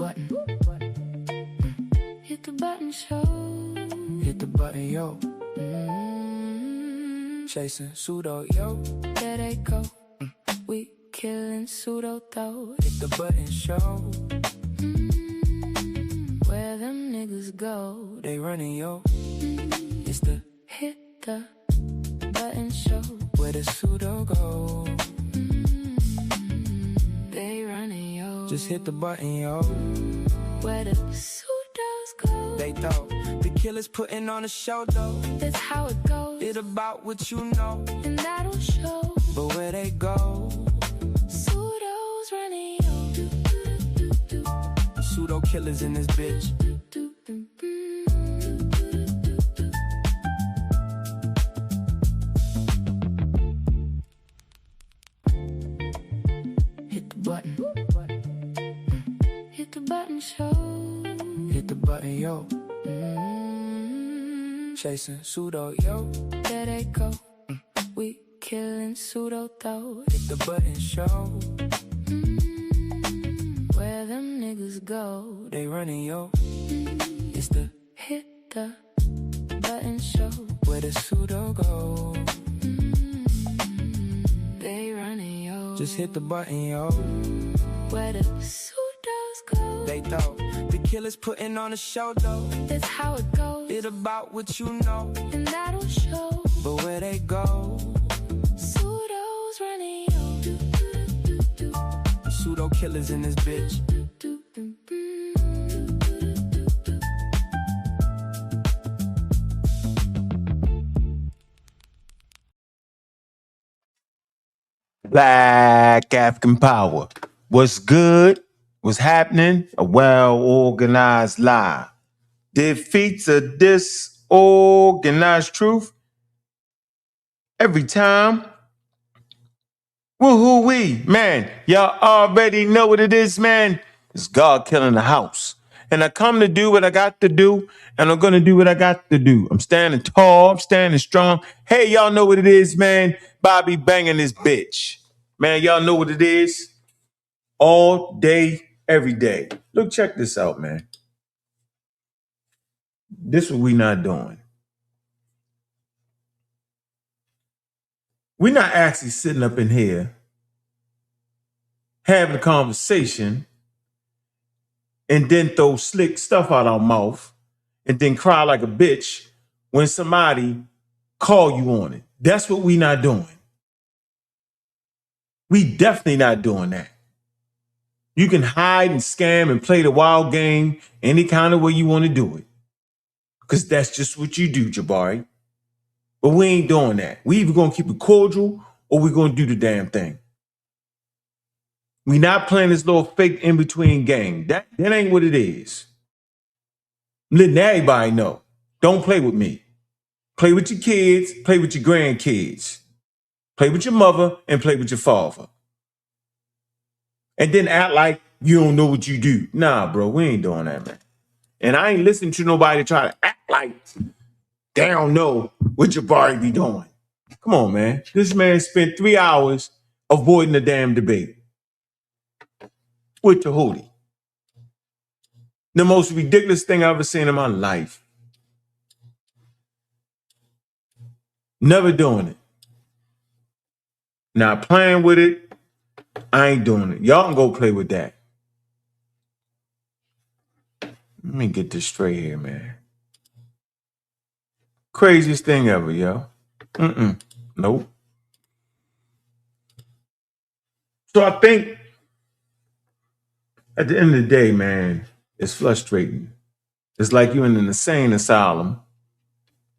button. Hit the button, show. Hit the button, yo. Chasing pseudo, yo. There they go. We killing pseudo, though. Hit the button, show. Where them niggas go? They running, yo. It's the hit the button show. Where the pseudo go? They running, yo. Just hit the button, yo. Where the pseudos go? They thought the killers putting on a show, though. That's how it goes. It about what you know, and that'll show. But where they go? Pseudos running, yo. Pseudo killers in this bitch. Hit the button. Hit the button, show. Hit the button, yo. Chasing pseudo, yo. There they go. We killing pseudo, though. Hit the button, show. Where them niggas go? They running, yo. It's the hit the button show. Where the pseudo go? They running, yo. Just hit the button, yo. Where the pseudos go? They thought the killers putting on a show, though. That's how it goes. It about what you know, and that'll show. But where they go? Pseudos running, yo. Pseudo killers in this bitch. Black African power. What's good? What's happening? A well-organized lie defeats a disorganized truth every time. Woohoo-wee, man. Y'all already know what it is, man. It's God killing the house. And I come to do what I got to do, and I'm going to do what I got to do. I'm standing tall. I'm standing strong. Hey, y'all know what it is, man. Bobby banging this bitch. Man, y'all know what it is. All day, every day. Look, check this out, man. This is what we not doing. We're not actually sitting up in here having a conversation and then throw slick stuff out our mouth and then cry like a bitch when somebody call you on it. That's what we not doing. We definitely not doing that. You can hide and scam and play the wild game any kind of way you want to do it. Because that's just what you do, Jabari. But we ain't doing that. We either going to keep it cordial or we're going to do the damn thing. We not playing this little fake in-between game. That ain't what it is. I'm letting everybody know. Don't play with me. Play with your kids, play with your grandkids. Play with your mother and play with your father. And then act like you don't know what you do. Nah, bro, we ain't doing that, man. And I ain't listening to nobody try to act like they don't know what Jabari be doing. Come on, man. This man spent 3 hours avoiding the damn debate with Tahuti. The most ridiculous thing I've ever seen in my life. Never doing it. Not playing with it. I ain't doing it. Y'all can go play with that. Let me get this straight here, man. Craziest thing ever, yo. Nope. So I think at the end of the day, man, it's frustrating. It's like you're in an insane asylum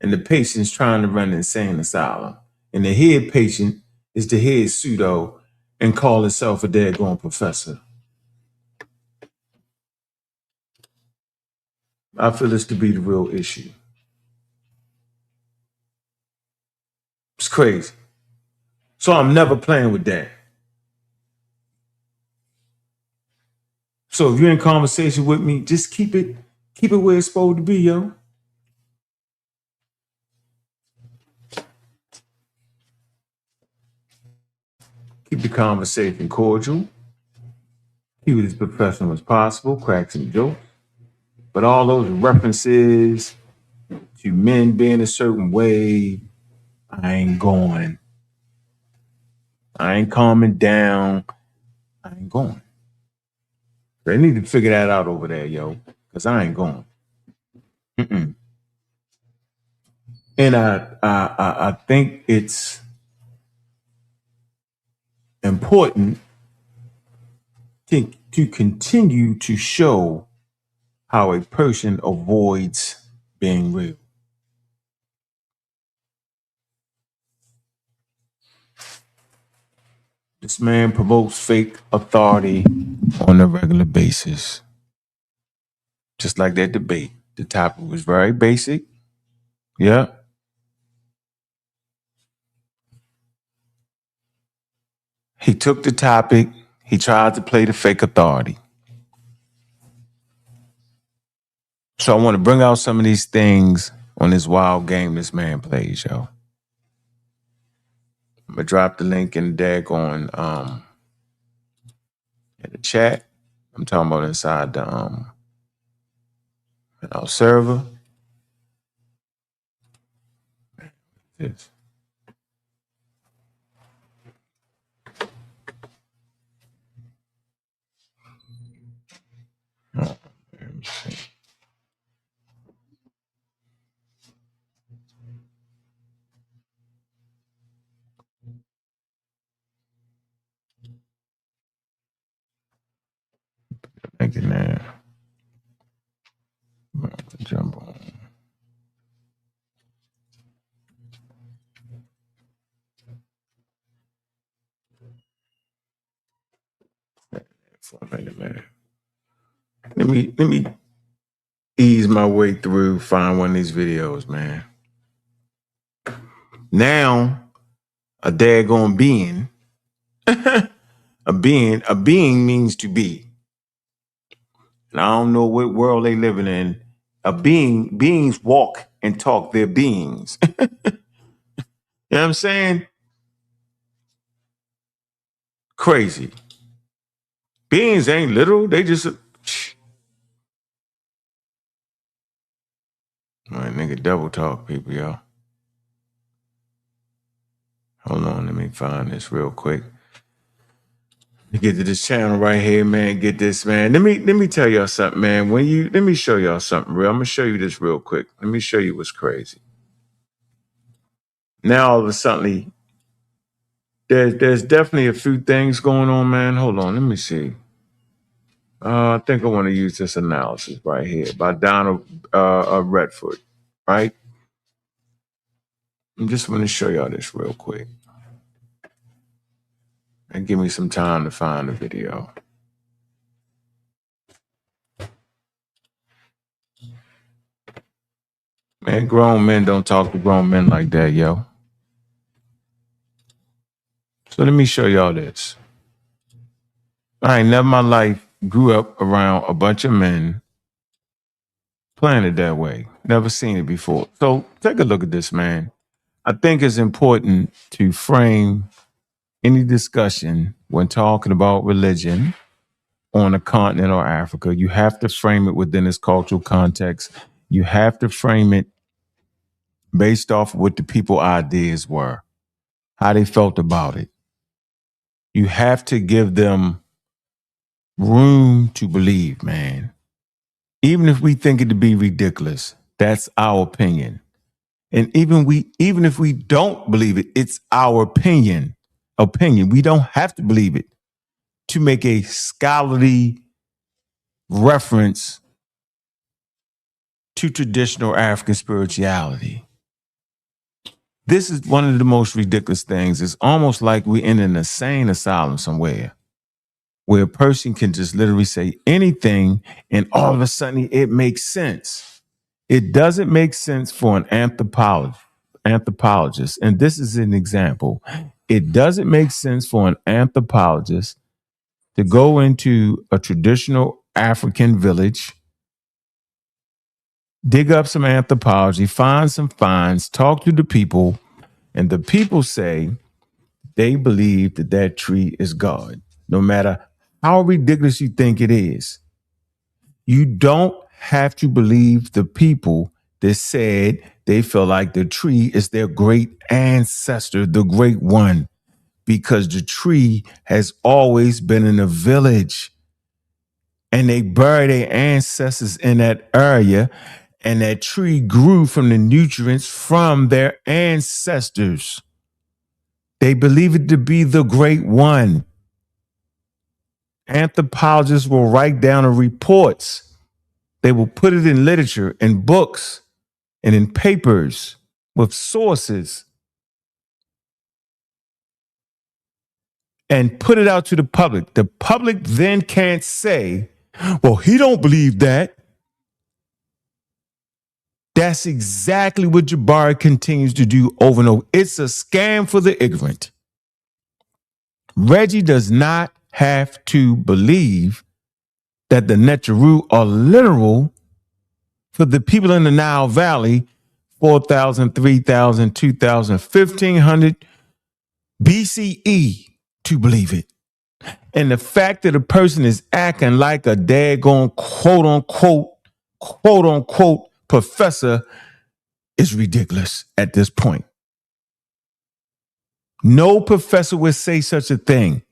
and the patient's trying to run the insane asylum. And the head patient is the head pseudo and call itself a daggone professor. I feel this to be the real issue. It's crazy. So I'm never playing with that. So if you're in conversation with me, just keep it where it's supposed to be, yo. Keep the conversation cordial. Keep it as professional as possible, cracks and jokes. But all those references to men being a certain way, I ain't going. I ain't calming down. I ain't going. They need to figure that out over there, yo, because I ain't going. Mm-mm. And I think it's important to continue to show how a person avoids being real. This man promotes fake authority on a regular basis. Just like that debate. The topic was very basic. Yeah. He took the topic. He tried to play the fake authority. So I want to bring out some of these things on this wild game this man plays, yo. I'm gonna drop the link in the daggone in the chat. I'm talking about inside the our server. This. Oh, let me see. Thank you, man. Jump on. For a minute, man. Let me ease my way through, find one of these videos, man. Now, a daggone being, a being means to be. And I don't know what world they living in. Beings walk and talk, they're beings. You know what I'm saying? Crazy. Beings ain't literal, they just my nigga double talk people, y'all. Hold on, let me find this real quick. To get to this channel right here, man. Get this, man. Let me tell y'all something, man. Let me show y'all something real. I'm gonna show you this real quick. Let me show you what's crazy. Now all of a sudden, there's definitely a few things going on, man. Hold on, let me see. I think I want to use this analysis right here by Donald Redford, right? I'm just going to show y'all this real quick. And give me some time to find the video. Man, grown men don't talk to grown men like that, yo. So let me show y'all this. I ain't never in my life grew up around a bunch of men playing it that way. Never seen it before. So take a look at this, man. I think it's important to frame any discussion when talking about religion on a continent or Africa. You have to frame it within its cultural context. You have to frame it based off what the people's ideas were, how they felt about it. You have to give them room to believe, man. Even if we think it to be ridiculous, that's our opinion. And even if we don't believe it, it's our opinion. We don't have to believe it to make a scholarly reference to traditional African spirituality. This is one of the most ridiculous things. It's almost like we're in an insane asylum somewhere where a person can just literally say anything and all of a sudden it makes sense. It doesn't make sense for an anthropologist. And this is an example. It doesn't make sense for an anthropologist to go into a traditional African village, dig up some anthropology, find some finds, talk to the people, and the people say they believe that tree is God, no matter how ridiculous you think it is. You don't have to believe the people that said they feel like the tree is their great ancestor, the great one, because the tree has always been in a village and they bury their ancestors in that area, and that tree grew from the nutrients from their ancestors. They believe it to be the great one. Anthropologists will write down the reports. They will put it in literature, in books, and in papers with sources, and put it out to the public. The public then can't say, well, he don't believe that. That's exactly what Jabari continues to do over and over. It's a scam for the ignorant. Reggie does not have to believe that the Neteru are literal for the people in the Nile Valley 4,000, 3,000, 2,000, 1,500 BCE to believe it. And the fact that a person is acting like a daggone quote unquote professor is ridiculous at this point. No professor would say such a thing.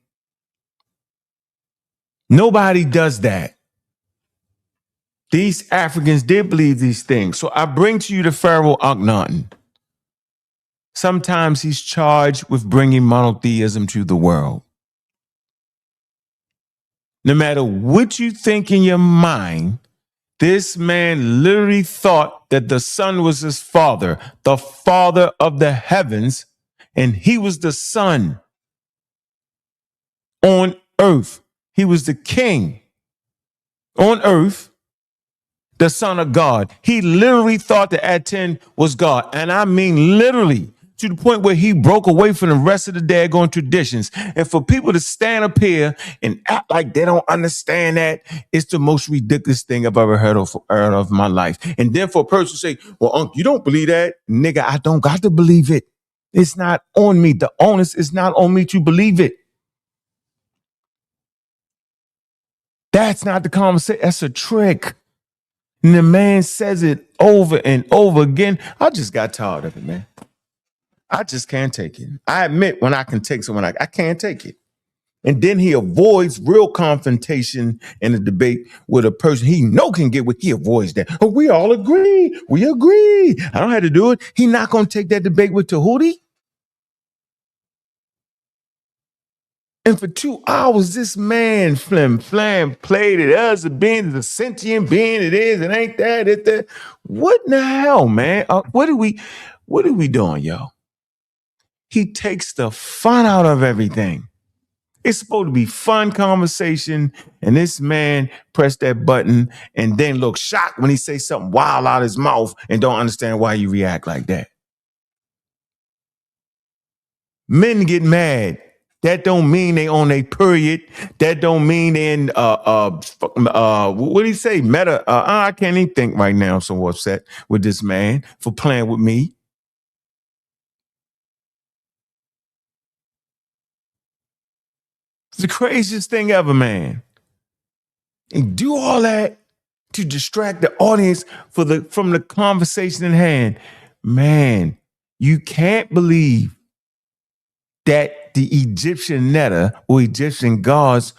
Nobody does that. These Africans did believe these things. So I bring to you the Pharaoh Akhenaten. Sometimes he's charged with bringing monotheism to the world. No matter what you think in your mind, this man literally thought that the sun was his father, the father of the heavens, and he was the son on earth. He was the king on earth, the son of God. He literally thought that Aten was God. And I mean literally, to the point where he broke away from the rest of the daggone traditions. And for people to stand up here and act like they don't understand that, it's the most ridiculous thing I've ever heard of in my life. And then for a person to say, well, Unc, you don't believe that? Nigga, I don't got to believe it. It's not on me. The onus is not on me to believe it. That's not the conversation. That's a trick. And the man says it over and over again. I just got tired of it, man. I just can't take it. I admit when I can take someone, I can't take it. And then he avoids real confrontation in a debate with a person he know can get what he avoids that. Oh, we all agree. We agree. I don't have to do it. He not going to take that debate with Tahuti. And for 2 hours, this man flam played it as a being, the sentient being it is. It ain't that. It's that. What in the hell, man? What are we doing, yo? He takes the fun out of everything. It's supposed to be fun conversation, and this man pressed that button and then look shocked when he say something wild out of his mouth and don't understand why you react like that. Men get mad. That don't mean they on a period. That don't mean they in what do you say? I can't even think right now. I'm so upset with this man for playing with me. It's the craziest thing ever, man. And do all that to distract the audience from the conversation in hand. Man, you can't believe that the Egyptian Netta or Egyptian gods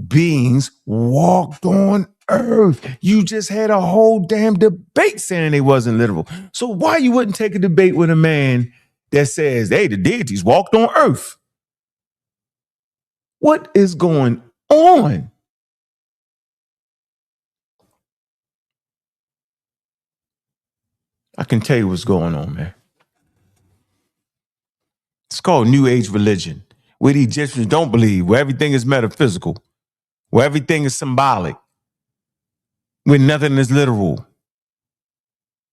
beings walked on earth. You just had a whole damn debate saying they wasn't literal. So why you wouldn't take a debate with a man that says, hey, the deities walked on earth? What is going on? I can tell you what's going on, man. It's called New Age religion, where the Egyptians don't believe, where everything is metaphysical, where everything is symbolic, where nothing is literal.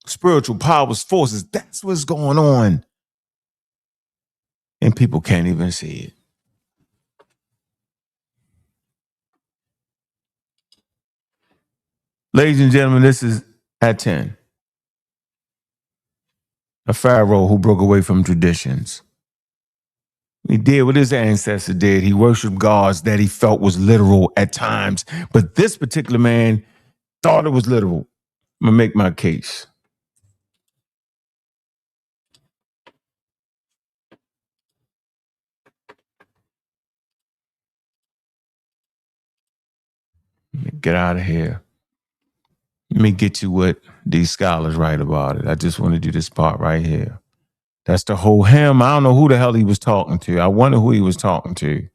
Spiritual powers, forces, that's what's going on. And people can't even see it. Ladies and gentlemen, this is Aten, a pharaoh who broke away from traditions. He did what his ancestor did. He worshiped gods that he felt was literal at times. But this particular man thought it was literal. I'm going to make my case. Let me get out of here. Let me get you what these scholars write about it. I just want to do this part right here. That's the whole hymn. I don't know who the hell he was talking to. I wonder who he was talking to.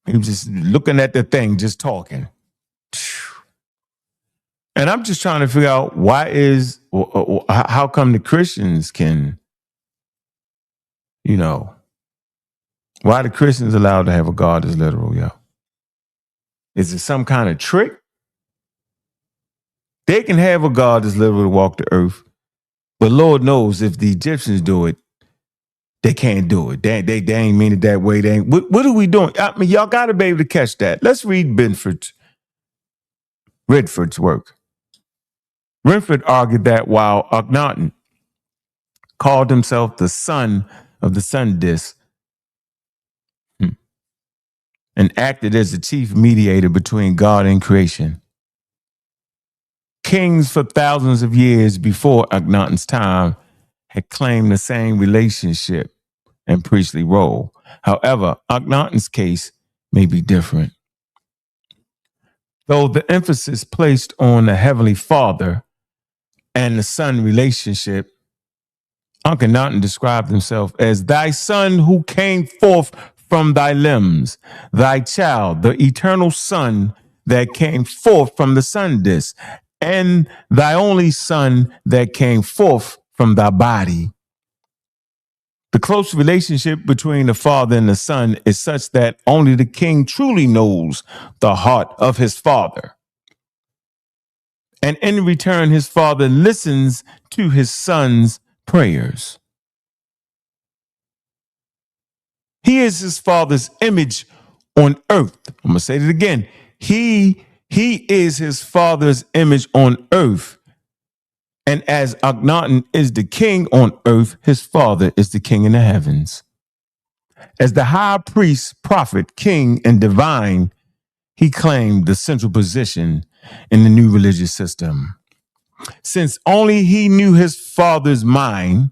He was just looking at the thing, just talking. And I'm just trying to figure out how come the Christians can, why the Christians allowed to have a God that's literal, yo? Is it some kind of trick? They can have a God that's literal to walk the earth, but Lord knows if the Egyptians do it, they can't do it. They ain't mean it that way. They ain't. What are we doing? I mean, y'all got to be able to catch that. Let's read Redford's work. Redford argued that while Akhenaten called himself the son of the sun disk and acted as the chief mediator between God and creation, kings for thousands of years before Akhenaten's time had claimed the same relationship and priestly role. However, Akhenaten's case may be different. Though the emphasis placed on the Heavenly Father and the Son relationship, Akhenaten described himself as thy son who came forth from thy limbs, thy child, the eternal son that came forth from the sun disk, and thy only son that came forth from thy body. The close relationship between the Father and the Son is such that only the king truly knows the heart of his Father. And in return, his Father listens to his Son's prayers. He is his Father's image on earth. I'm going to say it again. He is his Father's image on earth. And as Akhenaten is the king on earth, his Father is the king in the heavens. As the high priest, prophet, king, and divine, he claimed the central position in the new religious system. Since only he knew his Father's mind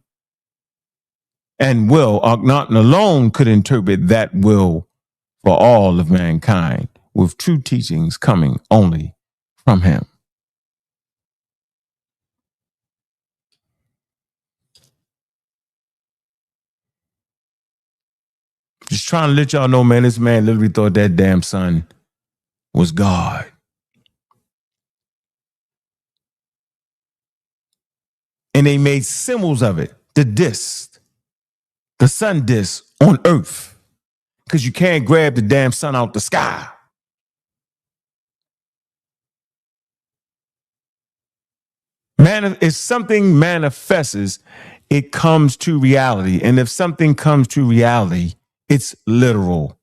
and will, Akhenaten alone could interpret that will for all of mankind, with true teachings coming only from him. Just trying to let y'all know, man, this man literally thought that damn son was God. And they made symbols of it, the disc, the sun disc on earth, because you can't grab the damn sun out the sky. If something manifests, it comes to reality. And if something comes to reality, it's literal.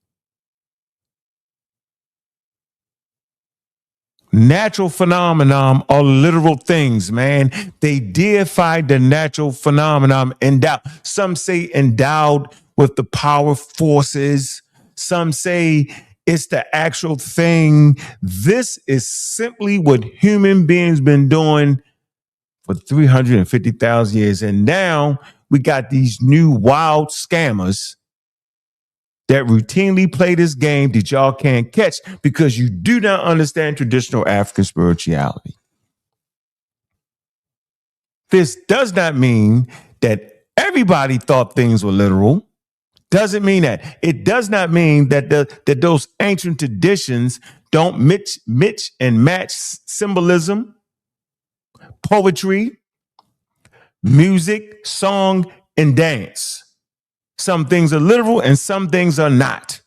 Natural phenomenon are literal things, man. They deified the natural phenomenon endowed. Some say endowed with the power forces. Some say it's the actual thing. This is simply what human beings been doing for 350,000 years. And now we got these new wild scammers that routinely play this game that y'all can't catch because you do not understand traditional African spirituality. This does not mean that everybody thought things were literal. Doesn't mean that. It does not mean that that those ancient traditions don't mix and match symbolism, poetry, music, song, and dance. Some things are literal and some things are not.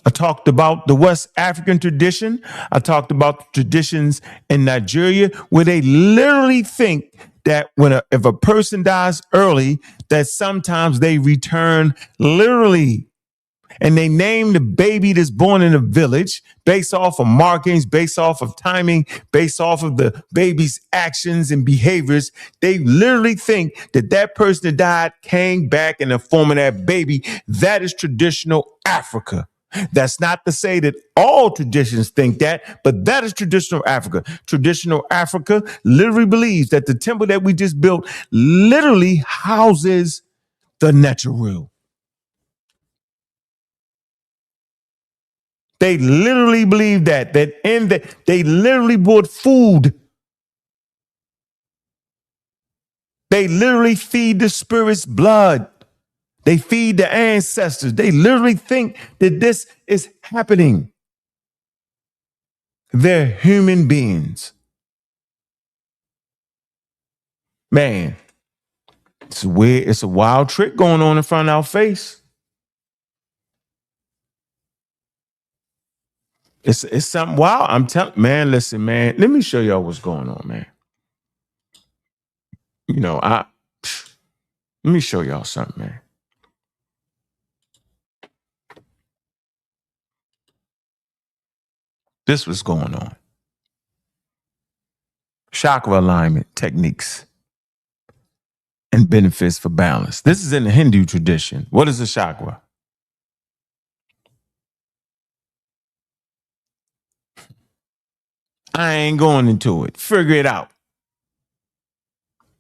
I talked about the West African tradition. I talked about the traditions in Nigeria where they literally think that if a person dies early, that sometimes they return literally. And they name the baby that's born in a village based off of markings, based off of timing, based off of the baby's actions and behaviors. They literally think that that person that died came back in the form of that baby. That is traditional Africa. That's not to say that all traditions think that, but that is traditional Africa. Traditional Africa literally believes that the temple that we just built literally houses the natural. They literally believe that in that they literally brought food. They literally feed the spirits blood. They feed the ancestors. They literally think that this is happening. They're human beings. Man, it's weird. It's a wild trick going on in front of our face. It's something wild. I'm telling, man, listen, man. Let me show y'all what's going on, man. You know, let me show y'all something, man. This was going on. Chakra alignment techniques and benefits for balance. This is in the Hindu tradition. What is a chakra? I ain't going into it. Figure it out.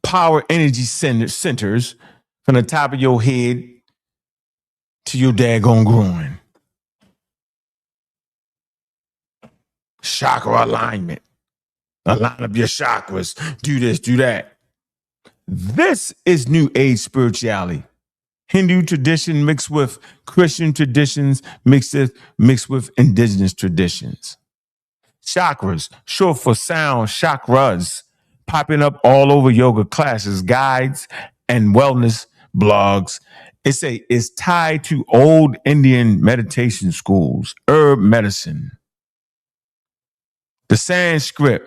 Power energy centers from the top of your head to your daggone groin. Chakra alignment. Align up your chakras. Do this, do that. This is New Age spirituality. Hindu tradition mixed with Christian traditions, mixed with indigenous traditions. Chakras, short for sound, chakras, popping up all over yoga classes, guides, and wellness blogs. It's tied to old Indian meditation schools, herb medicine. The Sanskrit,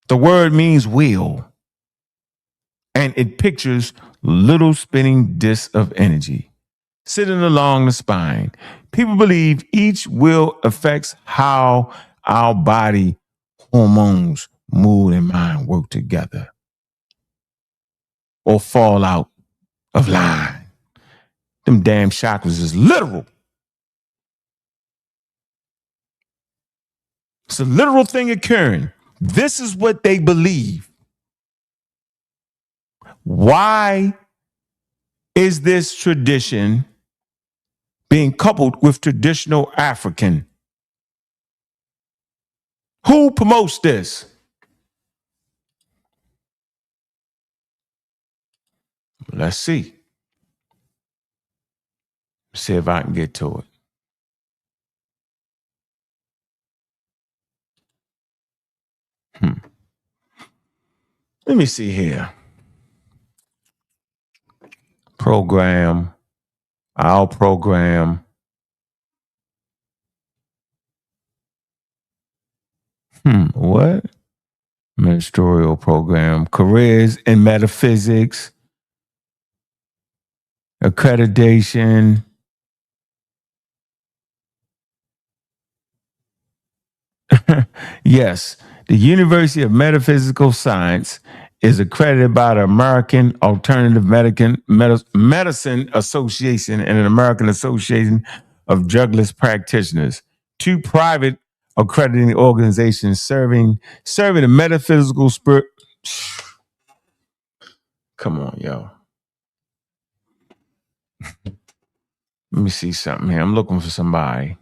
the word means wheel, and it pictures little spinning discs of energy sitting along the spine. People believe each wheel affects how our body hormones, mood, and mind work together or fall out of line. Them damn chakras is literal. It's a literal thing occurring. This is what they believe. Why is this tradition being coupled with traditional African? Who promotes this? Let's see. See if I can get to it. Let me see here. Program. Our program. What? Ministerial program. Careers in metaphysics. Accreditation. Yes, the University of Metaphysical Science is accredited by the American Alternative Medicine Association and an American Association of Drugless Practitioners, two private accrediting organizations serving the metaphysical spirit. Come on, yo. Let me see something here. I'm looking for somebody.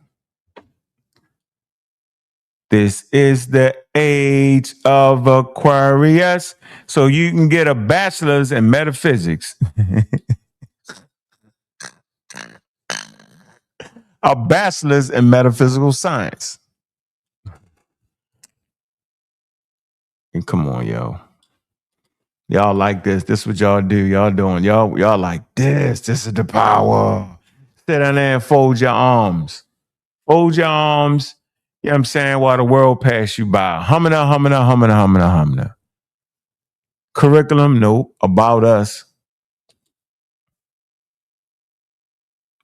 This is the age of Aquarius. So you can get a bachelor's in metaphysics. A bachelor's in metaphysical science. And come on, yo. Y'all like this. This is what y'all do. Y'all doing. Y'all like this. This is the power. Sit down there and fold your arms. Fold your arms. You know what I'm saying? While the world pass you by. Humana, humana, humana, humana, humana. Curriculum, nope. About us.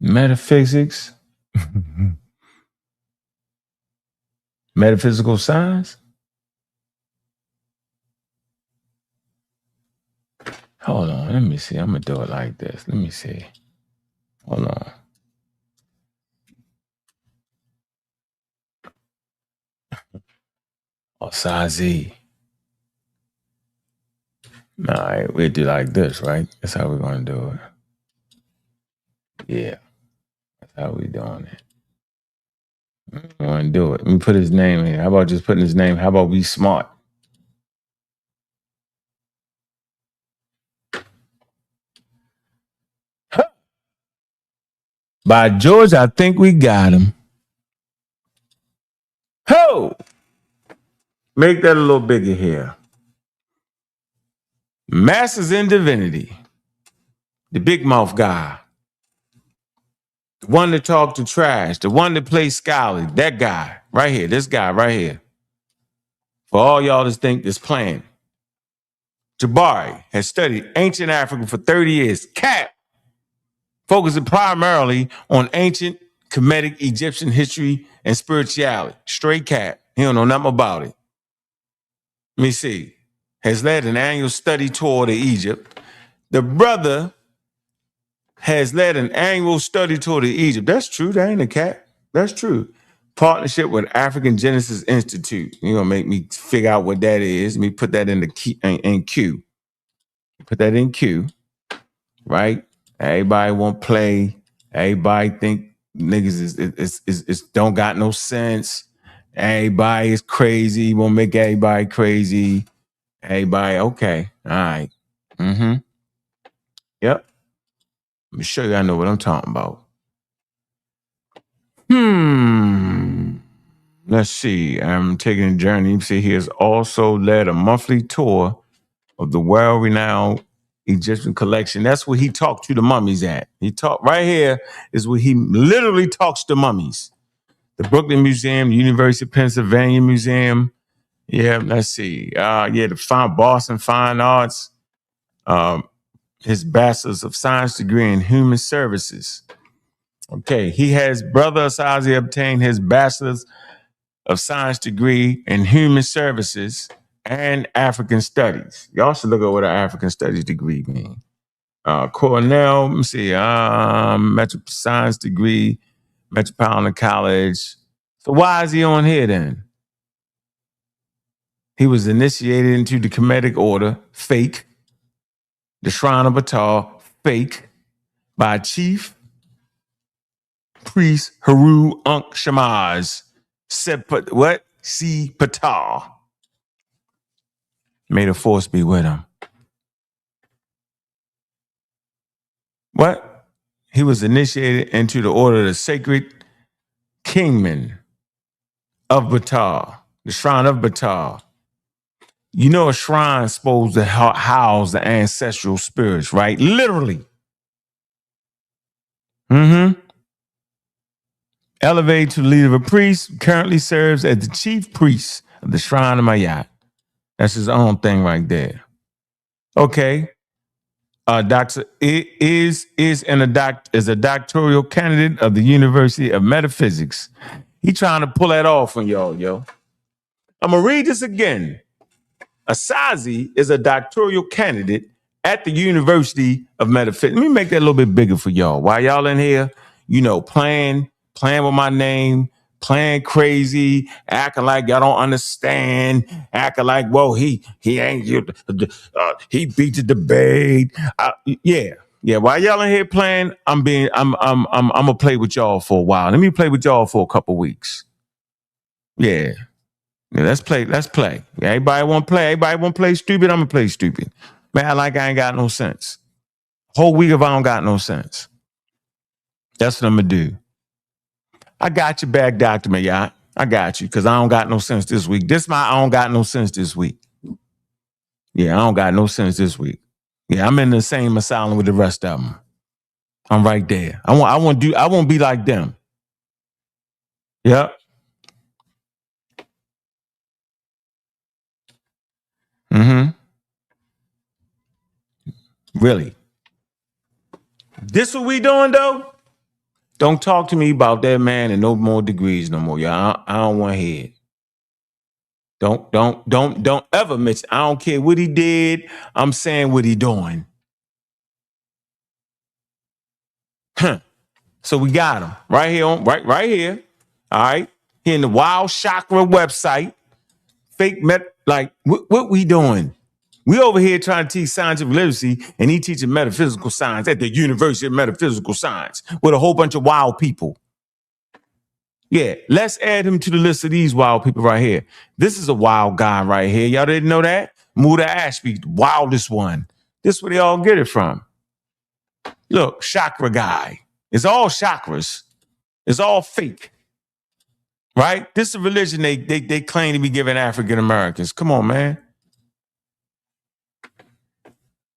Metaphysics. Metaphysical science. Hold on, let me see. I'm gonna do it like this. Let me see. Hold on. Oh, Sazi. All right, we'll do like this, right? That's how we're gonna do it. Yeah, that's how we doing it. I want to do it. Let me put his name here. How about just putting his name? How about we smart? Huh. By George, I think we got him. Ho! Make that a little bigger here. Masters in Divinity. The big mouth guy. The one that talked to trash. The one that plays scholarly. That guy right here. This guy right here. For all y'all that think this plan. Jabari has studied ancient Africa for 30 years. Cap. Focusing primarily on ancient Kemetic Egyptian history and spirituality. Straight cap. He don't know nothing about it. Let me see. Has led an annual study tour to Egypt. The brother has led an annual study tour to Egypt. That's true. That ain't a cap. That's true. Partnership with African Genesis Institute. You're going to make me figure out what that is. Let me put that in the key, in Q. Put that in Q, right? Everybody want to play. Everybody think niggas is don't got no sense. Everybody is crazy. Want to make everybody crazy. Everybody, okay. All right. Mm-hmm. Yep. Let me show you I know what I'm talking about. Let's see. I'm taking a journey. You see, he has also led a monthly tour of the world-renowned Egyptian collection. That's where he talked to the mummies at. He talked right here is where he literally talks to mummies. The Brooklyn Museum, the University of Pennsylvania Museum. Yeah, let's see. The Boston Fine Arts. His Bachelor's of Science degree in Human Services. Okay, he has Brother Asazi obtained his Bachelor's of Science degree in Human Services and African Studies. Y'all should look at what an African Studies degree means. Cornell, let me see, Science degree, Metropolitan College. So why is he on here then? He was initiated into the Kemetic Order, fake. The Shrine of Batar, fake. By Chief Priest Haru Ankh Shamaz. What? Si Patar. May the force be with him. What? He was initiated into the order of the Sacred Kingman of Batar, the Shrine of Batar. You know a shrine is supposed to house the ancestral spirits, right? Literally. Elevated to the leader of a priest, currently serves as the chief priest of the Shrine of Mayat. That's his own thing right there. Okay. Doctor is a doctoral candidate of the University of Metaphysics. He trying to pull that off on y'all, yo. I'm gonna read this again. Asazi is a doctoral candidate at the University of Metaphysics. Let me make that a little bit bigger for y'all. While y'all in here, playing with my name, playing crazy, acting like y'all don't understand, acting like, whoa, he ain't you. He beat the debate. Yeah. While y'all in here playing, I'm gonna play with y'all for a while. Let me play with y'all for a couple weeks. Yeah, let's play. Everybody want to play. Everybody want to play stupid. I'm gonna play stupid. Man, like I ain't got no sense. Whole week if I don't got no sense. That's what I'm gonna do. I got your back, Dr. Mayat. I got you, because I don't got no sense this week. I don't got no sense this week. Yeah, I don't got no sense this week. Yeah, I'm in the same asylum with the rest of them. I'm right there. I won't be like them. Yep. Really. This what we doing though? Don't talk to me about that man and no more degrees no more, y'all. I don't want to hear it. Don't ever mention. I don't care what he did. I'm saying what he doing. Huh. So we got him right here right here. All right. Here in the Wild Chakra website. Fake like what we doing? We over here trying to teach scientific literacy, and he teaching metaphysical science at the University of Metaphysical Science with a whole bunch of wild people. Yeah, let's add him to the list of these wild people right here. This is a wild guy right here. Y'all didn't know that? Muda Ashby, the wildest one. This is where they all get it from. Look, chakra guy. It's all chakras. It's all fake. Right? This is a religion they claim to be giving African Americans. Come on, man.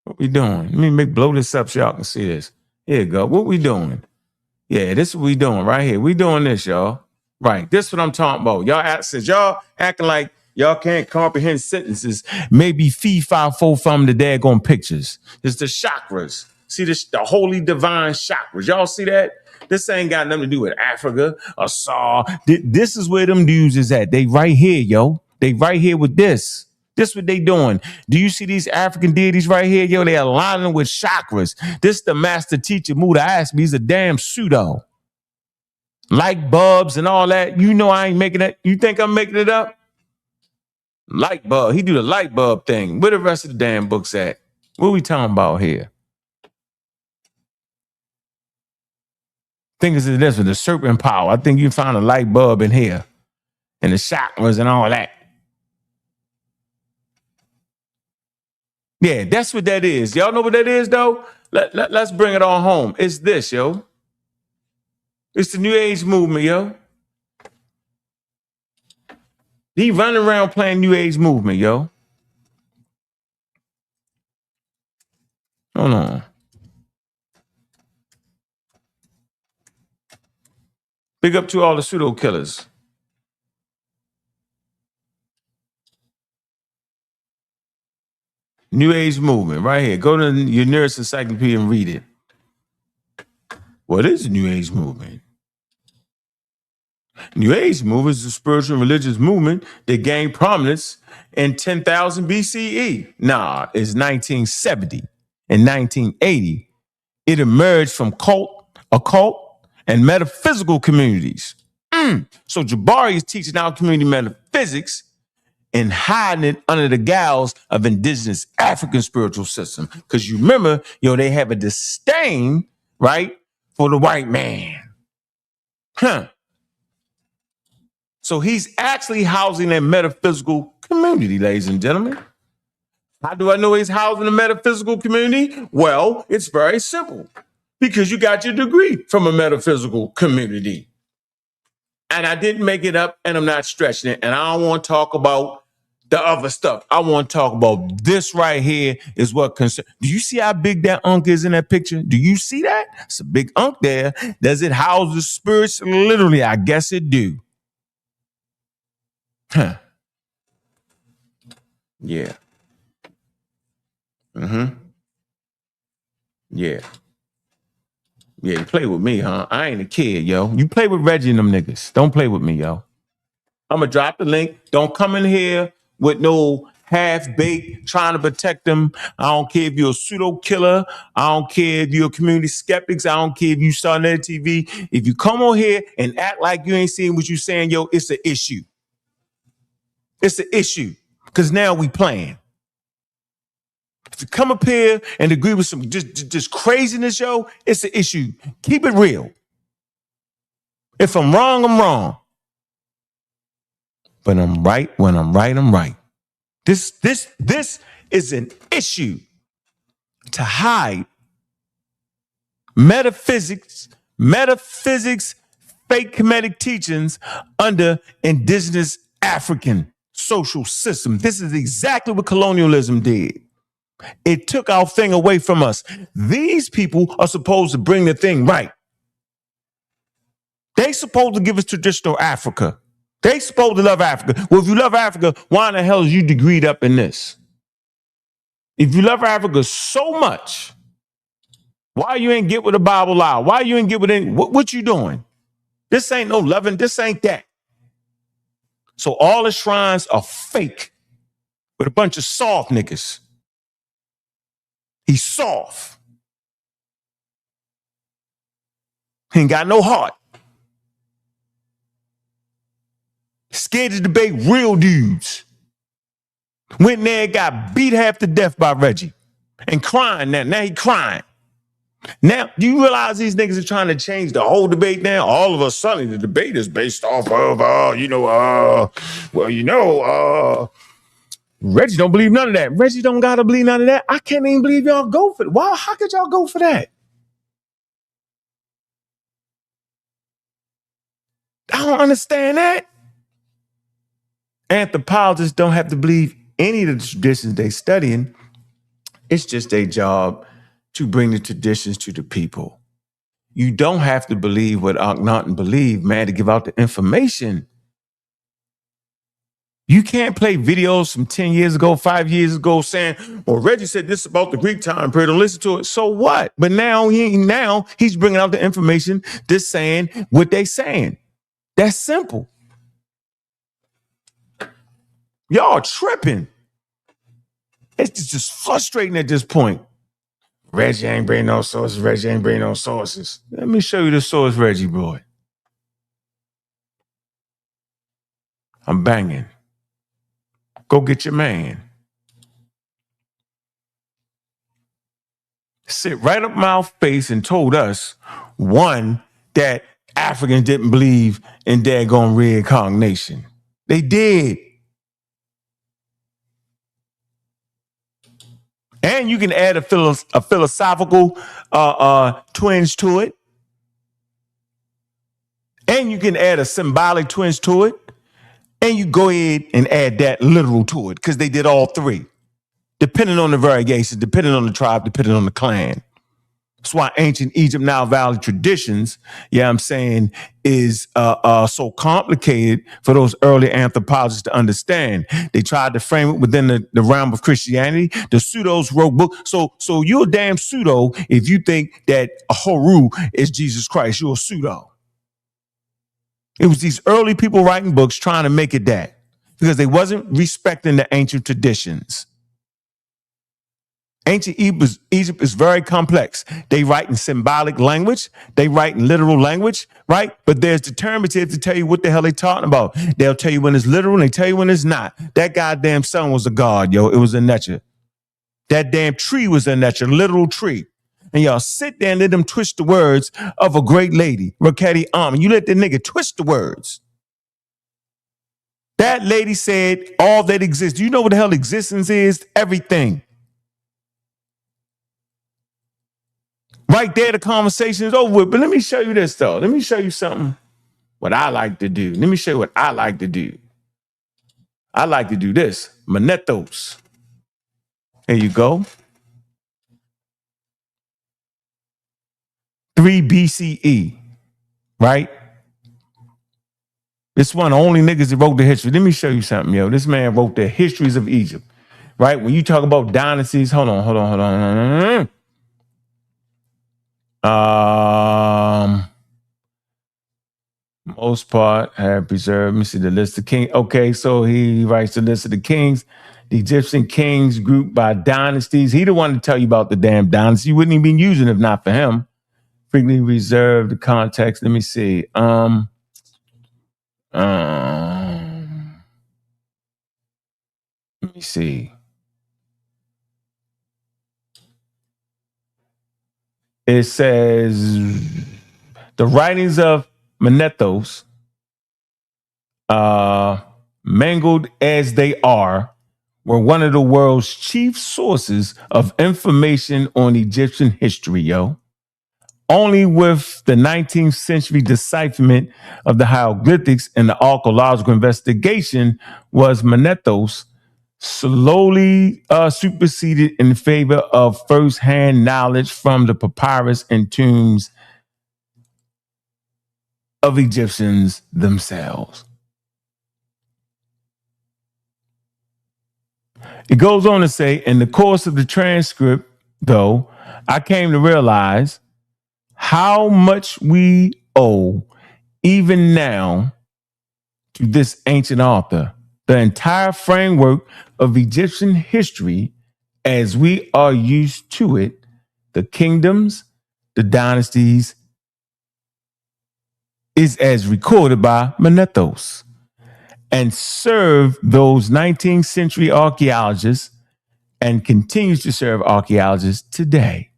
What we doing? Let me blow this up so y'all can see this. Here you go. What we doing? Yeah, this is what we doing right here. We doing this, y'all. Right. This is what I'm talking about. Y'all acting like y'all can't comprehend sentences. Maybe fee, fi, fo from the daggone pictures. It's the chakras. See this, the holy divine chakras. Y'all see that? This ain't got nothing to do with Africa or Saw. This is where them dudes is at. They right here, yo. They right here with this. This what they doing. Do you see these African deities right here? Yo, they aligning with chakras. This the master teacher, Muda Ashby. He's a damn pseudo. Light bulbs and all that. You know I ain't making it. You think I'm making it up? Light bulb. He do the light bulb thing. Where the rest of the damn books at? What we talking about here? Think it's this with the serpent power. I think you find a light bulb in here. And the chakras and all that. Yeah, that's what that is. Y'all know what that is, though? Let's bring it on home. It's this, yo. It's the New Age movement, yo. He running around playing New Age movement, yo. Hold on. Big up to all the pseudo killers. New Age movement, right here. Go to your nearest encyclopedia and read it. What is the New Age movement? New Age movement is a spiritual and religious movement that gained prominence in 10,000 BCE. Nah, it's 1970 and 1980. It emerged from occult, and metaphysical communities. So Jabari is teaching our community metaphysics and hiding it under the gauze of indigenous African spiritual system. Because you remember, they have a disdain, right, for the white man. So he's actually housing a metaphysical community, ladies and gentlemen. How do I know he's housing a metaphysical community? Well, it's very simple. Because you got your degree from a metaphysical community. And I didn't make it up, and I'm not stretching it. And I don't want to talk about the other stuff. I want to talk about this right here is what concerns. Do you see how big that Ankh is in that picture? Do you see that? It's a big Ankh there. Does it house the spirits? Literally, I guess it do. Huh. Yeah. Mm-hmm. Yeah. Yeah, you play with me, huh? I ain't a kid, yo. You play with Reggie and them niggas. Don't play with me, yo. I'm going to drop the link. Don't come in here with no half-baked trying to protect them. I don't care if you're a pseudo-killer. I don't care if you're a community skeptics. I don't care if you saw on TV. If you come on here and act like you ain't seeing what you saying, yo, it's an issue. It's an issue. Because now we playing. If you come up here and agree with some just craziness, yo, it's an issue. Keep it real. If I'm wrong, I'm wrong. But I'm right when I'm right, I'm right. This is an issue to hide metaphysics, fake Kemetic teachings under indigenous African social system. This is exactly what colonialism did. It took our thing away from us. These people are supposed to bring the thing right. They supposed to give us traditional Africa. They supposed to love Africa. Well, if you love Africa, why in the hell is you degreed up in this? If you love Africa so much, Why you ain't get with the Bible lie? Why you ain't get with any? What you doing? This ain't no loving. This ain't that. So all the shrines are fake with a bunch of soft niggas. He's soft. He ain't got no heart. Scared to debate real dudes. Went in there and got beat half to death by Reggie. And crying now. Now he crying. Now, do you realize these niggas are trying to change the whole debate now? All of a sudden, the debate is based off of, Reggie don't believe none of that. Reggie don't gotta believe none of that. I can't even believe y'all go for it. Why? How could y'all go for that? I don't understand that. Anthropologists don't have to believe any of the traditions they studying. It's just their job to bring the traditions to the people. You don't have to believe what Akhenaten believe, man, to give out the information. You can't play videos from 10 years ago, 5 years ago saying, well, Reggie said this about the Greek time period, and listen to it. So what? But now he's bringing out the information, just saying what they saying. That's simple. Y'all tripping. It's just frustrating at this point. Reggie ain't bringing no sources. Reggie ain't bringing no sources. Let me show you the source, Reggie boy. I'm banging. Go get your man. Sit right up my face and told us, one, that Africans didn't believe in daggone reincarnation. They did. And you can add a philosophical twinge to it. And you can add a symbolic twinge to it. And you go ahead and add that literal to it, because they did all three. Depending on the variation, depending on the tribe, depending on the clan. That's why ancient Egypt, Nile Valley traditions, I'm saying, is so complicated for those early anthropologists to understand. They tried to frame it within the realm of Christianity. The pseudos wrote books. So you're a damn pseudo if you think that Horu is Jesus Christ. You're a pseudo. It was these early people writing books trying to make it that, because they wasn't respecting the ancient traditions. Ancient Egypt is very complex. They write in symbolic language. They write in literal language, right? But there's determinative to tell you what the hell they talking about. They'll tell you when it's literal and they tell you when it's not. That goddamn sun was a god, yo. It was a nature. That damn tree was a nature, literal tree. And y'all sit there and let them twist the words of a great lady, Raketi and you let the nigga twist the words. That lady said all that exists. Do you know what the hell existence is? Everything. Right there, the conversation is over with. But let me show you this, though. Let me show you something, what I like to do. Let me show you what I like to do. I like to do this. Manethos. There you go. 3 BCE, right? This one of the only niggas that wrote the history. Let me show you something, yo. This man wrote the histories of Egypt, right? When you talk about dynasties, hold on. Most part have preserved. Let me see the list of kings. Okay, so he writes the list of the kings. The Egyptian kings grouped by dynasties. He the one to tell you about the damn dynasty. You wouldn't even be using if not for him. Frequently reserved the context. Let me see. Let me see. It says the writings of Manethos, mangled as they are, were one of the world's chief sources of information on Egyptian history, yo. Only with the 19th century decipherment of the hieroglyphics and the archaeological investigation was Manethos slowly superseded in favor of first-hand knowledge from the papyrus and tombs of Egyptians themselves. It goes on to say, in the course of the transcript, though, I came to realize how much we owe even now to this ancient author. The entire framework of Egyptian history as we are used to it, the kingdoms, the dynasties, is as recorded by Manethos and served those 19th century archaeologists and continues to serve archaeologists today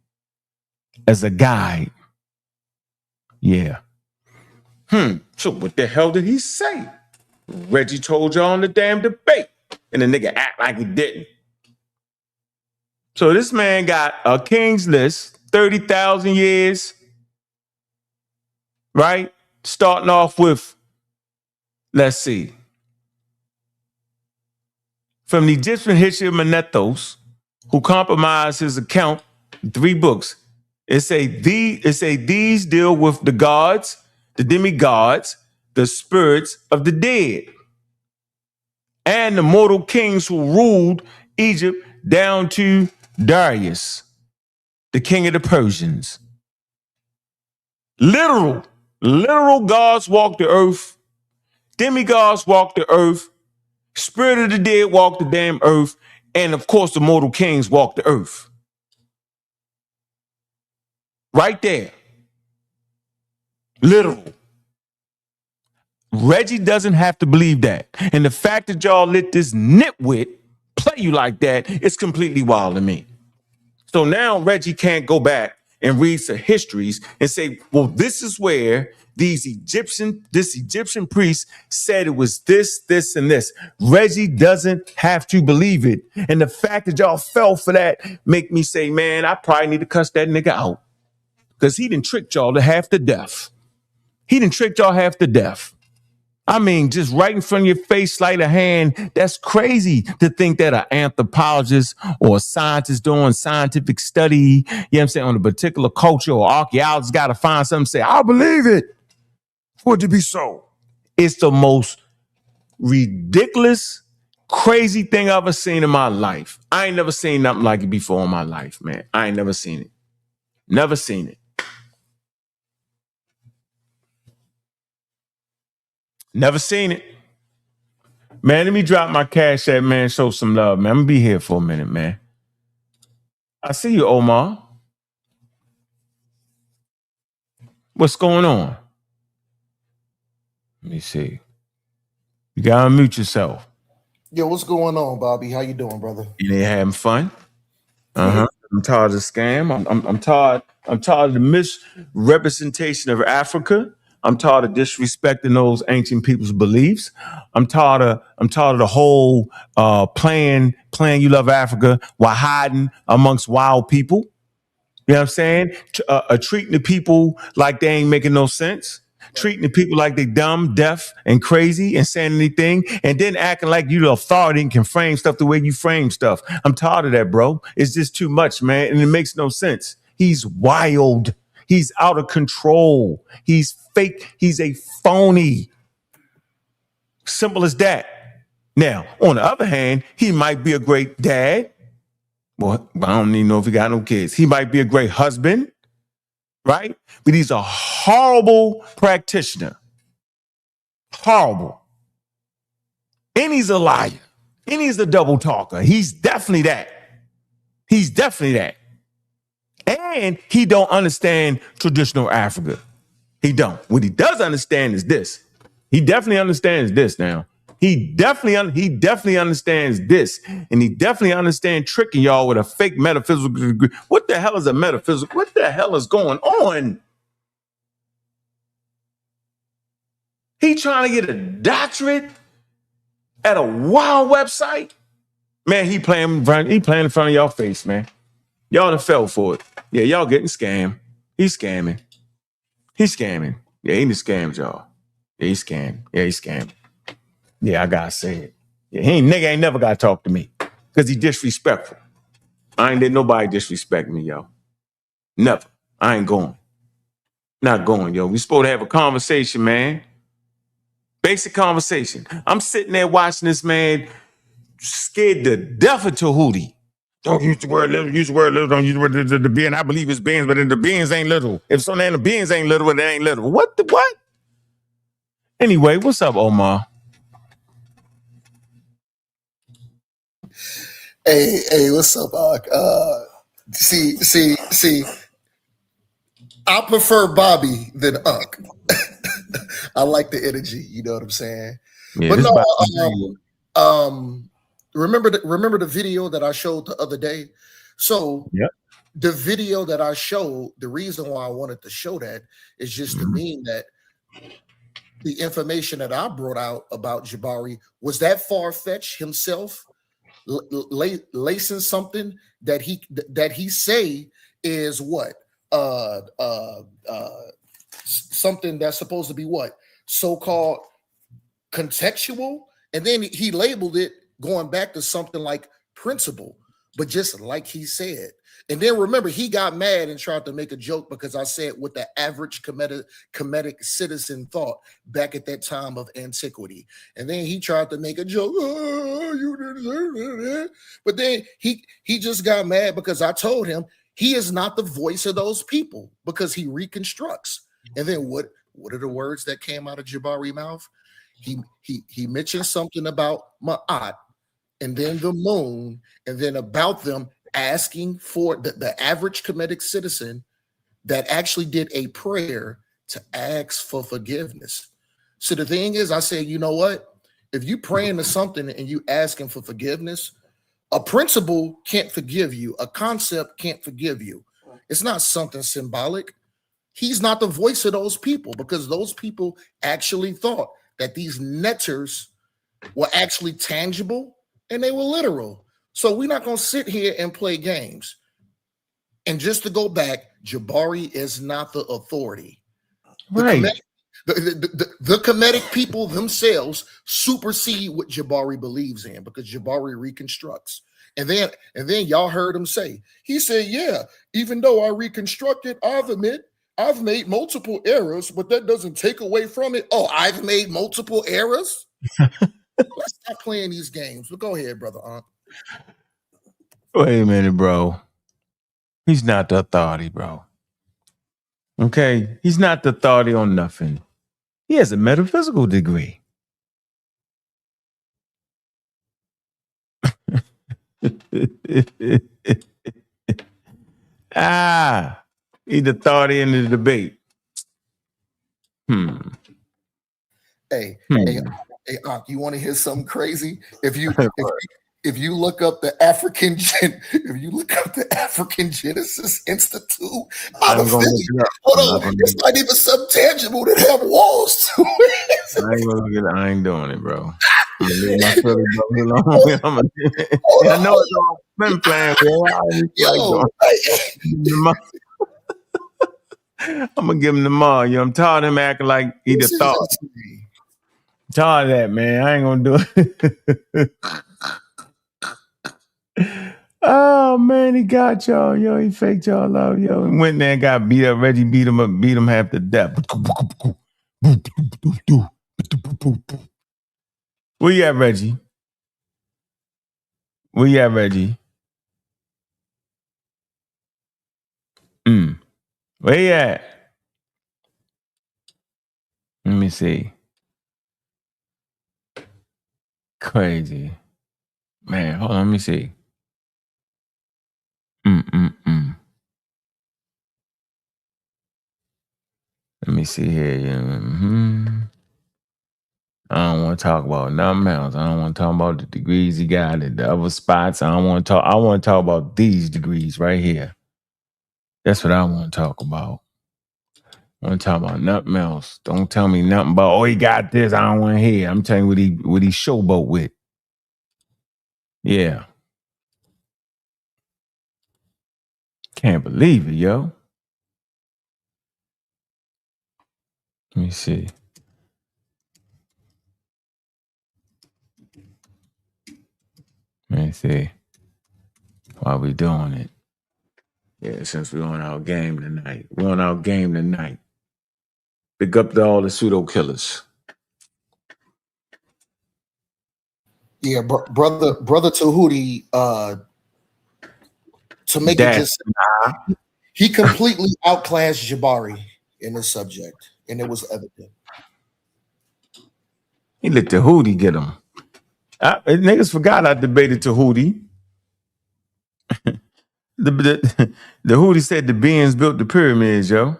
as a guide. Yeah. So what the hell did he say? Reggie told y'all on the damn debate, and the nigga act like he didn't. So this man got a king's list, 30,000 years, right? Starting off with, let's see, from the Egyptian history of Manethos, who compromised his account in 3 books. It say these deal with the gods, the demigods, the spirits of the dead, and the mortal kings who ruled Egypt down to Darius, the king of the Persians. Literal gods walk the earth, demigods walk the earth, spirit of the dead walk the damn earth, and of course the mortal kings walk the earth. Right there. Literal. Reggie doesn't have to believe that. And the fact that y'all let this nitwit play you like that is completely wild to me. So now Reggie can't go back and read some histories and say, well, this is where this Egyptian priest said it was this, this, and this. Reggie doesn't have to believe it. And the fact that y'all fell for that make me say, man, I probably need to cuss that nigga out. Because he done tricked y'all to half to death. I mean, just right in front of your face, sleight of hand. That's crazy to think that an anthropologist or a scientist doing scientific study, you know what I'm saying, on a particular culture or archaeologist got to find something and say, I believe it for it to be so. It's the most ridiculous, crazy thing I've ever seen in my life. I ain't never seen nothing like it before in my life, man. I ain't never seen it. Never seen it. Never seen it. Man, let me drop my cash app, man. Show some love, man. I'm going to be here for a minute, man. I see you, Omar. What's going on? Let me see. You got to unmute yourself. Yo, what's going on, Bobby? How you doing, brother? You ain't having fun? Uh-huh. I'm tired of the scam. I'm tired of the misrepresentation of Africa. I'm tired of disrespecting those ancient people's beliefs. I'm tired of the whole playing you love Africa while hiding amongst wild people. You know what I'm saying? Treating the people like they ain't making no sense. Treating the people like they dumb, deaf, and crazy and saying anything, and then acting like you the authority and can frame stuff the way you frame stuff. I'm tired of that, bro. It's just too much, man, and it makes no sense. He's wild. He's out of control. He's fake. He's a phony. Simple as that. Now, on the other hand, he might be a great dad. Well, I don't even know if he got no kids. He might be a great husband, right? But he's a horrible practitioner. Horrible. And he's a liar. And he's a double talker. He's definitely that. And he don't understand traditional Africa. He don't. What he does understand is this. He definitely understands this now. He definitely understands this. And he definitely understands tricking y'all with a fake metaphysical degree. What the hell is a metaphysical? What the hell is going on? He trying to get a doctorate at a wild website? Man, he playing in front of y'all face, man. Y'all done fell for it. Yeah, y'all getting scammed. He's scamming. Yeah, he done scammed y'all. Yeah, he's scamming. Yeah, I gotta say it. Yeah, nigga ain't never gotta talk to me because he disrespectful. I ain't let nobody disrespect me, yo. Never. I ain't going. Not going, yo. We supposed to have a conversation, man. Basic conversation. I'm sitting there watching this man scared to death of Tahuti. Don't use the word little, use the word little, don't use the word the being. I believe it's beings, but the beings ain't little. If so, then the beings ain't little, but they ain't little. What the what? Anyway, what's up, Omar? Hey, what's up, Ankh? See. I prefer Bobby than Ankh. I like the energy. You know what I'm saying? Yeah, but no, remember the video that I showed the other day. So yeah, the video that I showed, the reason why I wanted to show that is just to mean that the information that I brought out about Jabari was that far-fetched himself, lacing something that he say is what something that's supposed to be what so-called contextual, and then he labeled it going back to something like principle, but just like he said. And then remember, he got mad and tried to make a joke because I said what the average comedic citizen thought back at that time of antiquity. And then he tried to make a joke. Oh, you deserve it. But then he just got mad because I told him he is not the voice of those people because he reconstructs. And then what are the words that came out of Jabari's mouth? He mentioned something about Ma'at and then the moon, and then about them asking for the average comedic citizen that actually did a prayer to ask for forgiveness. So the thing is, I said, you know what? If you praying to something and you asking for forgiveness, a principle can't forgive you. A concept can't forgive you. It's not something symbolic. He's not the voice of those people because those people actually thought that these netters were actually tangible and they were literal. So we're not going to sit here and play games. And just to go back, Jabari is not the authority. right. The comedic people themselves supersede what Jabari believes in because Jabari reconstructs. And then y'all heard him say, he said, yeah, even though I reconstructed, I've made multiple errors, but that doesn't take away from it. Oh, I've made multiple errors? Let's stop playing these games. But go ahead, brother Ankh. Wait a minute, bro. He's not the authority, bro. Okay? He's not the authority on nothing. He has a metaphysical degree. He's the authority in the debate. Hey, Ankh, you want to hear something crazy? If you look up the African Genesis Institute, hold on, it's not even something tangible that have walls to it. I ain't doing it, bro. I know it's all been playing, bro. I'm gonna give him the mall. You know, I'm tired of him acting like he the thought. Tired of that, man. I ain't gonna do it. Oh man, he got y'all. Yo, he faked y'all out. Yo, he went there and got beat up. Reggie beat him half to death. Where you at, Reggie? Where you at, Reggie? Where you at? Let me see. Crazy. Man, hold on, let me see. Let me see here. I don't want to talk about nothing else. I don't want to talk about the degrees he got at the other spots. I want to talk about these degrees right here. That's what I want to talk about. I want to talk about nothing else. Don't tell me nothing about, oh, he got this. I don't want to hear. I'm telling you what he showboat with. Yeah. Can't believe it, yo. Let me see. Let me see. Why we doing it? Yeah, since we're on our game tonight. We're on our game tonight. Big up to all the pseudo killers. Yeah, brother Tahuti to make it just, he completely outclassed Jabari in this subject, and it was evident. He let the Hootie get him. Niggas forgot I debated to Hootie. the Hootie said the beings built the pyramids, yo.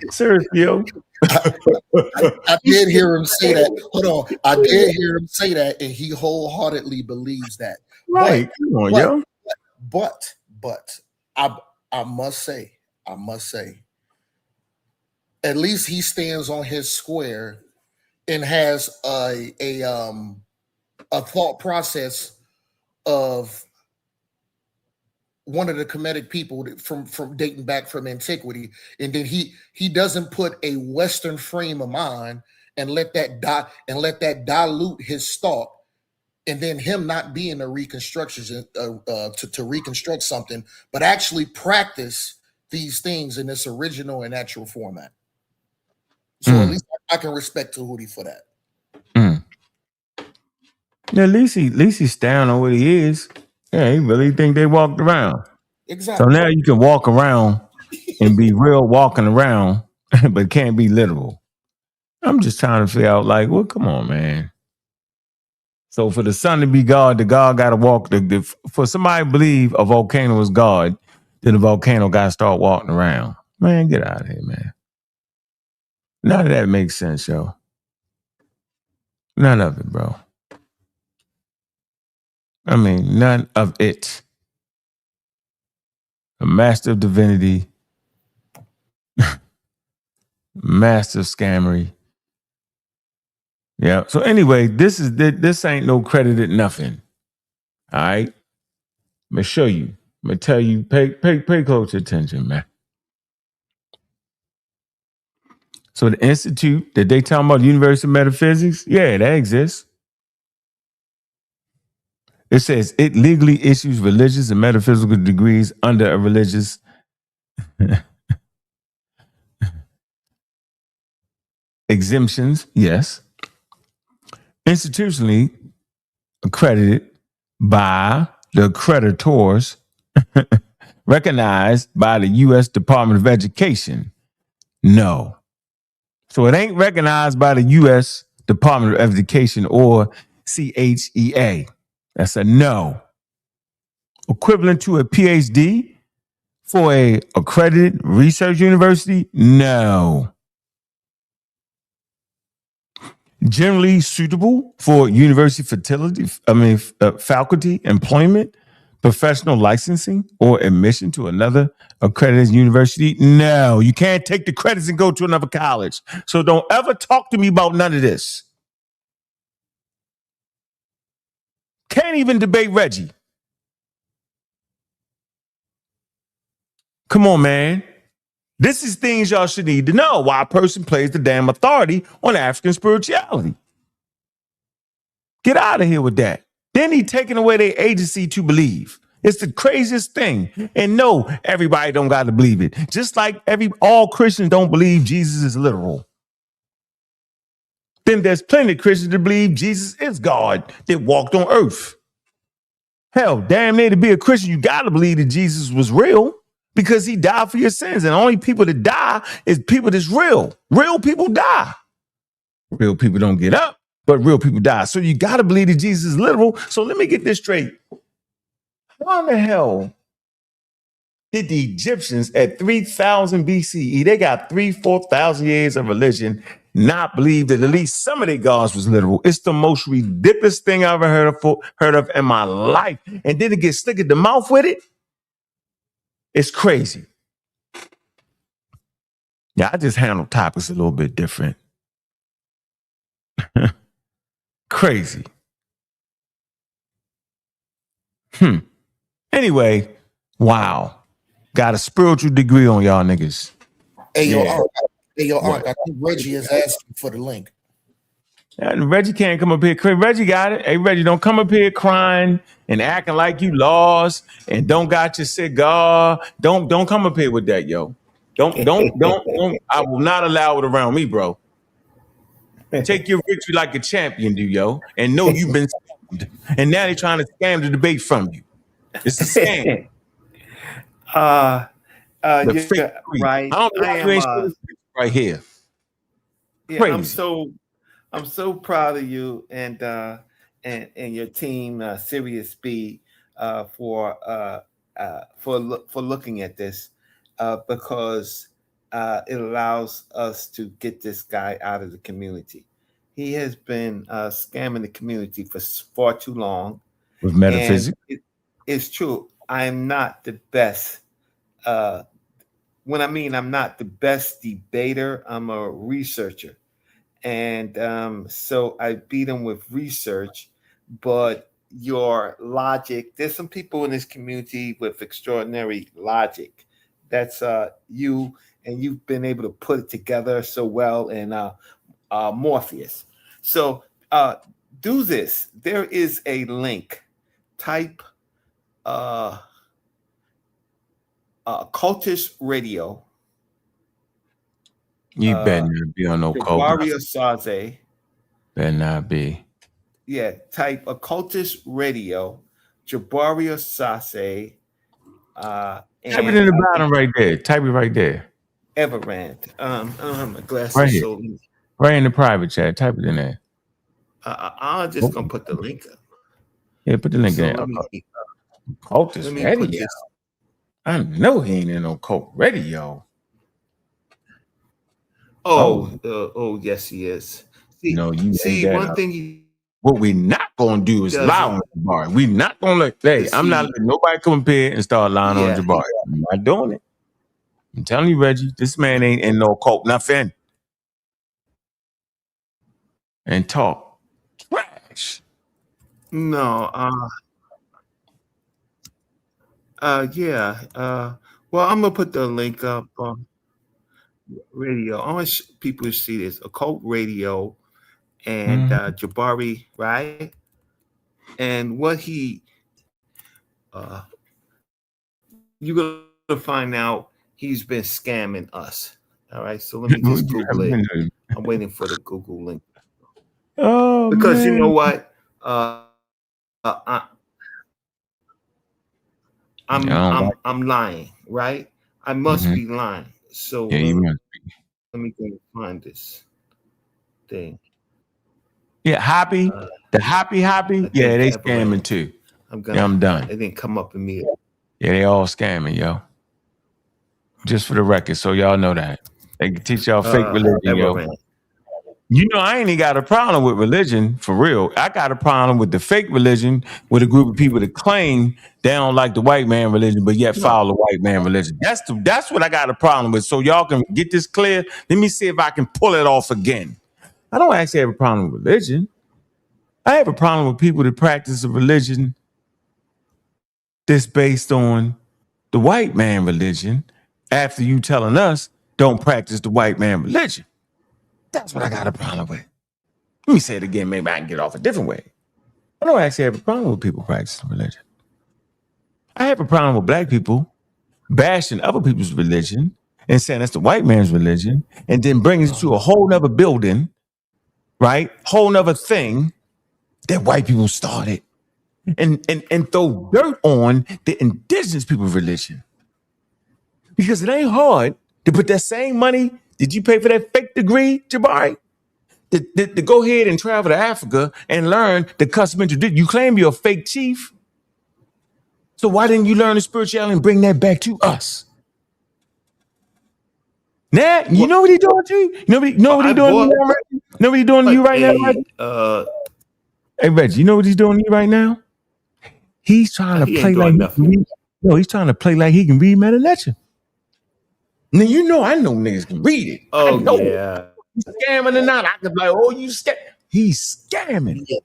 Seriously, yo. I did hear him say that. Hold on. I did hear him say that, and he wholeheartedly believes that. Right. Come on, yo. But I must say, at least he stands on his square and has a thought process of one of the Kemetic people from dating back from antiquity, and then he doesn't put a Western frame of mind and let that dilute his thought, and then him not being a reconstruction to reconstruct something, but actually practice these things in its original and natural format. So at least I can respect Tahuti for that. Yeah, at least he's standing on what he is. Yeah, he really think they walked around. Exactly. So now you can walk around and be real walking around, but can't be literal. I'm just trying to figure out, like, well, come on, man. So for the sun to be God, the God got to walk. For somebody to believe a volcano is God, then the volcano got to start walking around. Man, get out of here, man. None of that makes sense, yo. None of it, bro. I mean, none of it. A master of divinity, master of scammery. Yeah. So anyway, this ain't no credited nothing. All right. I'm gonna show you. I'm gonna tell you. Pay close attention, man. So the institute that they talking about, the University of Metaphysics, yeah, that exists. It says it legally issues religious and metaphysical degrees under a religious exemptions, yes. Institutionally accredited by the accreditors recognized by the U.S. Department of Education. No. So it ain't recognized by the U.S. Department of Education or CHEA. That's a no. Equivalent to a PhD for a accredited research university? No. Generally suitable for university faculty employment, professional licensing, or admission to another accredited university? No, you can't take the credits and go to another college. So don't ever talk to me about none of this. Can't even debate Reggie. Come on, man. This is things y'all should need to know why a person plays the damn authority on African spirituality. Get out of here with that. Then he taking away their agency to believe. It's the craziest thing. And no, everybody don't got to believe it. Just like all Christians don't believe Jesus is literal. Then there's plenty of Christians that believe Jesus is God that walked on earth. Hell, damn near to be a Christian, you got to believe that Jesus was real because he died for your sins. And only people that die is people that's real. Real people die. Real people don't get up, but real people die. So you got to believe that Jesus is literal. So let me get this straight. How in the hell did the Egyptians at 3000 BCE, they got 4,000 years of religion, not believe that at least some of their gods was literal? It's the most ridiculous thing I ever heard of in my life. And then it gets slick at the mouth with it. It's crazy. Yeah, I just handle topics a little bit different. Crazy. Anyway, wow. Got a spiritual degree on y'all niggas. Hey, yo, Ankh, I think Reggie is asking for the link. Reggie can't come up here. Reggie got it. Hey, Reggie, don't come up here crying and acting like you lost and don't got your cigar. Don't come up here with that, yo. Don't. I will not allow it around me, bro. Take your victory like a champion, do, yo. And know you've been And now they're trying to scam the debate from you. It's a scam. The fake Yeah, tweet. right. I don't know I why you am. ain't showing this right here. Yeah, Crazy. I'm so proud of you and your team, Sirius B, for looking at this, because it allows us to get this guy out of the community. He has been scamming the community for far too long. With metaphysics. And it's true. I'm not the best. When I mean I'm not the best debater, I'm a researcher. And so I beat him with research, but your logic, there's some people in this community with extraordinary logic. That's you, and you've been able to put it together so well. And Morpheus. So do this. There is a link. Type cultist radio. You better not be on no cult. Jabari Saze. Better not be. Yeah, type occultist radio, Jabari Saze. Type it in the bottom right there. Type it right there. Everrand. I don't have my glasses. Right here. So right in the private chat. Type it in there. I'm just gonna put the link up. Yeah, put the link in there. Cultist radio. I know he ain't in no cult radio. Oh, yes, he is. See, no, you see one thing. What we're not gonna do is lie on Jabari. We're not gonna let. Hey, I'm not letting nobody come up here and start lying on Jabari. I'm not doing it. I'm telling you, Reggie, this man ain't in no cult, nothing. And talk trash. No, yeah. Well, I'm gonna put the link up on radio. I want people to see this occult radio and Jabari, right? And what he, you're gonna find out he's been scamming us. All right, so let me just Google it. I'm waiting for the Google link. Oh, because man. You know what? I'm lying, right? I must be lying. So yeah, you must be. Let me go find this thing. Yeah, Hoppy. The Hoppy. Yeah, they scamming too. I'm done. It didn't come up immediately. Yeah, they all scamming, yo. Just for the record, so y'all know that. They can teach y'all fake religion, yo. You know, I ain't even got a problem with religion, for real. I got a problem with the fake religion with a group of people that claim they don't like the white man religion, but yet follow the white man religion. That's what I got a problem with. So y'all can get this clear. Let me see if I can pull it off again. I don't actually have a problem with religion. I have a problem with people that practice a religion that's based on the white man religion after you telling us don't practice the white man religion. That's what I got a problem with. Let me say it again. Maybe I can get off a different way. I don't actually have a problem with people practicing religion. I have a problem with black people bashing other people's religion and saying that's the white man's religion and then bringing it to a whole nother building, right? Whole nother thing that white people started and throw dirt on the indigenous people's religion. Because it ain't hard to put that same money. Did you pay for that fake degree, Jabari? To go ahead and travel to Africa and learn the custom and tradition. You claim you're a fake chief. So why didn't you learn the spirituality and bring that back to us? Now, you know what he's doing to you? Know what he's doing to you, Reggie? Know what he's doing to you right now, Reggie? Hey, Reggie, you know what he's doing to you right now? He's trying to play like he's trying to play like he can read meta lecture. Now, you know, I know niggas can read it. Oh, I know. yeah. He's scamming or not. I could be like, oh, you scam. He's scamming. Yeah.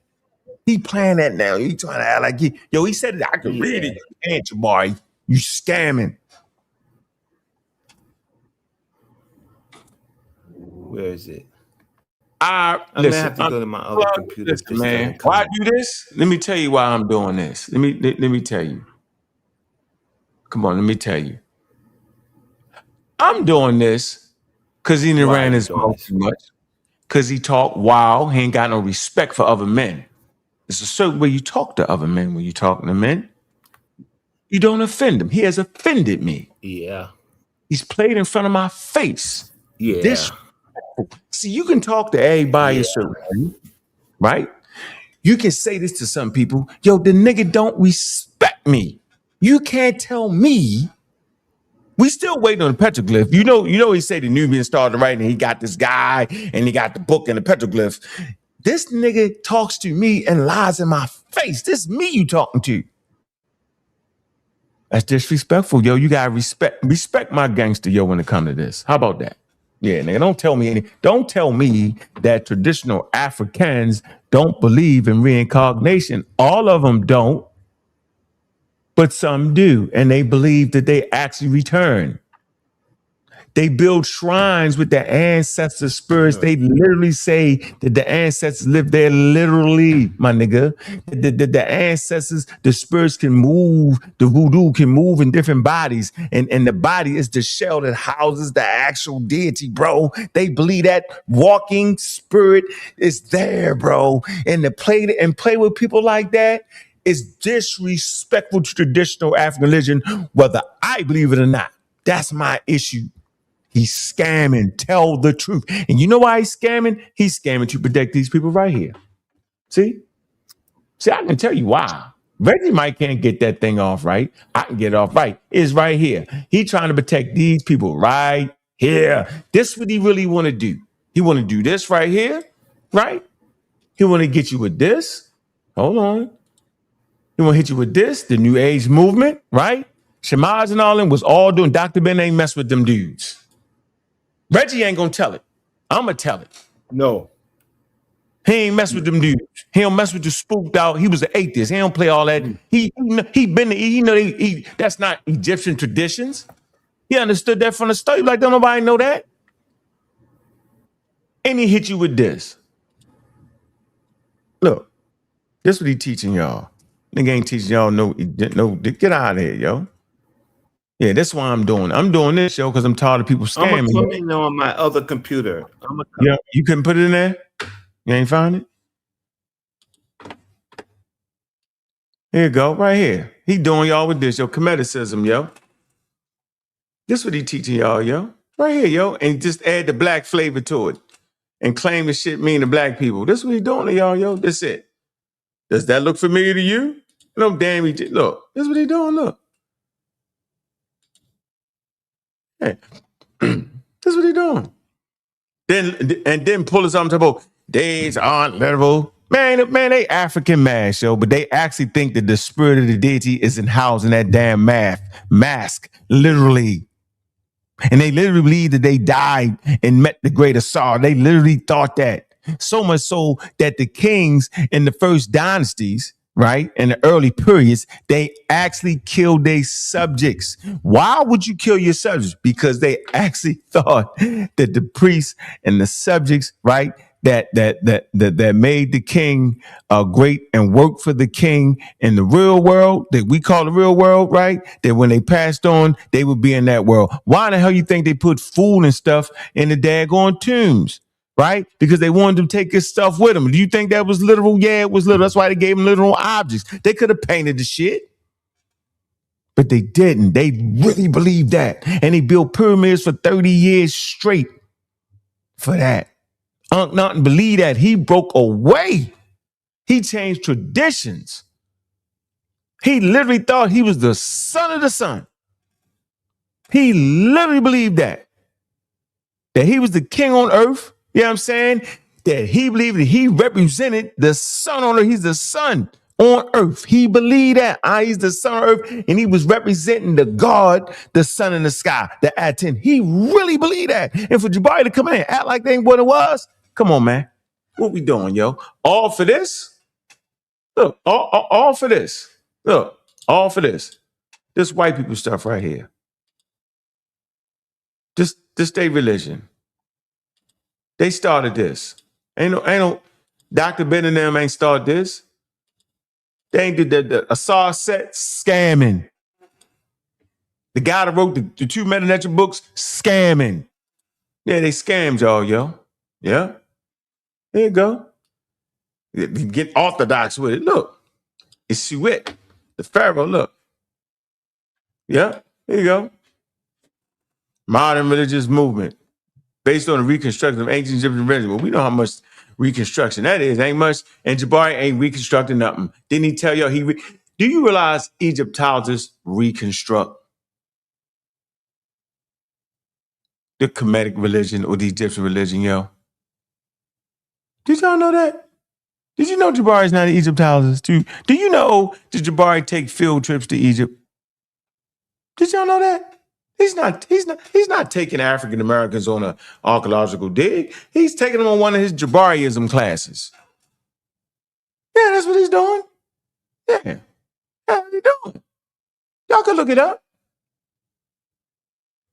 He playing that now. He trying to act like he said it. I can read it. You can't, Jabari. You scamming. Where is it? I'm gonna have to go to my other computer. Listen, man. Why I do this? Let me tell you why I'm doing this. Let me tell you. Come on, let me tell you. I'm doing this because he didn't ran his mouth too much. Because he talk wild. He ain't got no respect for other men. There's a certain way you talk to other men when you're talking to men. You don't offend him. He has offended me. Yeah. He's played in front of my face. Yeah. See, you can talk to everybody a certain way, right? You can say this to some people, yo, the nigga don't respect me. You can't tell me. We still waiting on the petroglyph. You know, he said the Nubian started writing, and he got this guy, and he got the book and the petroglyph. This nigga talks to me and lies in my face. This is me you talking to. That's disrespectful, yo. You gotta respect my gangster, yo, when it comes to this. How about that? Yeah, nigga, don't tell me that traditional Africans don't believe in reincarnation. All of them don't, but some do, and they believe that they actually return. They build shrines with their ancestor spirits. They literally say that the ancestors live there literally, my nigga. The ancestors, the spirits can move, the voodoo can move in different bodies. And the body is the shell that houses the actual deity, bro. They believe that walking spirit is there, bro. And to play with people like that is disrespectful to traditional African religion, whether I believe it or not. That's my issue. He's scamming. Tell the truth. And you know why he's scamming? He's scamming to protect these people right here. See, I can tell you why. Reggie Mike can't get that thing off right. I can get it off right. It's right here. He's trying to protect these people right here. This is what he really want to do. He want to do this right here, right? He want to get you with this. Hold on. He want to hit you with this, the New Age movement, right? Shamaz and all them was all doing. Dr. Ben ain't mess with them dudes. Reggie ain't gonna tell it. I'm gonna tell it. No. He ain't mess with them dudes. He don't mess with the spooked out. He was an atheist. He don't play all that. He that's not Egyptian traditions. He understood that from the start. Like, don't nobody know that. And he hit you with this. Look, this what he teaching y'all. Nigga ain't teaching y'all no, get out of here, yo. Yeah, that's why I'm doing. I'm doing this, yo, because I'm tired of people scamming. I'm gonna come in on my other computer. Yeah, you couldn't put it in there? You ain't find it? Here you go, right here. He doing y'all with this, yo. Comedicism, yo. This what he teaching y'all, yo. Right here, yo. And just add the black flavor to it. And claim the shit mean to black people. This what he doing to y'all, yo. This it. Does that look familiar to you? No, damn, look. This what he doing, look. Hey, that's what he doing. Then pull us up about days aren't literal. Man, they African mask, yo, but they actually think that the spirit of the deity isn't housed in that damn mask, literally. And they literally believe that they died and met the great Asar. They literally thought that. So much so that the kings in the first dynasties, right, in the early periods, they actually killed their subjects. Why would you kill your subjects? Because they actually thought that the priests and the subjects, right, that made the king great and worked for the king in the real world that we call the real world, right? That when they passed on, they would be in that world. Why the hell you think they put food and stuff in the daggone tombs? Right? Because they wanted to take his stuff with them. Do you think that was literal? Yeah, it was literal. That's why they gave him literal objects. They could have painted the shit. But they didn't. They really believed that. And they built pyramids for 30 years straight for that. Ankh not believe that. He broke away. He changed traditions. He literally thought he was the son of the sun. He literally believed that he was the king on earth. You know what I'm saying? That he believed that he represented the sun on earth. He's the sun on earth. He believed that he's the sun on earth, and he was representing the God, the sun in the sky, the Aten. He really believed that. And for Jabari to come in and act like they ain't what it was, come on, man. What we doing, yo? All for this? Look, all for this. Look, all for this. This white people stuff right here. Just their religion. They started this. Ain't no Dr. Ben and them ain't started this. They ain't did the Asar set scamming. The guy that wrote the two meta-nature books, scamming. Yeah, they scammed y'all, yo. Yeah. There you go. Get orthodox with it. Look, it's Suet, the Pharaoh. Look. Yeah, there you go. Modern religious movement based on the reconstruction of ancient Egyptian religion. Well, we know how much reconstruction that is. Ain't much. And Jabari ain't reconstructing nothing. Didn't he tell y'all do you realize Egyptologists reconstruct the Kemetic religion or the Egyptian religion, yo? Did y'all know that? Did you know Jabari's not an Egyptologist too? Do you know did Jabari take field trips to Egypt? Did y'all know that? He's not taking African Americans on an archaeological dig. He's taking them on one of his Jabariism classes. Yeah, that's what he's doing. Yeah. What he doing? Y'all can look it up.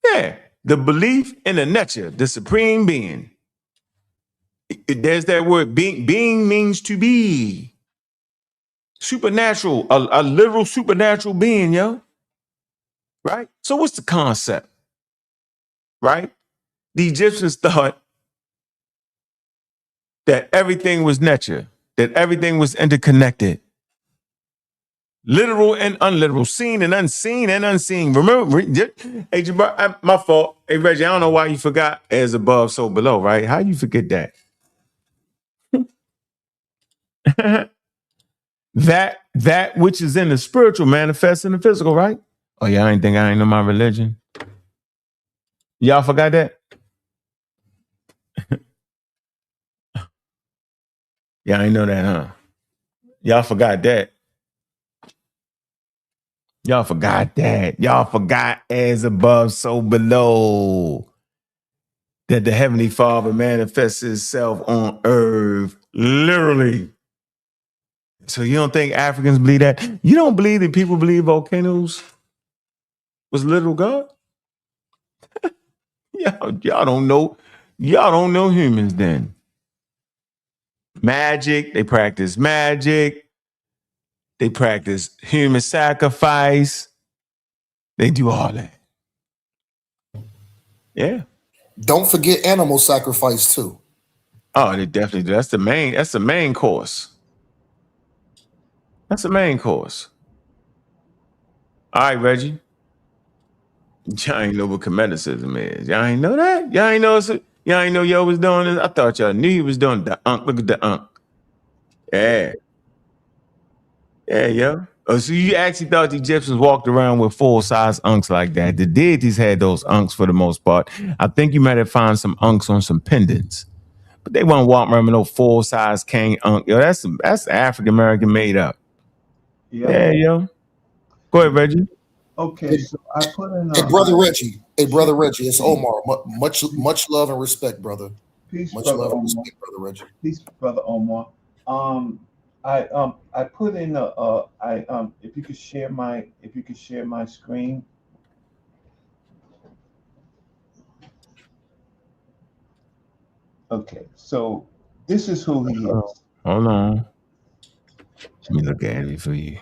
Yeah. The belief in the nature, the supreme being. There's that word. Being means to be. Supernatural, a literal supernatural being, yo. Right? So what's the concept? Right? The Egyptians thought that everything was nature, that everything was interconnected. Literal and unliteral, seen and unseen and unseen. Remember, hey, Jabari, my fault. Hey, Reggie, I don't know why you forgot as above, so below, right? How you forget that? that which is in the spiritual manifests in the physical, right? Oh, y'all ain't think I ain't know my religion? Y'all forgot that? Y'all ain't know that, huh? Y'all forgot that. Y'all forgot that. Y'all forgot as above, so below. That the Heavenly Father manifests himself on earth, literally. So you don't think Africans believe that? You don't believe that people believe volcanoes was literal God? Y'all don't know. Y'all don't know humans then. Magic, they practice magic. They practice human sacrifice. They do all that. Yeah. Don't forget animal sacrifice too. Oh, they definitely do. That's the main course. That's the main course. All right, Reggie. Y'all ain't know what comedicism is. Y'all ain't know that? Y'all ain't know yo was doing this? I thought y'all knew he was doing the Ankh. Look at the Ankh. Yeah. Yeah, yo. Oh, so you actually thought the Egyptians walked around with full-size Ankhs like that. The deities had those Ankhs for the most part. I think you might have found some Ankhs on some pendants. But they won't walk around with no full-size king Ankh. Yo, that's African-American made up. Yep. Yeah, yo. Go ahead, Reggie. Okay, so I put in Hey, brother Reggie. Hey, brother Reggie. It's Omar. Much love and respect, brother. Peace, Much brother love and Omar. respect, brother Reggie. Peace, brother Omar. I put in if you could share my screen. Okay, so this is who he is. Hold on. Let me look at it for you.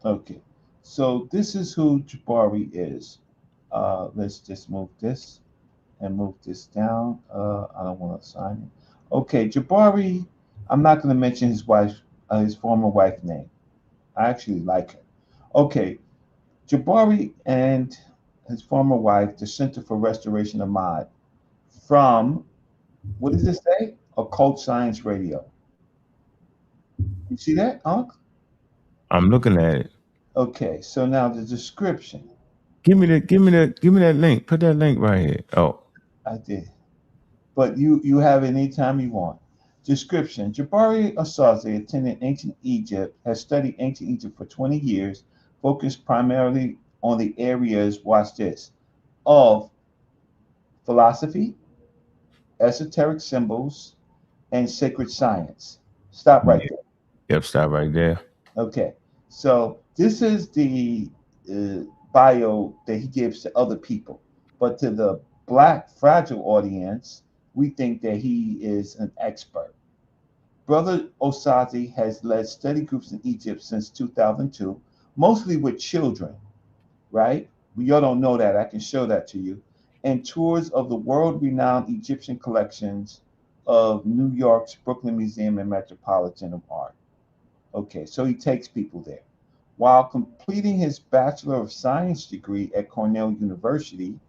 Okay, so this is who Jabari is. Let's just move this and move this down. I don't want to sign it. Okay, Jabari. I'm not going to mention his former wife name. I actually like her. Okay, Jabari and his former wife, the Center for Restoration of Mind, from what does it say? Occult Science Radio. You see that, Unc? I'm looking at it. Okay, so now the description. Give me that link. Put that link right here. Oh. I did. But you have it anytime you want. Description. Jabari Asazi attended ancient Egypt, has studied ancient Egypt for 20 years, focused primarily on the areas, watch this, of philosophy, esoteric symbols, and sacred science. Stop right there. Yep, stop right there. Okay. So this is the bio that he gives to other people. But to the Black fragile audience, we think that he is an expert. Brother Osazi has led study groups in Egypt since 2002, mostly with children, right? Y'all don't know that. I can show that to you. And tours of the world renowned Egyptian collections of New York's Brooklyn Museum and Metropolitan of Art. Okay, so he takes people there. While completing his Bachelor of Science degree at Cornell University,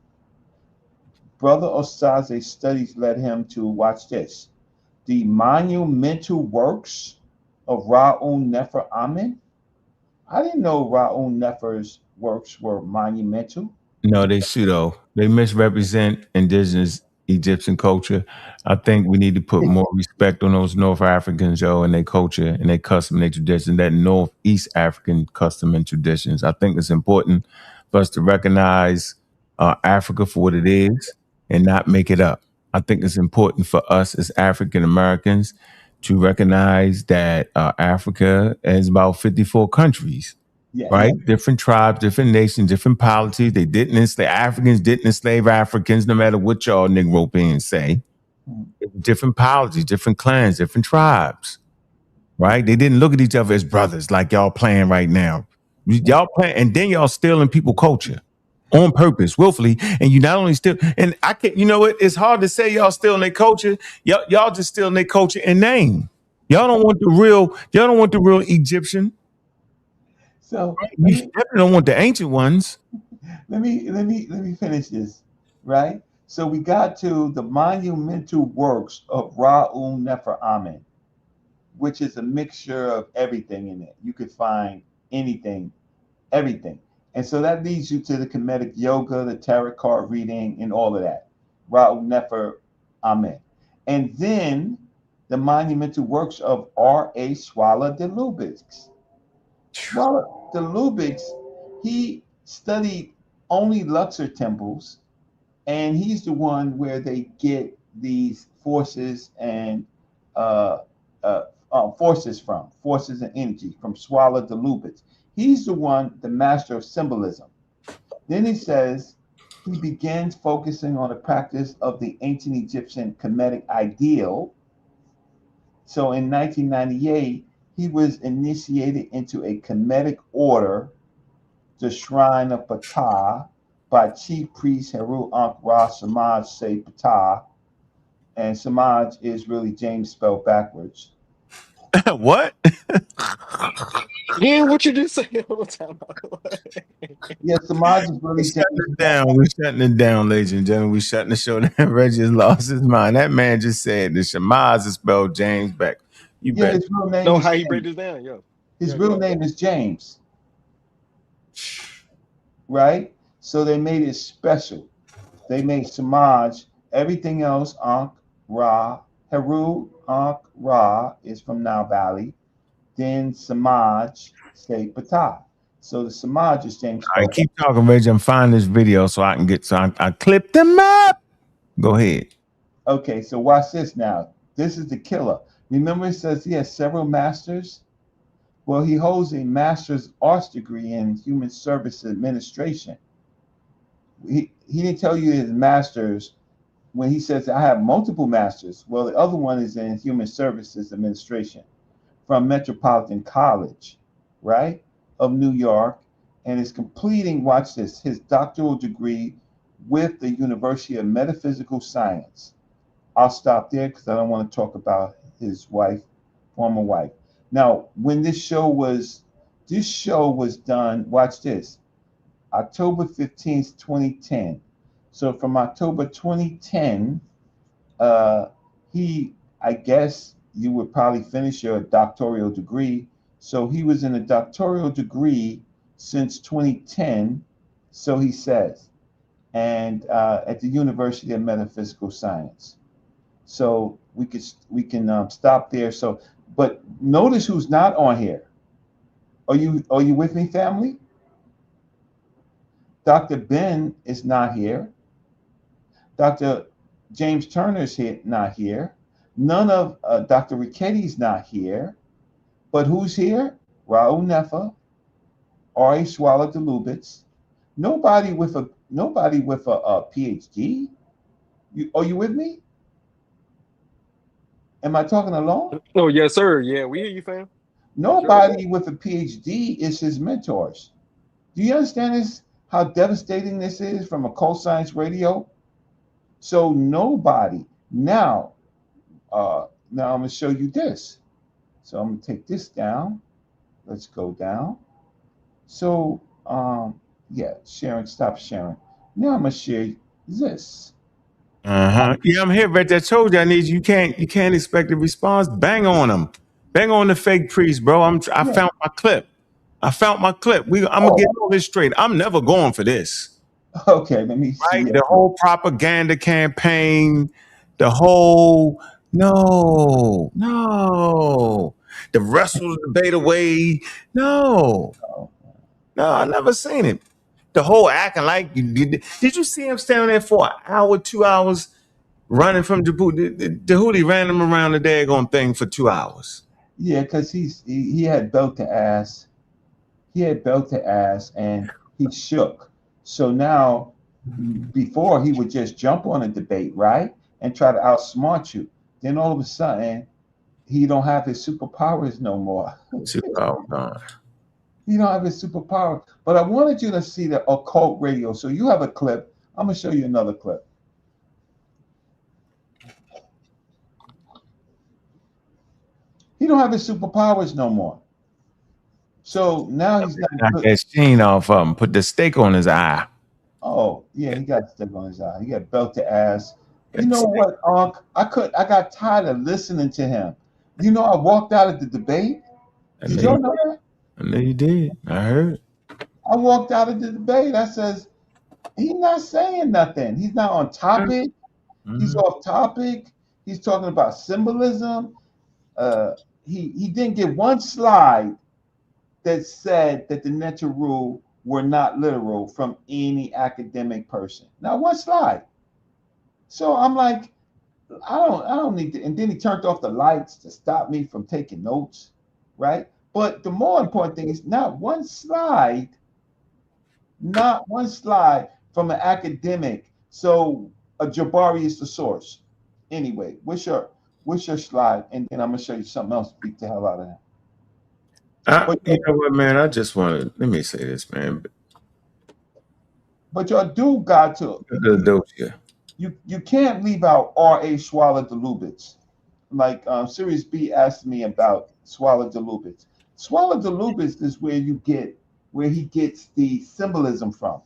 Brother Osaze's studies led him to, watch this, the monumental works of Ra'un Nefer Amen. I didn't know Ra'un Nefer's works were monumental. No, they pseudo. They misrepresent indigenous Egyptian culture. I think we need to put more respect on those North Africans, yo, and their culture and their custom and their tradition, that Northeast African custom and traditions. I think it's important for us to recognize Africa for what it is and not make it up. I think it's important for us as African Americans to recognize that Africa has about 54 countries. Yes. Right? Different tribes, different nations, different polities. They didn't enslave Africans, didn't enslave Africans, no matter what y'all Negropeans say. Different polities, different clans, different tribes. Right? They didn't look at each other as brothers like y'all playing right now. Y'all playing, and then y'all stealing people culture on purpose, willfully. And you not only steal, and I can't, you know what? It's hard to say y'all stealing their culture. Y'all just stealing their culture in name. Y'all don't want the real Egyptian. So you definitely don't want the ancient ones. Let me finish this, right? So we got to the monumental works of Ra'un Nefer Amen, which is a mixture of everything in it. You could find anything, everything. And so that leads you to the Kemetic yoga, the tarot card reading, and all of that. Ra'un Nefer Amen. And then the monumental works of R.A. Swala de Lubitsch. Swala de Lubitsch, he studied only Luxor temples, and he's the one where they get these forces and forces and energy from Swala de Lubitsch. He's the one, the master of symbolism. Then he says he begins focusing on the practice of the ancient Egyptian Kemetic ideal. So in 1998, he was initiated into a Kemetic order, the Shrine of Ptah, by Chief Priest Heru Ankh Ra Samaj Se Ptah. And Samaj is really James spelled backwards. What? Yeah, what you just say all the time. Yeah, Samaj is really We're shutting it down, ladies and gentlemen. We're shutting the show down. Reggie has lost his mind. That man just said the Shemaz is spelled James back. You bet. His real name No, is how you James. break this down, yo? His real name is James. Right? So they made it special. They made Samaj, everything else, Ankh, Ra, Heru, Ankh, Ra is from Nile Valley. Then Samaj, say Ptah. So the Samaj is James. All right, keep talking, Reggie. I'm finding this video so I can get, I clipped them up. Go ahead. Okay, so watch this now. This is the killer. Remember it says he has several masters? Well, he holds a master's arts degree in human service administration. He didn't tell you his master's when he says I have multiple masters. Well, the other one is in human services administration from Metropolitan College, right, of New York, and is completing, watch this, his doctoral degree with the University of Metaphysical Science. I'll stop there because I don't want to talk about his wife, former wife. Now, when this show was done, watch this, October 15th, 2010. So from October 2010, I guess you would probably finish your doctoral degree. So he was in a doctoral degree since 2010, so he says, and at the University of Metaphysical Science. So we can stop there. So, but notice who's not on here. Are you with me, family? Dr. Ben is not here. Dr. James Turner is not here. None of Dr. Ricchetti's not here. But who's here? Ra'un Nefer, R.A. Swala de Lubitsch. Nobody with a PhD. Are you with me? Am I talking alone? Oh, yes, sir. Yeah, we hear you, fam. Nobody with a PhD is his mentors. Do you understand this? How devastating this is from Occult Science Radio? So nobody. Now, Now I'm going to show you this. So I'm going to take this down. Let's go down. So, yeah, sharing, stop sharing. Now I'm going to share this. Yeah, I'm here, Reggie. I told you I need you. You can't expect a response. Bang on them. Bang on the fake priest, bro. I found my clip. I'm gonna get all this straight. I'm never going for this. Okay, let me see. Right? The whole propaganda campaign, the whole no. The wrestle debate away. No, I never seen it. The whole acting like you did. Did you see him standing there for an hour, 2 hours, running from Djibouti? The Houthi ran him around the daggone thing for 2 hours. Yeah, because he had belt to ass. He had belt to ass, and he shook. So now, before he would just jump on a debate, right, and try to outsmart you. Then all of a sudden, he don't have his superpowers no more. Superpower. He don't have his superpower. But I wanted you to see the occult radio. So you have a clip. I'm gonna show you another clip. He don't have his superpowers no more. So now he's not. Knock that sheen off of him. Put the steak on his eye. Oh yeah, he got a stick on his eye. He got belt to ass. You know what, Ankh? I got tired of listening to him. You know, I walked out of the debate. Did y'all know that? I know you did. I heard. I walked out of the debate. I says, he's not saying nothing. He's not on topic. He's off topic. He's talking about symbolism. He didn't get one slide that said that the Neteru were not literal from any academic person. Not one slide. So I'm like, I don't need to. And then he turned off the lights to stop me from taking notes, right? But the more important thing is not one slide from an academic. So a Jabari is the source. Anyway, what's your slide? And then I'm gonna show you something else. Beat the hell out of that. You know what, man? I just want to let me say this, man. But y'all do got to. You can't leave out R.A. Swallow the Lubitz. Like Series B asked me about Swallow the Lubitz. Swallow the Lubitz is where he gets the symbolism from.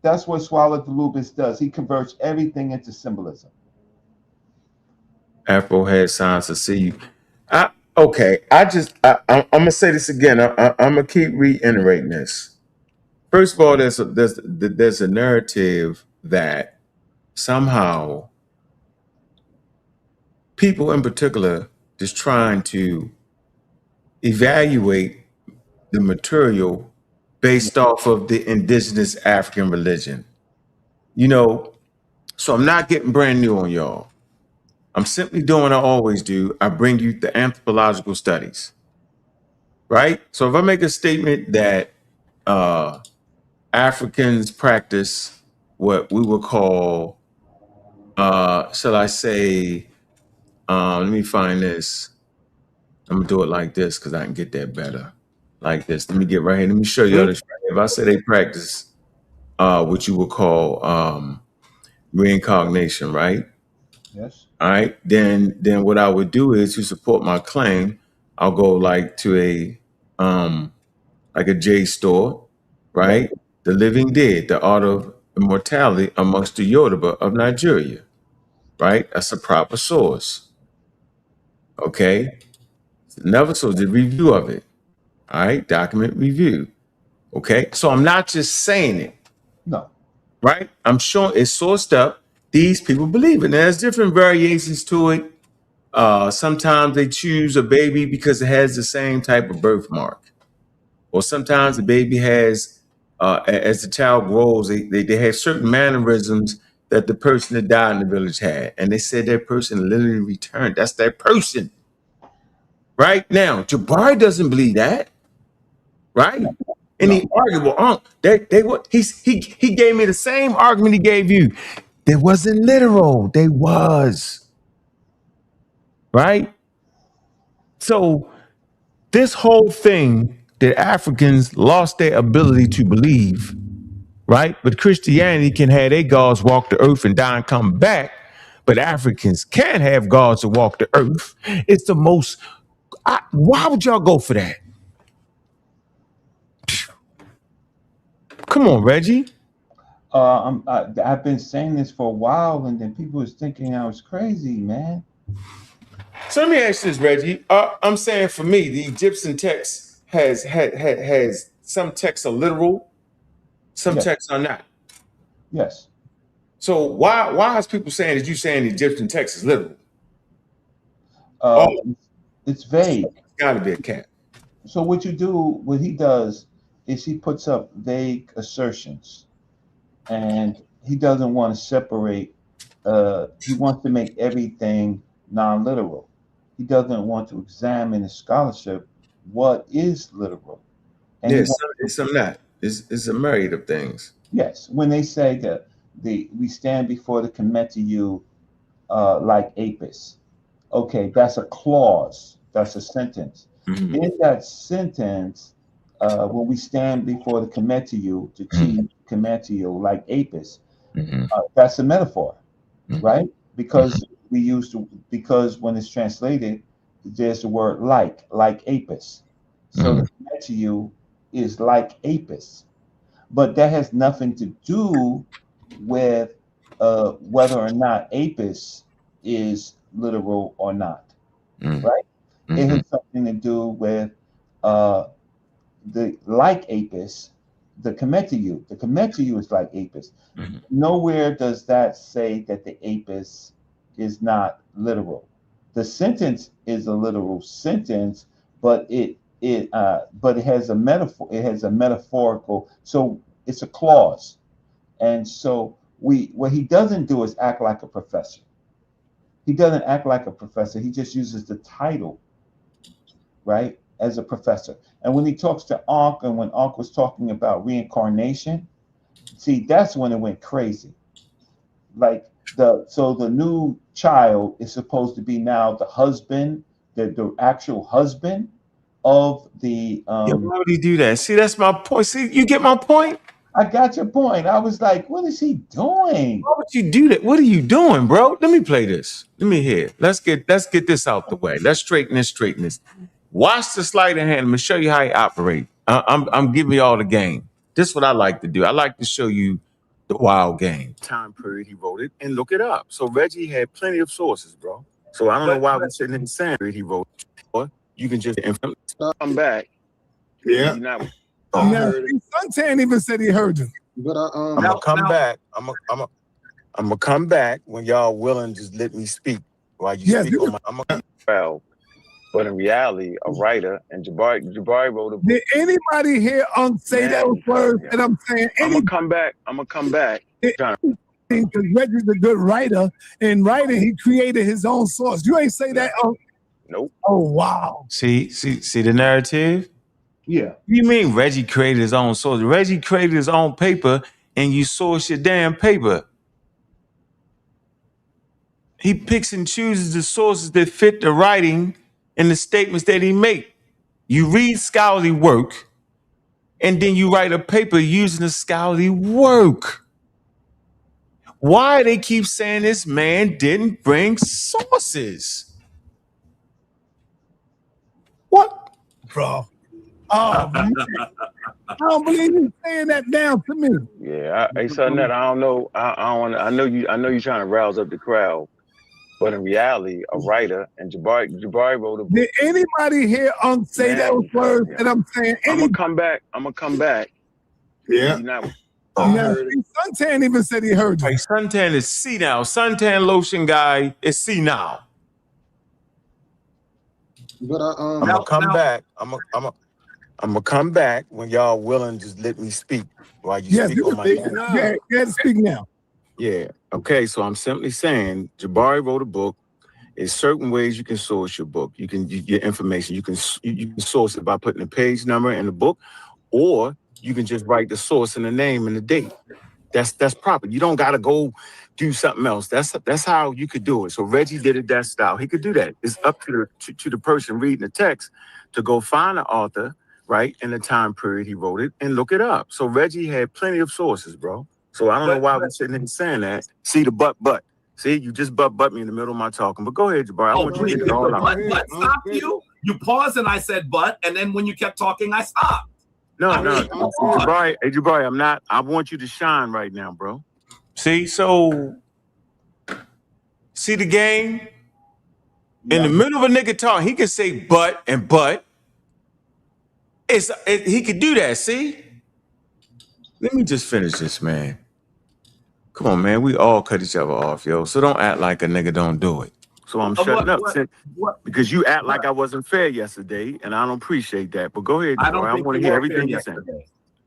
That's what Swallow the Lubitz does. He converts everything into symbolism. Afro had signs to see you. I'm gonna say this again. I'm gonna keep reiterating this. First of all, there's a narrative that somehow people in particular just trying to evaluate the material based off of the indigenous African religion. You know, so I'm not getting brand new on y'all. I'm simply doing what I always do. I bring you the anthropological studies, right? So if I make a statement that Africans practice what we would call, shall I say, let me find this. I'm gonna do it like this because I can get that better. Like this. Let me get right here. Let me show you this. If I say they practice what you would call reincarnation, right? Yes. All right. Then what I would do is to support my claim, I'll go like to a JSTOR, right? The Living Dead, the Art of Immortality amongst the Yoruba of Nigeria, right? That's a proper source. Okay. Never so the review of it. All right, document review. Okay. So I'm not just saying it. No. Right? I'm showing it's sourced up. These people believe it. And there's different variations to it. Sometimes they choose a baby because it has the same type of birthmark. Or sometimes the baby has, as the child grows, they have certain mannerisms that the person that died in the village had. And they said that person literally returned. That's that person. Right? Now, Jabari doesn't believe that. Right? And he argued, well, he gave me the same argument he gave you. They wasn't literal. They was. Right? So this whole thing that Africans lost their ability to believe, right? But Christianity can have their gods walk the earth and die and come back. but Africans can't have gods to walk the earth. It's the most. Why would y'all go for that? Come on, Reggie. I've been saying this for a while, and then people was thinking I was crazy, man. So let me ask you this, Reggie. I'm saying for me, the Egyptian text has some texts are literal, some Yes. texts are not. Yes. So why is people saying that you saying the Egyptian text is literal? It's vague. It's got to be a cap. So what he does is he puts up vague assertions, and he doesn't want to separate. He wants to make everything non-literal. He doesn't want to examine in scholarship what is literal. And yes, it's some not. It's a myriad of things. Yes, when they say that we stand before the Kemetu like Apis. Okay, that's a clause. That's a sentence. Mm-hmm. In that sentence, when we stand before the Kemetu, the chief Kemetu like Apis, that's a metaphor, right? Because because when it's translated, there's the word like Apis. So the Kemetu is like Apis. But that has nothing to do with whether or not Apis is literal or not, right? It has something to do with the like Apis, the Kemetu. The Kemetu is like Apis. Nowhere does that say that the Apis is not literal. The sentence is a literal sentence, but it has a metaphor. It has a metaphorical. So it's a clause, and so what he doesn't do is act like a professor. He doesn't act like a professor. He just uses the title, right, as a professor. And when he talks to Ankh, and when Ankh was talking about reincarnation, see, that's when it went crazy. Like the new child is supposed to be now the husband, the actual husband of the. Why would he do that? See, that's my point. See, you get my point. I got your point. I was like, what is he doing? Why would you do that? What are you doing, bro? Let me play this. Let me hear. Let's get this out the way. Let's straighten this. Watch the sleight of hand. I'm gonna show you how he operate. I'm giving you all the game. This is what I like to do. I like to show you the wild game. Time period he wrote it, and look it up. So Reggie had plenty of sources, bro. So I don't know why we're sitting in the sand. He wrote it. Or you can just come back. Yeah. Suntan even said he heard him. But I'm gonna come back. I'm gonna come back when y'all willing. Just let me speak while you speak. I'm a crowd. But in reality, a writer, and Jabari wrote a book. Did anybody hear say those words that I'm saying? I'm gonna come back. Because Reggie's a good writer. In writing, he created his own source. You ain't say that. Nope. Oh wow. See the narrative. Yeah. What do you mean Reggie created his own source? Reggie created his own paper, and you source your damn paper. He picks and chooses the sources that fit the writing and the statements that he make. You read scholarly work, and then you write a paper using the scholarly work. Why they keep saying this man didn't bring sources? What? Bro. Oh, man. I don't believe you saying that down to me. Yeah, I said that. I don't know. I know you're trying to rouse up the crowd, but in reality, a writer, and Jabari wrote a book. Did anybody hear say those words that I'm saying? I'm gonna come back. Yeah. Suntan even said he heard you. Hey, Suntan is senile. Suntan lotion guy is senile. But I'm gonna come back. I'm gonna come back when y'all willing. Just let me speak while you speak on my name. Yeah, you have to speak now. Yeah. Okay. So I'm simply saying, Jabari wrote a book. There's certain ways you can source your book. You can get information. You can source it by putting a page number in the book, or you can just write the source and the name and the date. That's proper. You don't gotta go do something else. That's how you could do it. So Reggie did it that style. He could do that. It's up to the person reading the text to go find the author, right, in the time period he wrote it, and look it up. So Reggie had plenty of sources, bro. So I don't know why we're sitting here saying that. See the but. See, you just butt me in the middle of my talking. But go ahead, Jabari. I want you to get it all out. But stop you. You paused and I said but, and then when you kept talking, I stopped. No. Jabari, hey, Jabari, I'm not. I want you to shine right now, bro. See the game? In the middle of a nigga talk, he can say but and but. He could do that, see? Let me just finish this, man. Come on, man. We all cut each other off, yo. So don't act like a nigga don't do it. So I'm shutting up because you act like I wasn't fair yesterday, and I don't appreciate that. But go ahead, Jabari. I want to hear everything you're saying.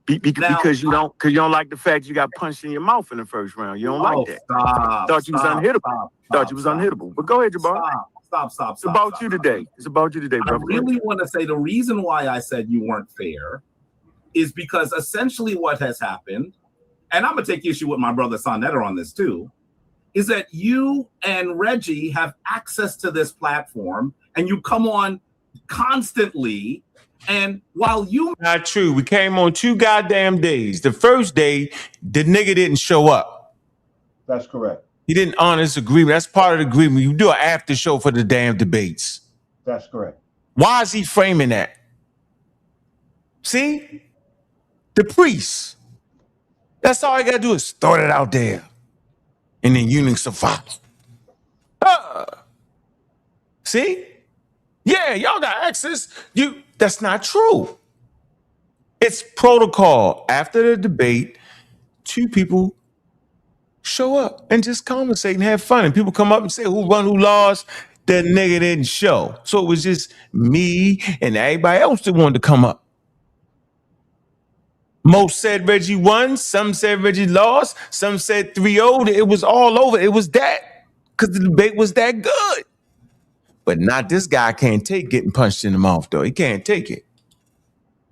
Because you don't like the fact you got punched in your mouth in the first round. You don't like that. Thought you was unhittable. But go ahead, Jabari. Stop. It's about you today. It's about you today, bro. I really want to say the reason why I said you weren't fair is because essentially what has happened, and I'm going to take issue with my brother Sonetta on this too, is that you and Reggie have access to this platform and you come on constantly. And while you... Not true. We came on 2 goddamn days. The first day, the nigga didn't show up. That's correct. He didn't honor his agreement. That's part of the agreement. You do an after show for the damn debates. That's correct. Why is he framing that? See? The priest. That's all I got to do is throw it out there. And then eunuchs will follow. See? Yeah, y'all got access. That's not true. It's protocol. After the debate, 2 people show up and just conversate and have fun. And people come up and say who won, who lost. That nigga didn't show. So it was just me and everybody else that wanted to come up. Most said Reggie won. Some said Reggie lost. Some said 3-0. It was all over. It was that. Because the debate was that good. But not this guy can't take getting punched in the mouth, though. He can't take it.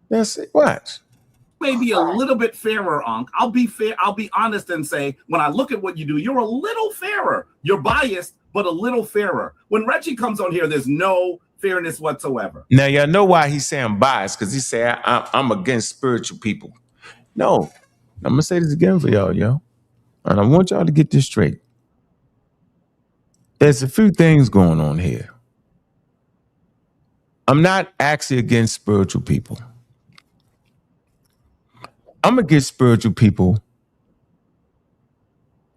That's it. Watch. Maybe a little bit fairer, Ankh. I'll be fair. I'll be honest and say, when I look at what you do, you're a little fairer. You're biased, but a little fairer. When Reggie comes on here, there's no fairness whatsoever. Now, y'all know why he's saying biased, because he say I'm against spiritual people. No. I'm going to say this again for y'all, yo. And I want y'all to get this straight. There's a few things going on here. I'm not actually against spiritual people. I'm against spiritual people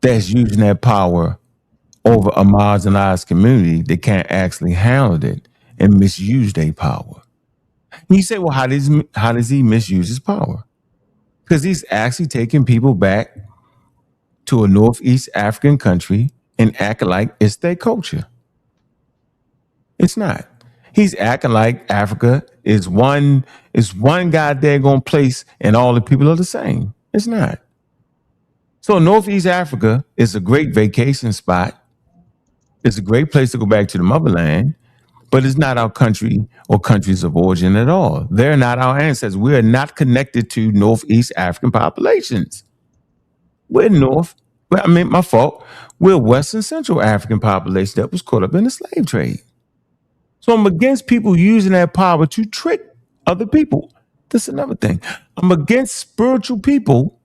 that's using that power over a marginalized community that can't actually handle it and misuse their power. And you say, well, how does he misuse his power? Because he's actually taking people back to a Northeast African country and acting like it's their culture. It's not. He's acting like Africa is one goddamn place and all the people are the same. It's not. So Northeast Africa is a great vacation spot. It's a great place to go back to the motherland, but it's not our country or countries of origin at all. They're not our ancestors. We are not connected to Northeast African populations. We're my fault. We're Western Central African population that was caught up in the slave trade. So I'm against people using that power to trick other people. That's another thing. I'm against spiritual people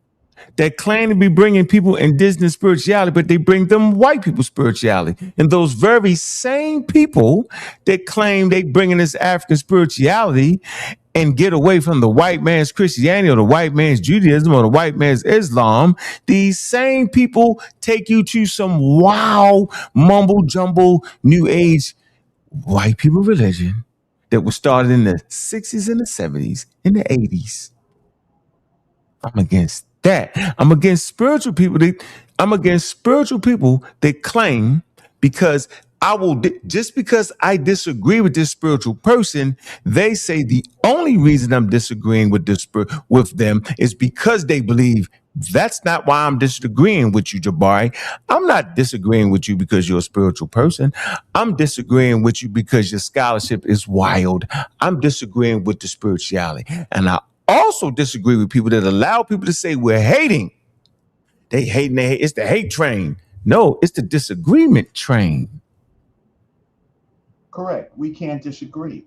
that claim to be bringing people indigenous spirituality, but they bring them white people spirituality. And those very same people that claim they bringing this African spirituality and get away from the white man's Christianity or the white man's Judaism or the white man's Islam, these same people take you to some wild, mumble jumble, new age white people religion that was started in the 60s and the 70s and the 80s. I'm against that. I'm against spiritual people. I'm against spiritual people that claim because just because I disagree with this spiritual person, they say the only reason I'm disagreeing with them is because they believe. That's not why I'm disagreeing with you, Jabari. I'm not disagreeing with you because you're a spiritual person. I'm disagreeing with you because your scholarship is wild. I'm disagreeing with the spirituality. And I also disagree with people that allow people to say we're hating. They hate. It's the hate train. No, it's the disagreement train. Correct. We can't disagree.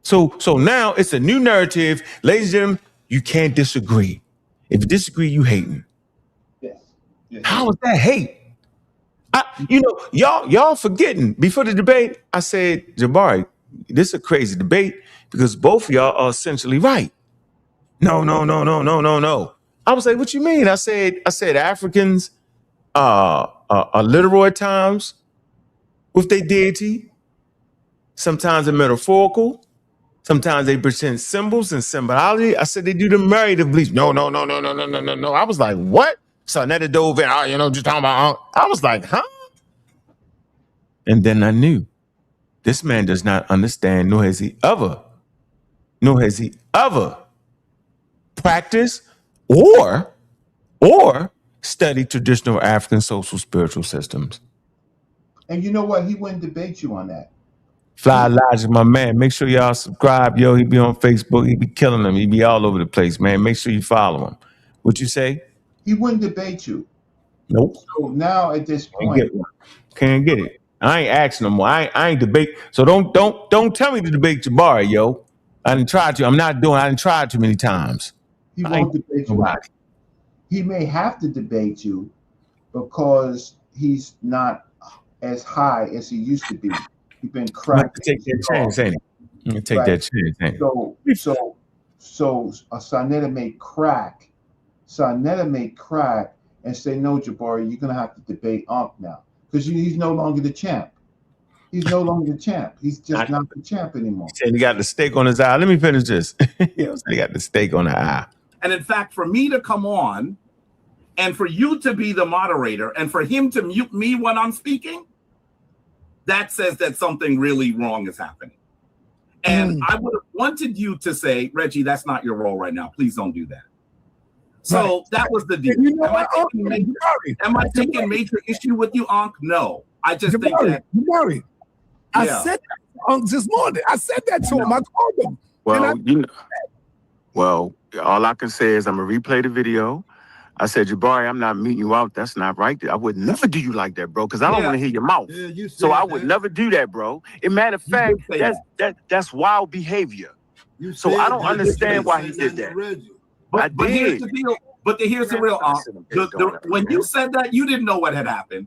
So now it's a new narrative. Ladies and gentlemen, you can't disagree. If you disagree, you hating. Yes. How is that hate? y'all forgetting before the debate. I said, Jabari, this is a crazy debate because both of y'all are essentially right. No. I was like, what you mean? I said Africans are literal at times with their deity. Sometimes they're metaphorical. Sometimes they present symbols and symbology. I said they do the narrative beliefs. No. I was like, what? So another dove in, just talking about. I was like, huh? And then I knew this man does not understand, nor has he ever practiced or studied traditional African social spiritual systems. And you know what? He wouldn't debate you on that. Fly Logic, my man. Make sure y'all subscribe. Yo, he be on Facebook. He be killing them. He be all over the place, man. Make sure you follow him. What you say? He wouldn't debate you. Nope. So now at this point, can't get it. I ain't asking no more. I ain't debate. So don't tell me to debate Jabari, yo. I didn't try to. I didn't try too many times. He won't debate you. He may have to debate you because he's not as high as he used to be. He's been cracked. Take that chance, ain't he? Take that chance, ain't he? So Sarnetta may crack. And say, no, Jabari, you're gonna have to debate Ankh now because he's no longer the champ. He's no longer the champ. He's just not the champ anymore. He said he got the steak on his eye. Let me finish this. He got the steak on the eye. And in fact, for me to come on and for you to be the moderator and for him to mute me when I'm speaking, that says that something really wrong is happening. And I would have wanted you to say, Reggie, that's not your role right now. Please don't do that. So that was the deal. Am I taking major issue with you, Ankh? No. I just think that. Jabari, I said that this morning. I said that to him. I called him. Well, all I can say is I'm going to replay the video. I said, Jabari, I'm not meeting you out. That's not right. I would never do you like that, bro, because I don't want to hear your mouth. So I would never do that, bro. As a matter of fact, that's wild behavior. So I don't understand why he did that. But here's the deal. But here's the real when you said that, you didn't know what had happened.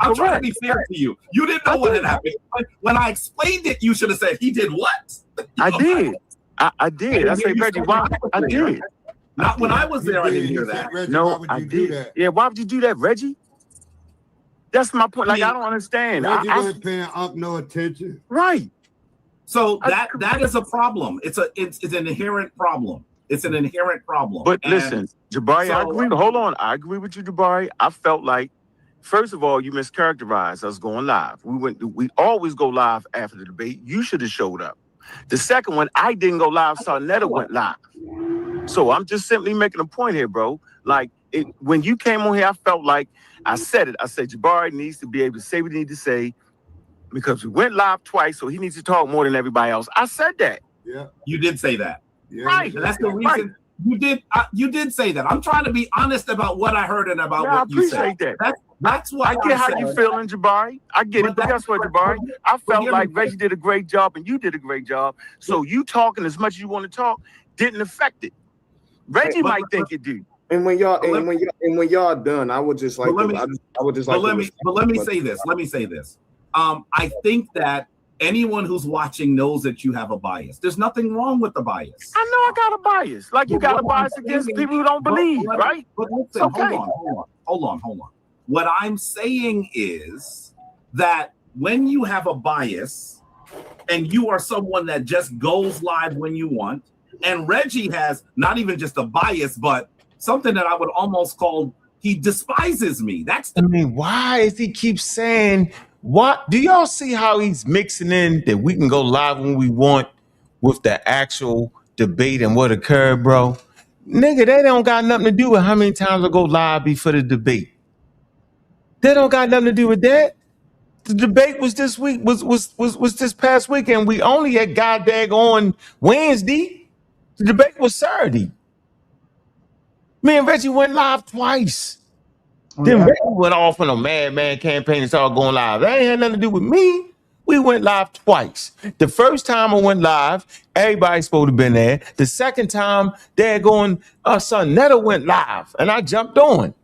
I'm trying to be fair to you. You didn't know what had happened. When I explained it, you should have said, he did what? I did. I did. I said, Reggie, why? I did. Not when I was there, I didn't hear that. Reggie, no, I did. Yeah, why would you do that, Reggie? That's my point. Like, I don't understand. Reggie wasn't paying up no attention. Right. So that is a problem. It's an inherent problem. It's an inherent problem. But listen, Jabari, I agree. Hold on. I agree with you, Jabari. I felt like, first of all, you mischaracterized us going live. We always go live after the debate. You should have showed up. The second one, I didn't go live. Sarnetta went live. So I'm just simply making a point here, bro. Like, when you came on here, I felt like I said it. I said, Jabari needs to be able to say what he needs to say because we went live twice, so he needs to talk more than everybody else. I said that. Yeah. You did say that. Yeah, right. That's the reason you did say that. I'm trying to be honest about what I heard and about what you said. I appreciate that. That's why I get how you feeling, Jabari. I get it. But guess what, Jabari? I felt like Reggie did a great job and you did a great job. So you talking as much as you want to talk didn't affect it. Reggie might think it did. And when y'all done, I would just like. Let me say this. Let me say this. I think that anyone who's watching knows that you have a bias. There's nothing wrong with the bias. I know I got a bias. Like you got a bias against people who don't believe, right? But listen, hold on. What I'm saying is that when you have a bias and you are someone that just goes live when you want, and Reggie has not even just a bias, but something that I would almost call he despises me. Why is he keep saying what? Do y'all see how he's mixing in that we can go live when we want with the actual debate and what occurred, bro? Nigga, they don't got nothing to do with how many times I go live before the debate. They don't got nothing to do with that. The debate was this week, was this past weekend. We only had goddamn on Wednesday. The debate was Saturday. Me and Reggie went live twice. Then Reggie went off on a madman campaign and started going live. That ain't had nothing to do with me. We went live twice. The first time I went live, everybody's supposed to have been there. The second time, they're going, Sarnetta went live, and I jumped on.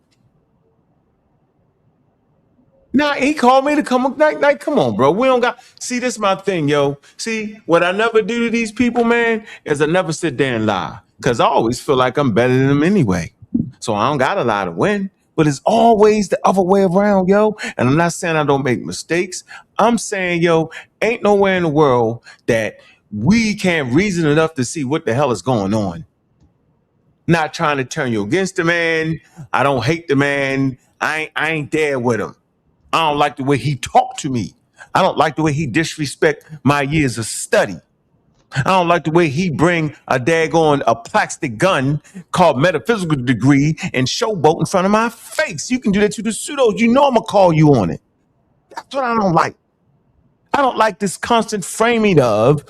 Nah, he called me to come. Like, come on, bro. We don't got. See, this is my thing, yo. See, what I never do to these people, man, is I never sit there and lie. Because I always feel like I'm better than them anyway. So I don't got a lie to win. But it's always the other way around, yo. And I'm not saying I don't make mistakes. I'm saying, yo, ain't nowhere in the world that we can't reason enough to see what the hell is going on. Not trying to turn you against the man. I don't hate the man. I ain't there with him. I don't like the way he talked to me. I don't like the way he disrespect my years of study. I don't like the way he bring a plastic gun called metaphysical degree and showboat in front of my face. You can do that to the pseudos. You know I'm gonna call you on it. That's what I don't like. I don't like this constant framing of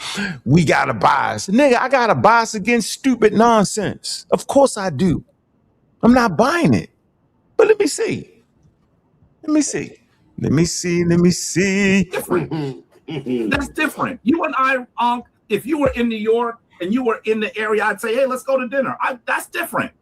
we got a bias. Nigga, I got a bias against stupid nonsense. Of course I do. I'm not buying it. But let me see. Different. That's different. You and I, Ankh, if you were in New York and you were in the area, I'd say, hey, let's go to dinner. That's different.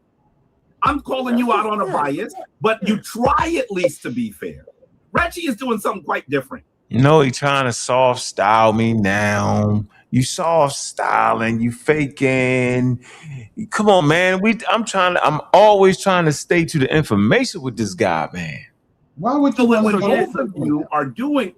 I'm calling you out on a bias, but you try at least to be fair. Reggie is doing something quite different. No, he trying to soft style me now. You soft styling, you faking. Come on, man. I'm always trying to stay to the information with this guy, man. Why would you when both of you are going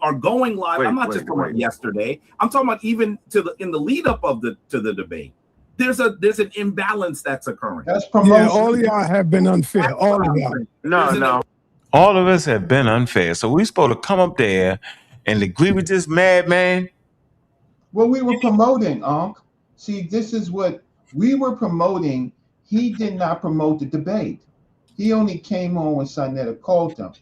live? I'm not just talking about yesterday. I'm talking about even in the lead up to the debate. There's an imbalance that's occurring. That's promotion. Yeah, all of y'all have been unfair. All of y'all. No. All of us have been unfair. So we supposed to come up there and agree with this madman. Well, we were promoting, Ankh. See, this is what we were promoting. He did not promote the debate. He only came on when Sonetta called him.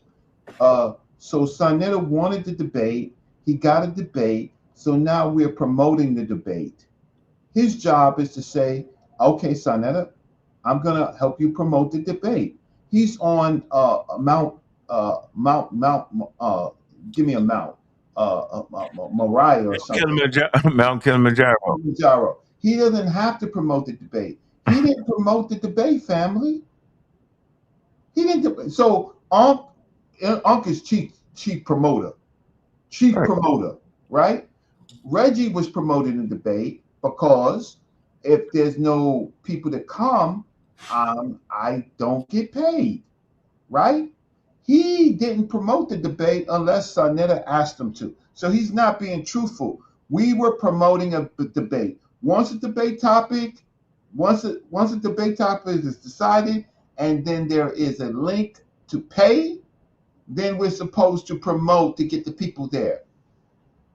So Sonetta wanted the debate. He got a debate. So now we're promoting the debate. His job is to say, okay, Sonetta, I'm going to help you promote the debate. He's on Mount, give me a Mount, Moriah or something. Mount Kilimanjaro. He doesn't have to promote the debate. He didn't promote the debate, family. He didn't. So Ankh is chief promoter. Promoter, right? Reggie was promoting the debate because if there's no people to come, I don't get paid, right? He didn't promote the debate unless Sonetta asked him to. So he's not being truthful. We were promoting a debate. Once a debate topic is decided, and then there is a link to pay, then we're supposed to promote to get the people there.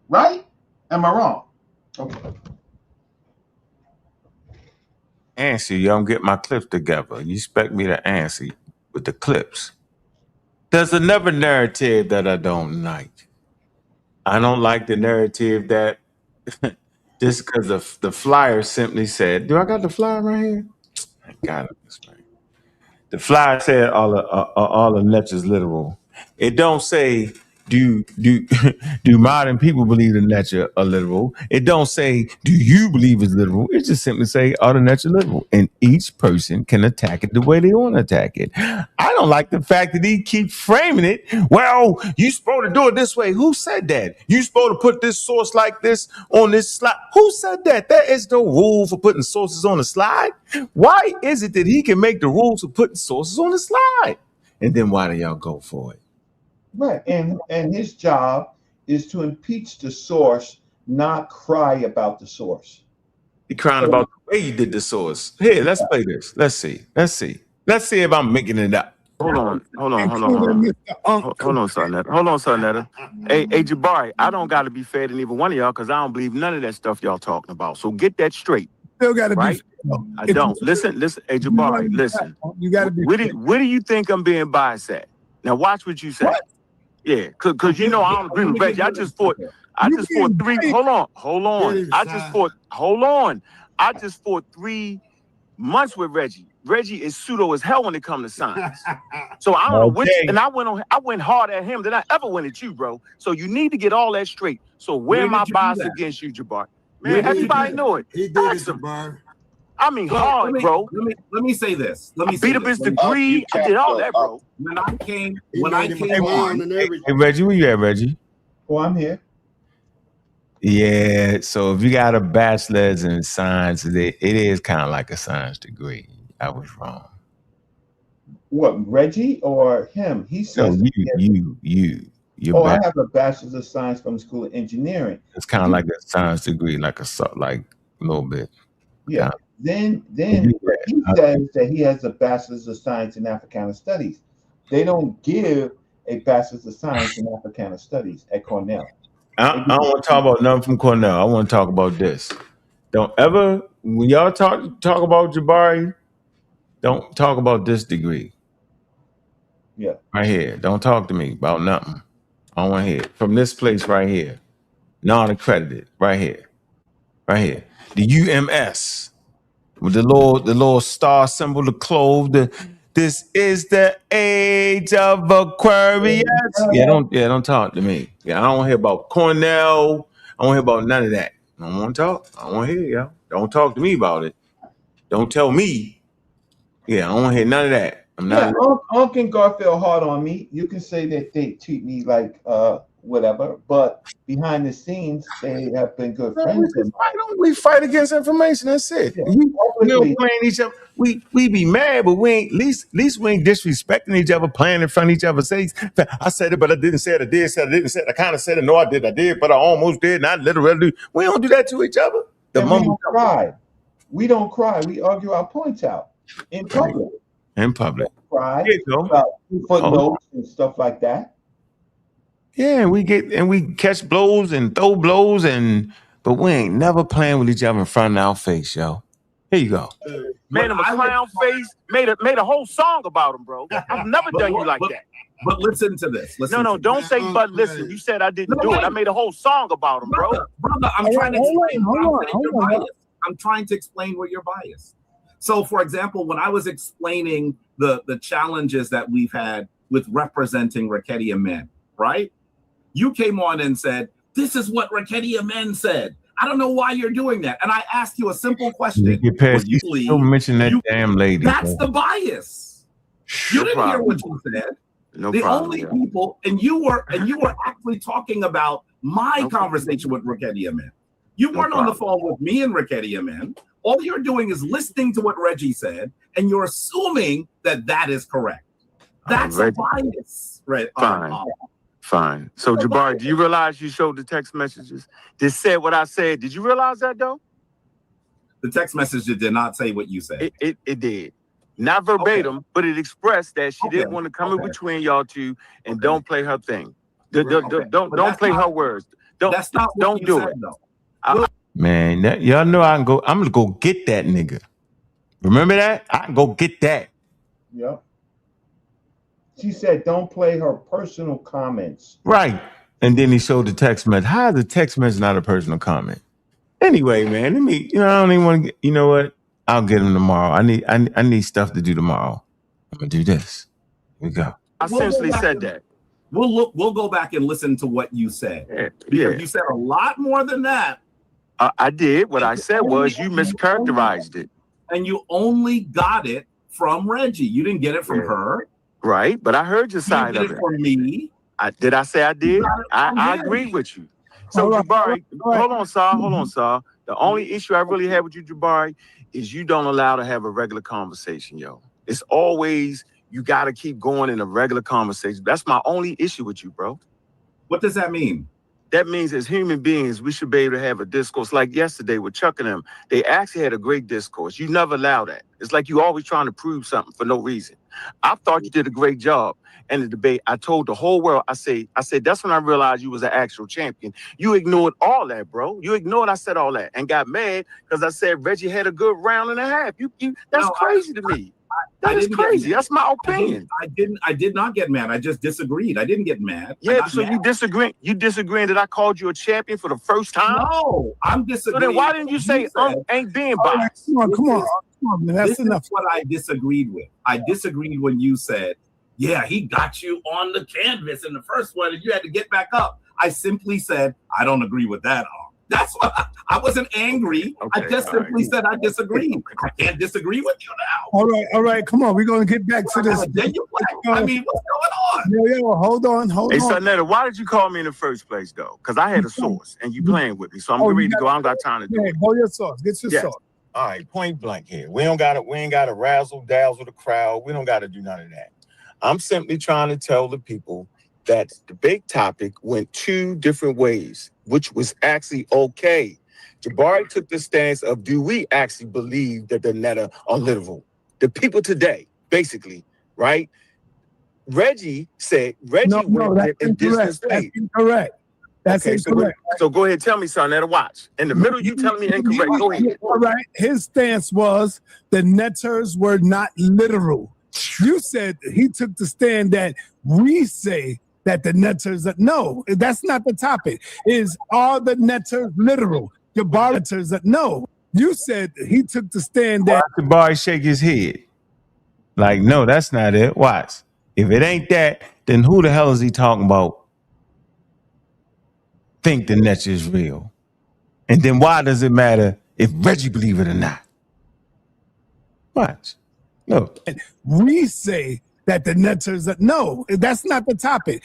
Right? Am I wrong? Okay. Answer, you don't get my clips together. You expect me to answer with the clips. There's another narrative that I don't like. I don't like the narrative that just because the flyer simply said, do I got the flyer right here? I got it. The flyer said all the lectures literal. It don't say do modern people believe the lecture are literal. It don't say do you believe it's literal. It just simply say are the lecture literal, and each person can attack it the way they want to attack it. I don't like the fact that he keep framing it. Well, you supposed to do it this way. Who said that? You supposed to put this source like this on this slide. Who said that? There is no rule for putting sources on the slide. Why is it that he can make the rules for putting sources on the slide? And then why do y'all go for it? Right. And his job is to impeach the source, not cry about the source. He crying about the way you did the source. Here, let's play this. Let's see if I'm making it up. Hold on, Sonetta. Hey, Jabari, I don't got to be fair to neither one of y'all because I don't believe none of that stuff y'all talking about. So get that straight. Still got to right? be. I don't. Listen. Hey, Jabari, listen. You got to be. Where do you think I'm being biased at? Now watch what you say. What? Yeah, because you know I don't agree with Reggie. I just fought 3. Hold on. I just fought 3 months with Reggie. Reggie is pseudo as hell when it comes to science. So I don't know which, and I went hard at him than I ever went at you, bro. So you need to get all that straight. So where my bias against you, Jabari? Man, everybody know it. He did it, Jabari. I mean, hard, bro. Let me say this. Let me beat up his degree. I did all that, bro. When I came on. Hey, Reggie, where you at, Reggie? Oh, I'm here. Yeah, so if you got a bachelor's in science, it is kind of like a science degree. I was wrong. What, Reggie or him? He says you. I have a bachelor's of science from the School of Engineering. It's kind of like a science degree, like a little bit. Yeah. Then he says that he has a bachelor's of science in Africana Studies. They don't give a bachelor's of science in Africana Studies at Cornell. I don't want to talk about nothing from Cornell. I want to talk about this. Don't ever, when y'all talk about Jabari, don't talk about this degree. Yeah. Right here. Don't talk to me about nothing. I don't want to hear it. From this place right here. Non-accredited. Right here. Right here. The UMS. With the little star symbol, the clove, this is the age of Aquarius. Don't talk to me. Yeah, I don't want to hear about Cornell. I don't want to hear about none of that. I don't want to talk. I don't want to hear y'all. Don't talk to me about it. Don't tell me. Yeah, I don't want to hear none of that. I'm not. Unc and Garfield hard on me. You can say that they treat me like whatever, but behind the scenes, they have been good friends. We fight against information. That's it. Yeah, we don't playing each other. We be mad, but we ain't. At least we ain't disrespecting each other, playing in front of each other. Say, I said it, but I didn't say it. I did say it. I didn't say it. I kind of said it. No, I did, but I almost did. Not literally. We don't do that to each other. We don't cry. We don't cry. We argue our points out in public. In public. Cry about footnotes and stuff like that. Yeah, we catch blows and throw blows, but we ain't never playing with each other in front of our face, yo. Here you go. Made him a clown face, made a whole song about him, bro. I've never done you like that. But listen to this. Don't say but listen. You said I didn't do it. I made a whole song about him, bro. Brother, I'm trying to explain. I'm trying to explain where you're biased. So, for example, when I was explaining the challenges that we've had with representing Racketia men, right? You came on and said, this is what Racketia men said. I don't know why you're doing that. And I asked you a simple question. You still mention that damn lady. That's the bias. You didn't hear what you said. The only people, and you were actually talking about my conversation with Racketia men. You weren't on the phone with me and Racketia men. All you're doing is listening to what Reggie said, and you're assuming that is correct. That's a bias, right? Fine. So, Jabari, do you realize you showed the text messages? They said what I said. Did you realize that, though? The text messages did not say what you said. It did. Not verbatim, but it expressed that she didn't want to come in between y'all two and don't play her thing. Don't play her words. Don't do it. Man, y'all know I'm gonna go get that nigga. Remember that? I can go get that. Yep. She said, don't play her personal comments. Right. And then he showed the text message. How is the text message not a personal comment? Anyway, man, I don't even want to you know what? I'll get him tomorrow. I need stuff to do tomorrow. I'm gonna do this. Here we go. I essentially said that. We'll go back and listen to what you said. Because you said a lot more than that. I did. What I said was you mischaracterized it. And you only got it from Reggie. You didn't get it from her. Right, but I heard your side of it. From me. Did I say I did? I agree with you. So, Jabari, hold on, Saw. The only issue I really have with you, Jabari, is you don't allow to have a regular conversation, yo. It's always, you got to keep going in a regular conversation. That's my only issue with you, bro. What does that mean? That means as human beings, we should be able to have a discourse like yesterday with Chuck and them. They actually had a great discourse. You never allow that. It's like you always trying to prove something for no reason. I thought you did a great job in the debate. I told the whole world, I said, that's when I realized you was an actual champion. You ignored all that, bro. You ignored I said all that and got mad because I said Reggie had a good round and a half. That's crazy to me. That is crazy. That's my opinion. I did not get mad. I just disagreed. I didn't get mad. Yeah, so mad. You disagreeing that I called you a champion for the first time? No, I'm disagreeing. So then why didn't you say ain't being biased? Come on, man. That's enough. Is what I disagreed with. I disagreed when you said, yeah, he got you on the canvas in the first one and you had to get back up. I simply said, I don't agree with that. That's what I wasn't angry. Okay, I just simply said I disagreed. I can't disagree with you now. All right. Come on, we're gonna get back to this. I mean, what's going on? Yo, hold on. Hey, Sonetta, why did you call me in the first place, though? Because I had a source, and you playing with me, so I'm ready to go. I don't got time to do it. Go your source. Get your source. All right, point blank here. We ain't gotta razzle dazzle the crowd. We don't gotta do none of that. I'm simply trying to tell the people that the debate topic went two different ways, which was actually okay. Jabari took the stance of, do we actually believe that the Netta are literal? The people today, basically, right? Reggie went in distance state. That's incorrect. That's incorrect. So go ahead, tell me, Sonetta, watch. In the middle, you telling me incorrect. Go ahead. All right. His stance was the Netters were not literal. You said he took the stand that we say that the Netters are. No, that's not the topic. Are the Netters literal? Jabari Netters are. No. You said he took the stand that Jabari shake his head. Like, no, that's not it. Watch. If it ain't that, then who the hell is he talking about? Think the Netters is real. And then why does it matter if Reggie believe it or not? Watch. No. We say that the Netters are. No, that's not the topic.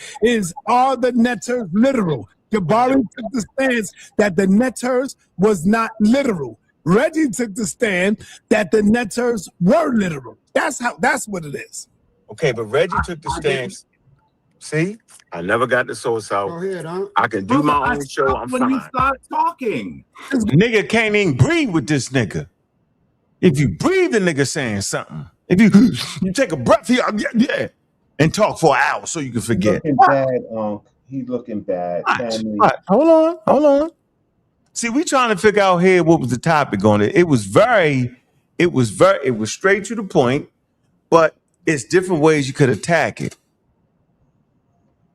Are the Netters literal? Jabari took the stance that the Netters was not literal. Reggie took the stand that the Netters were literal. That's what it is. Okay, but Reggie took the stance. See, I never got the source out. Go ahead, huh? I can do my own show. I'm when fine. you start talking. Nigga can't even breathe with this nigga. If you breathe, the nigga saying something. If you take a breath here, and talk for an hour so you can forget. He's looking bad, He's looking bad. Hold on. See, we trying to figure out here what was the topic on it. It was straight to the point, but it's different ways you could attack it.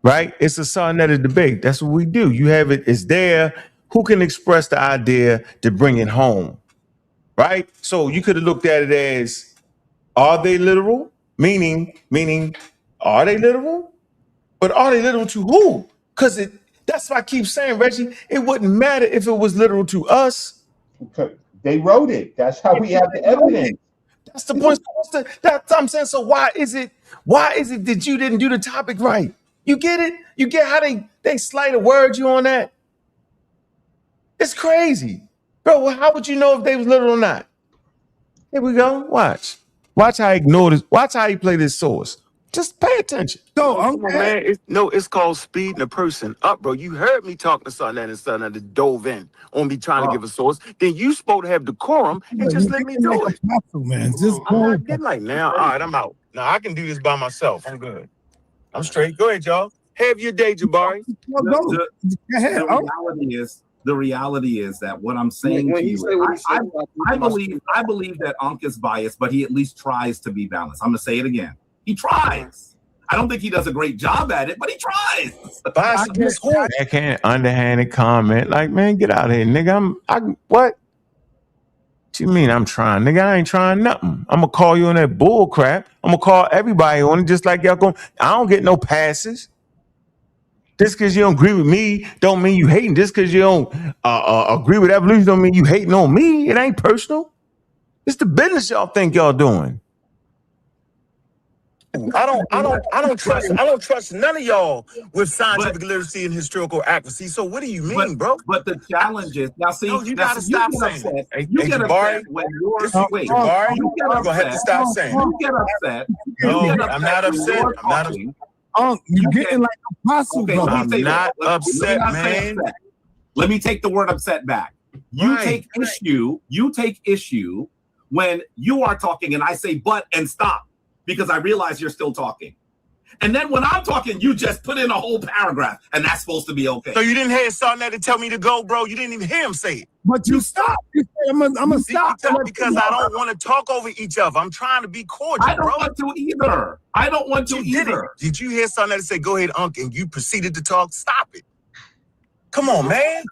Right? It's a Sonetta debate. That's what we do. You have it, it's there. Who can express the idea to bring it home? Right? So you could have looked at it as, are they literal? Meaning, are they literal? But are they literal to who? Because that's what I keep saying, Reggie. It wouldn't matter if it was literal to us. They wrote it. That's how we have the evidence. That's the point. That's what I'm saying. So why is it that you didn't do the topic right? You get it? You get how they slight a word you on that? It's crazy. Bro, well, how would you know if they was literal or not? Here we go. Watch how he ignore this. Watch how he play this source. Just pay attention. It's called speeding a person up, bro. You heard me talking to something that dove in on me trying to give a source. Then you supposed to have decorum and just let me do it. Man, just I'm not getting like now. All right, I'm out. Now I can do this by myself. I'm good. I'm straight. Go ahead, y'all. Have your day, Jabari. The reality is that what I'm saying to you, I believe that Ankh is biased, but he at least tries to be balanced. I'm gonna say it again. He tries. I don't think he does a great job at it, but he tries. I can't underhanded comment. Like, man, get out of here, nigga. What? What you mean I'm trying? Nigga, I ain't trying nothing. I'm gonna call you on that bull crap. I'm gonna call everybody on it just like y'all going. I don't get no passes. Just because you don't agree with me don't mean you hating. Just because you don't agree with evolution don't mean you hating on me. It ain't personal. It's the business y'all think y'all doing. I don't trust none of y'all with scientific literacy and historical accuracy. So what do you mean, bro? But the challenge is now. See, no, you gotta stop saying. You get upset when you're Jabari, you're gonna have to stop saying. You get upset. No, I'm not upset. I'm not upset. You're getting like a apostle, bro. I'm not upset, man. Let me take the word upset back. You take issue when you are talking and I say but and stop because I realize you're still talking. And then when I'm talking, you just put in a whole paragraph and that's supposed to be okay. So you didn't hear Sonetta to tell me to go, bro. You didn't even hear him say it. But you stopped. You said, I'm gonna stop. Because I don't want to talk over each other. I'm trying to be cordial, I don't want to either. I don't want to either. Did you hear Sonetta say, go ahead, Unc, and you proceeded to talk? Stop it. Come on, man.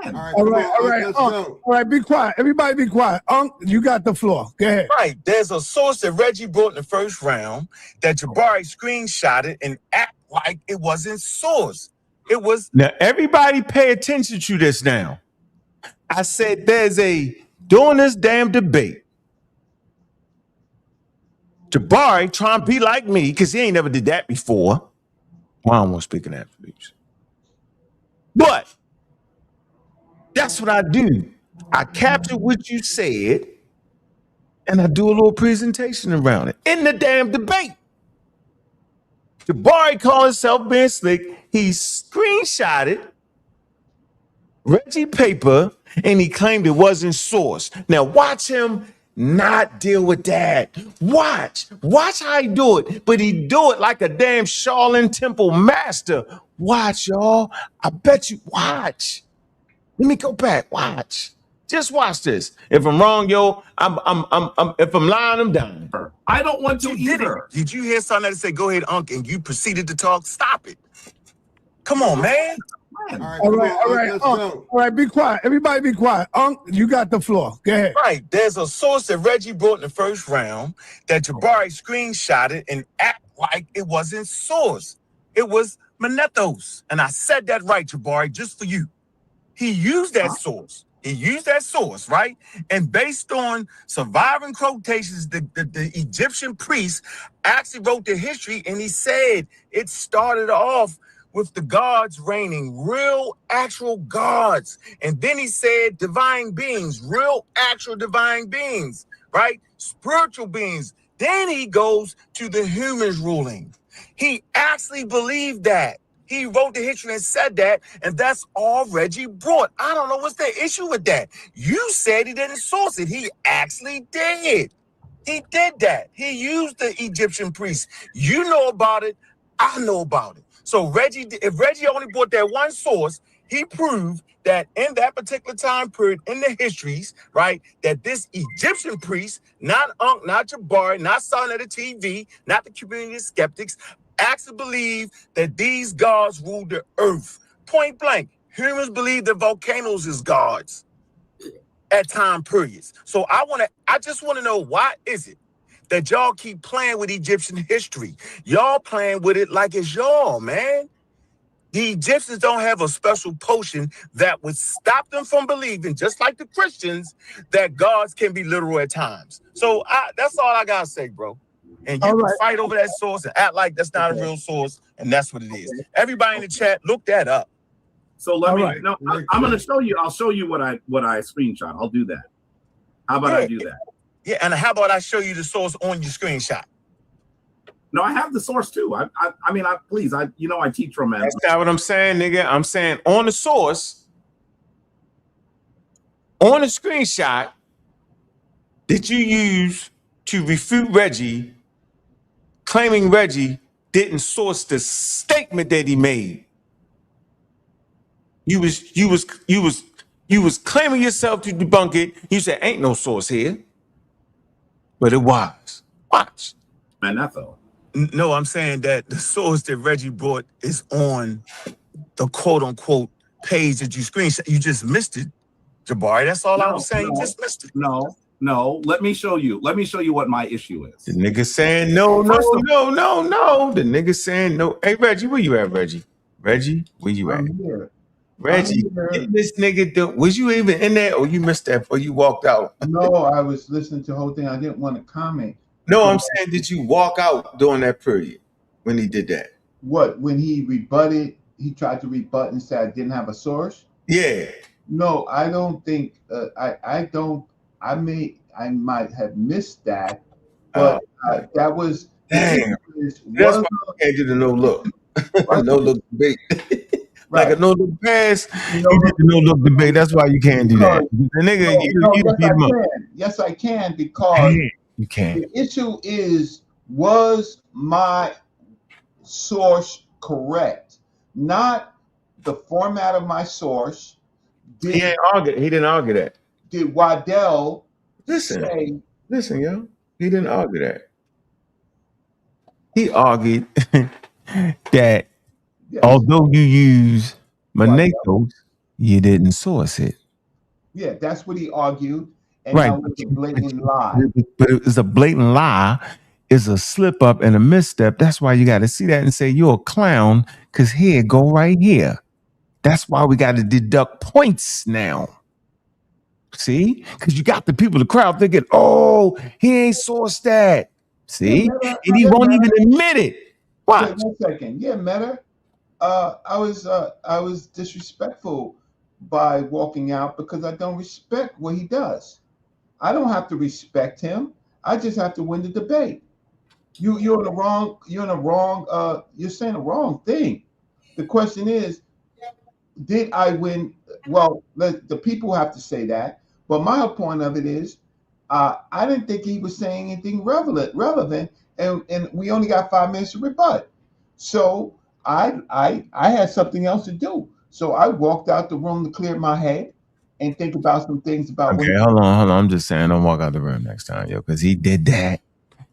All right, be quiet. Everybody be quiet. Unc, you got the floor. Go ahead. Right. There's a source that Reggie brought in the first round that Jabari screenshotted and act like it wasn't source. It was. Now, everybody pay attention to this now. I said during this damn debate, Jabari trying to be like me, because he ain't never did that before. Well, I don't want to speak in that, please. But that's what I do. I capture what you said, and I do a little presentation around it in the damn debate. Jabari called himself being slick. He screenshotted Reggie paper, and he claimed it wasn't sourced. Now watch him not deal with that. Watch how he do it. But he do it like a damn Shaolin Temple master. Watch, y'all. I bet you. Watch. Let me go back. Watch. Just watch this. If I'm wrong, yo, if I'm lying, I'm down. I don't want to either. Did you hear something that said, go ahead, Unc, and you proceeded to talk? Stop it. Come on, man. All right, be quiet. Everybody be quiet. Unc, you got the floor. Go ahead. Right. There's a source that Reggie brought in the first round that Jabari screenshotted and act like it wasn't source. It was Manethos. And I said that right, Jabari, just for you. He used that source. Right? And based on surviving quotations, the Egyptian priest actually wrote the history, and he said it started off with the gods reigning, real, actual gods. And then he said divine beings, real, actual divine beings, right? Spiritual beings. Then he goes to the humans ruling. He actually believed that. He wrote the history and said that, and that's all Reggie brought. I don't know what's the issue with that. You said he didn't source it. He actually did. He did that. He used the Egyptian priest. You know about it. I know about it. So if Reggie only brought that one source, he proved that in that particular time period in the histories, right, that this Egyptian priest, not Ankh, not Jabari, not Son of the TV, not the community of skeptics, actually believe that these gods ruled the earth. Point blank. Humans believe that volcanoes is gods at time periods. So I just want to know, why is it that y'all keep playing with Egyptian history? Y'all playing with it like it's y'all, man. The Egyptians don't have a special potion that would stop them from believing, just like the Christians, that gods can be literal at times. So that's all I gotta say, bro. And you can fight over that source and act like that's not a real source, and that's what it is. Everybody in the chat, look that up. So I'm gonna show you. I'll show you what I screenshot. I'll do that. How about I do that? Yeah, and how about I show you the source on your screenshot? No, I have the source too. I mean, please, I teach from. That's not what I'm saying, nigga. I'm saying on the source, on the screenshot that you use to refute Reggie, claiming Reggie didn't source the statement that he made. You was claiming yourself to debunk it. You said ain't no source here, but it was. Watch. Man, that's all. No, I'm saying that the source that Reggie brought is on the quote unquote page that you screenshot. You just missed it, Jabari. That's all I was saying. You just missed it. No. Let me show you. Let me show you what my issue is. The nigga saying no. The nigga saying no. Hey, Reggie, where you at, Reggie? Reggie, where you at? I'm here. Reggie, this nigga, was you even in there, or you missed that before you walked out? No, I was listening to the whole thing. I didn't want to comment. No, I'm saying, did you walk out during that period when he did that? What, when he rebutted, he tried to rebut and said I didn't have a source? Yeah. No, I don't think, I might have missed that, but that was. Damn. That's why I can't do the no look. No look debate. Like a no look pass, you did the no look debate. That's why you can't do that. The nigga, yes, I can, because you can. The issue is, was my source correct? Not the format of my source. He didn't argue that. Did Waddell say? Listen, yo. He didn't argue that. He argued that although you use Manethos, you didn't source it. Yeah, that's what he argued. And that was a blatant lie. But it was a blatant lie. It's a slip up and a misstep. That's why you got to see that and say you're a clown, because here, go right here. That's why we got to deduct points now. See? Because you got the people, the crowd thinking, oh, he ain't sourced that. See? And he won't even admit it. Watch. Wait 1 second. Yeah, Meta. I was disrespectful by walking out because I don't respect what he does. I don't have to respect him. I just have to win the debate. You're in the wrong. You're saying the wrong thing. The question is, did I win? Well, the people have to say that. But my point of it is, I didn't think he was saying anything relevant, and we only got 5 minutes to rebut. So I had something else to do. So I walked out the room to clear my head and think about some things about. Okay, hold on. I'm just saying, don't walk out the room next time, yo, because he did that.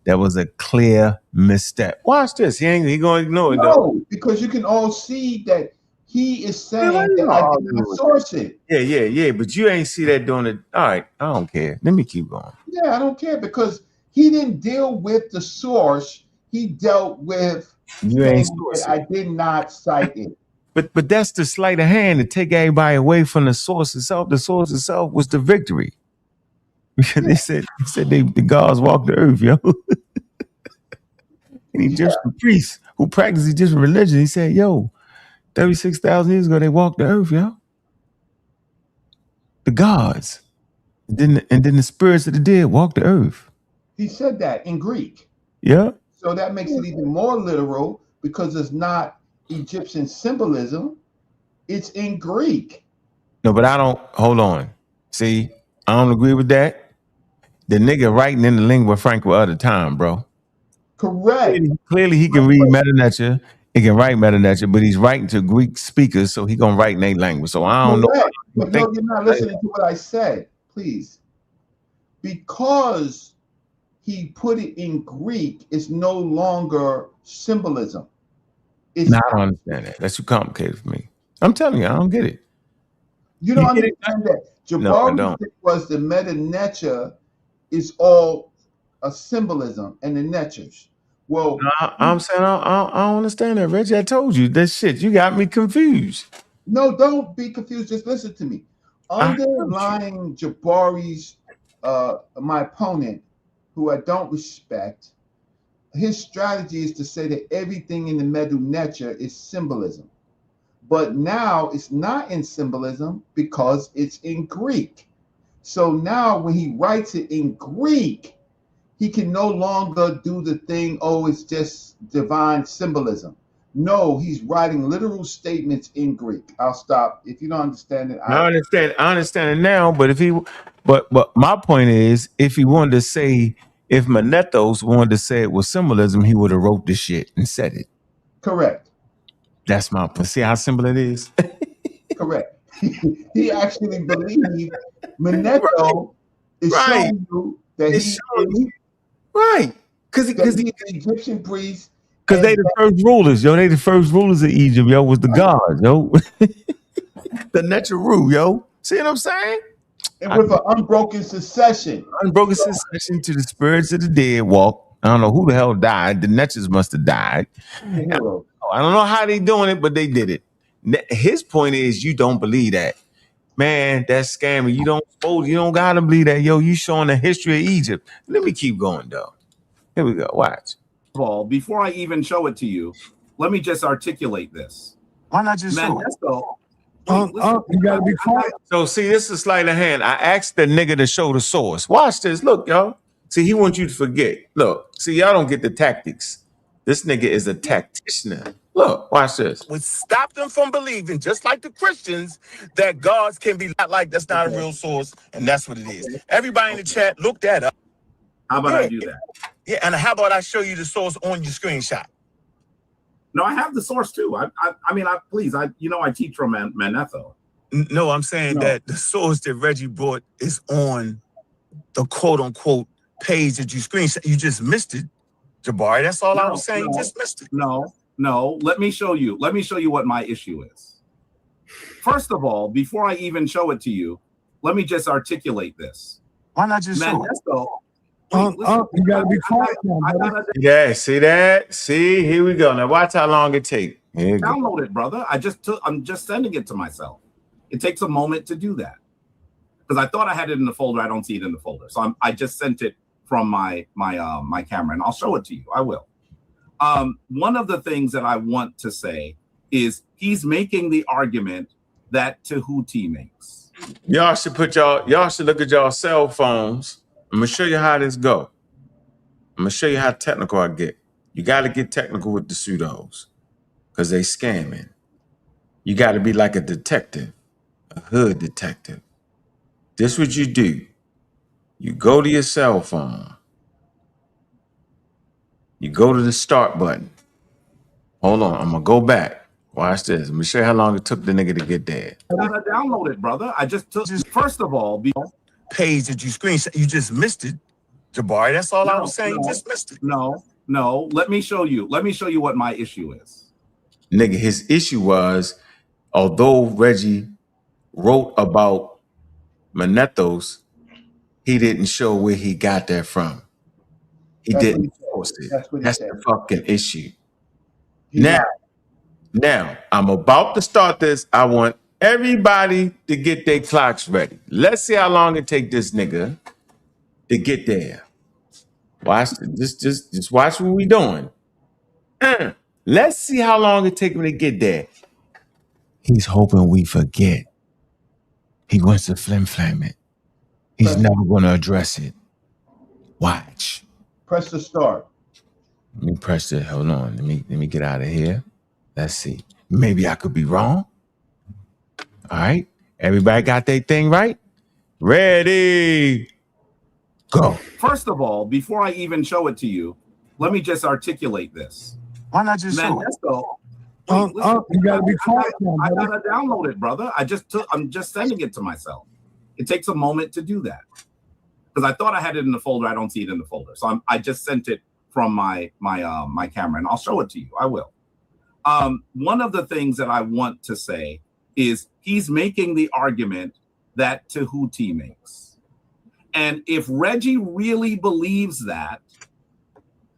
That was a clear misstep. Watch this. He gonna ignore it though. Because you can all see that he is saying that I did not source it. Yeah. But you ain't see that doing it. All right, I don't care. Let me keep going. Yeah, I don't care because he didn't deal with the source. He dealt with saying that I did not cite it. But that's the sleight of hand to take everybody away from the source itself. The source itself was the victory. Because they said the gods walked the earth, yo. And Egyptian priests who practiced Egyptian religion, he said, yo, 36,000 years ago, they walked the earth, yo. The gods. And then the spirits of the dead walked the earth. He said that in Greek. Yeah. So that makes it even more literal because it's not Egyptian symbolism. It's in Greek. No, but I don't, hold on. See, I don't agree with that. The nigga writing in the lingua franca of the time, bro. Correct. Clearly he can read Meta Nature. He can write Meta Nature, but he's writing to Greek speakers, so he gonna write in their language. So I don't know. But no, you're not listening to what I said, please. Because he put it in Greek, it's no longer symbolism. I don't understand that. That's too complicated for me. I'm telling you, I don't get it. You don't understand that. Jabari was the Meta Nature is all a symbolism and the natures. Well, I'm saying I don't understand that, Reggie. I told you that shit. You got me confused. No, don't be confused. Just listen to me. Underlying Jabari's, my opponent, who I don't respect, his strategy is to say that everything in the Medu Nature is symbolism. But now it's not in symbolism because it's in Greek. So now when he writes it in Greek, he can no longer do the thing, oh, it's just divine symbolism. No, he's writing literal statements in Greek. I'll stop. If you don't understand it, I understand it now, but my point is, if he wanted to say, if Manethos wanted to say it was symbolism, he would have wrote the shit and said it. Correct. That's my point. See how simple it is? Correct. He actually believed Manetho is showing you that he's right. Because he's an Egyptian priest. Because they the first rulers, yo. They the first rulers of Egypt, yo, was the gods, yo. The natural rule, yo. See what I'm saying? And with an unbroken succession. Unbroken succession to the spirits of the dead walk. I don't know who the hell died. The Netchers must have died. I don't know how they doing it, but they did it. His point is, you don't believe that. Man, that's scammy. You don't gotta believe that, yo. You showing the history of Egypt. Let me keep going, though. Here we go. Watch. Paul, before I even show it to you, let me just articulate this. Why not just show it? You gotta be quiet. So see, this is sleight of hand. I asked the nigga to show the source. Watch this. Look, y'all. See, he wants you to forget. Look, see, y'all don't get the tactics. This nigga is a tactician. Look, watch this. Would stop them from believing, just like the Christians, that gods can be like that's not a real source, and that's what it is. Everybody in the chat, look that up. How about I do that? Yeah, and how about I show you the source on your screenshot? No, I have the source too. Please, I teach from Manetho. No, I'm saying that the source that Reggie brought is on the quote unquote page that you screenshot. You just missed it, Jabari. That's all I was saying. You just missed it. No. Let me show you. Let me show you what my issue is. First of all, before I even show it to you, let me just articulate this. Why not just show it? You gotta be quiet now, brother. Yeah, see that? See, here we go. Now watch how long it takes. Download it, brother. I'm just sending it to myself. It takes a moment to do that. because I thought I had it in the folder. I don't see it in the folder. So I just sent it from my camera, and I'll show it to you. I will. One of the things that I want to say is he's making the argument that Tahuti makes. Y'all should look at y'all cell phones. I'm gonna show you how this go. I'm gonna show you how technical I get. You got to get technical with the pseudos because they scamming. You got to be like a detective, a hood detective. This what you do. You go to your cell phone. You go to the start button. Hold on, I'm gonna go back. Watch this. Let me show you how long it took the nigga to get there. I gotta download it, brother. I just took. First of all, page that you screenshot, you just missed it, Jabari. That's all I was saying. You just missed it. No. Let me show you. Let me show you what my issue is. Nigga, his issue was, although Reggie wrote about Manethos, he didn't show where he got that from. He didn't post it. That's the fucking issue. Now, I'm about to start this. I want everybody to get their clocks ready. Let's see how long it take this nigga to get there. Watch, just watch what we doing. Let's see how long it take him to get there. He's hoping we forget. He wants to flim-flam it. He's never going to address it. Watch. Press the start. Let me press it. Hold on. Let me get out of here. Let's see. Maybe I could be wrong. All right. Everybody got their thing right? Ready. Go. First of all, before I even show it to you, let me just articulate this. Why not just show it? You gotta be quiet now, I gotta download it, brother. I'm just sending it to myself. It takes a moment to do that. Because I thought I had it in the folder. I don't see it in the folder. So I just sent it from my camera, and I'll show it to you. I will. One of the things that I want to say is he's making the argument that Tahuti makes. And if Reggie really believes that,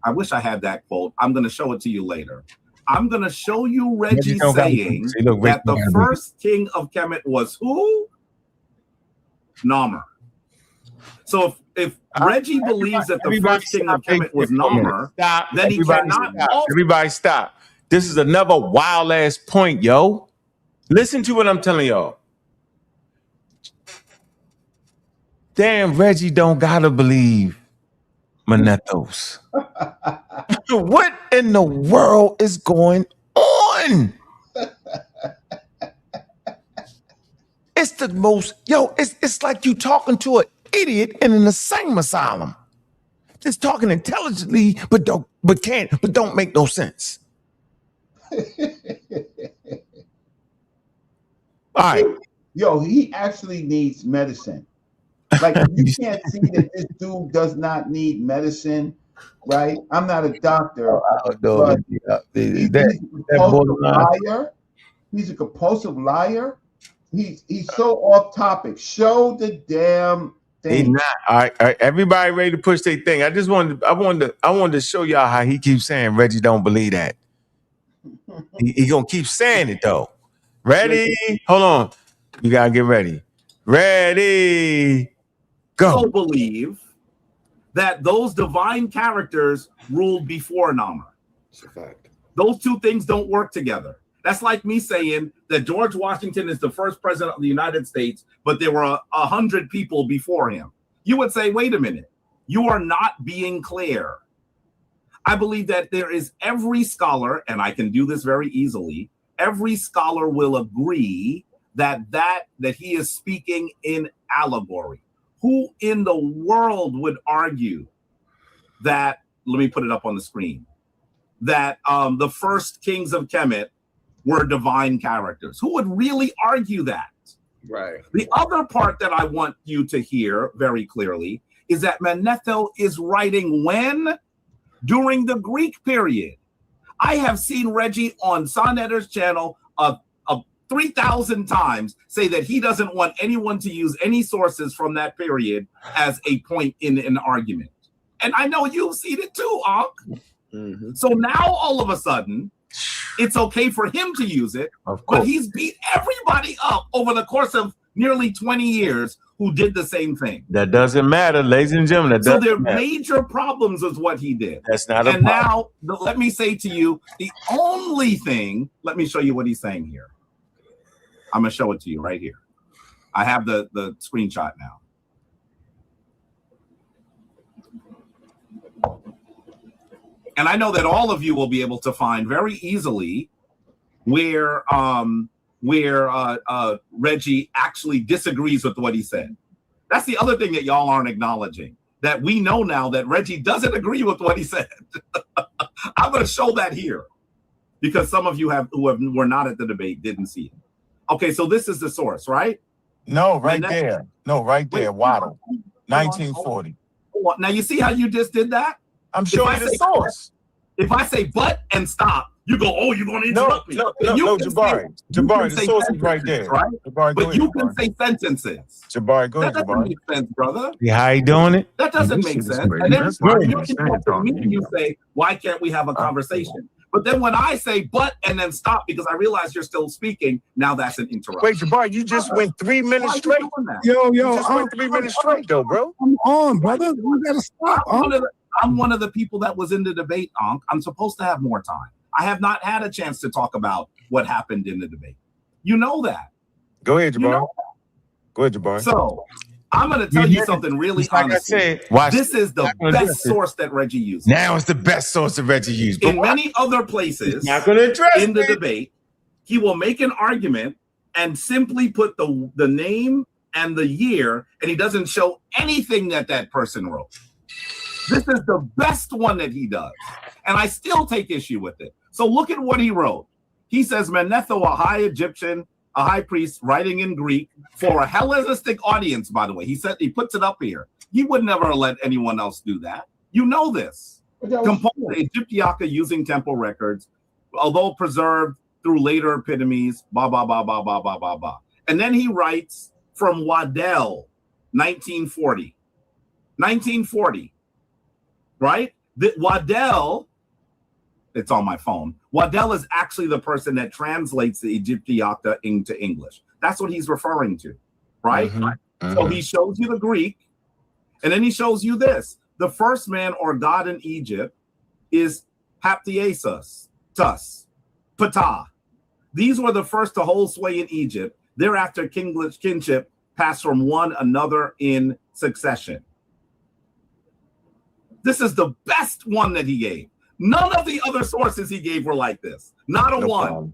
I wish I had that quote. I'm going to show it to you later. I'm going to show you Reggie saying that the first king of Kemet was who? Namur. So if Reggie believes that the first king of Kemet was Namur, then he cannot. Everybody stop. This is another wild ass point, yo. Listen to what I'm telling y'all. Damn, Reggie don't gotta believe Manethos. What in the world is going on? It's the most, it's like you talking to an idiot in an insane asylum. Just talking intelligently, but don't make no sense. All right. Yo, he actually needs medicine. Like, you can't see that this dude does not need medicine, right? I'm not a doctor. But he's a compulsive liar. He's a compulsive liar. He's so off topic. Show the damn thing. He's not. All right. Everybody ready to push their thing. I wanted to show y'all how he keeps saying Reggie don't believe that. He gonna keep saying it though. Ready? Hold on. You gotta get ready. Ready. Go. I believe that those divine characters ruled before Namur. It's a fact. Those two things don't work together. That's like me saying that George Washington is the first president of the United States, but there were 100 people before him. You would say, wait a minute, you are not being clear. I believe that there is every scholar, and I can do this very easily, every scholar will agree that he is speaking in allegory. Who in the world would argue that, let me put it up on the screen, that the first kings of Kemet were divine characters? Who would really argue that? Right. The other part that I want you to hear very clearly is that Manetho is writing when? During the Greek period. I have seen Reggie on Sonetter's channel 3,000 times say that he doesn't want anyone to use any sources from that period as a point in an argument. And I know you've seen it too, Ankh. Mm-hmm. So now all of a sudden, it's okay for him to use it, but he's beat everybody up over the course of nearly 20 years who did the same thing. That doesn't matter, ladies and gentlemen. So there are major problems with what he did. That's not a problem. And problem. now, let me say to you, the only thing, let me show you what he's saying here. I'm going to show it to you right here. I have the screenshot now. And I know that all of you will be able to find very easily where Reggie actually disagrees with what he said. That's the other thing that y'all aren't acknowledging, that we know now that Reggie doesn't agree with what he said. I'm going to show that here because some of you were not at the debate didn't see it. Okay, so this is the source, right? No, right there. No, right there. Waddle, 1940. Now you see how you just did that? I'm showing the source. If I say but and stop, you go, oh, you're going to interrupt me. No, Jabari. Jabari, the source is right there. Right? Jabari, but you can say sentences. Jabari, go ahead, That doesn't make sense, brother. Yeah, how you doing it? That doesn't make sense. And then you say, why can't we have a conversation? But then when I say but and then stop because I realize you're still speaking, now that's an interruption. Wait, Jabari, you just went 3 minutes straight. Yo, you just went 3 minutes straight, though, bro. Come on, brother. You gotta stop. I'm one of the people that was in the debate, Ankh. I'm supposed to have more time. I have not had a chance to talk about what happened in the debate. You know that. Go ahead, Jabari. Go ahead, Jabari. So I'm going to tell you something really honestly. This is the best source that Reggie used. Now it's the best source that Reggie used. In many other places in the debate, he will make an argument and simply put the name and the year, and he doesn't show anything that person wrote. This is the best one that he does. And I still take issue with it. So look at what he wrote. He says, Manetho, a high priest, writing in Greek for a Hellenistic audience, by the way. He said, he puts it up here. He would never let anyone else do that. You know this. Composed the Egyptiaca using temple records, although preserved through later epitomes, blah, blah, blah, blah, blah, blah, blah, blah. And then he writes from Waddell, 1940. 1940. Right? Waddell, it's on my phone. Waddell is actually the person that translates the Egyptiaca into English. That's what he's referring to, right? So he shows you the Greek, and then he shows you this. The first man or god in Egypt is Haptiasus, Ptah. These were the first to hold sway in Egypt. Thereafter, kinship passed from one another in succession. This is the best one that he gave. None of the other sources he gave were like this. Not a one.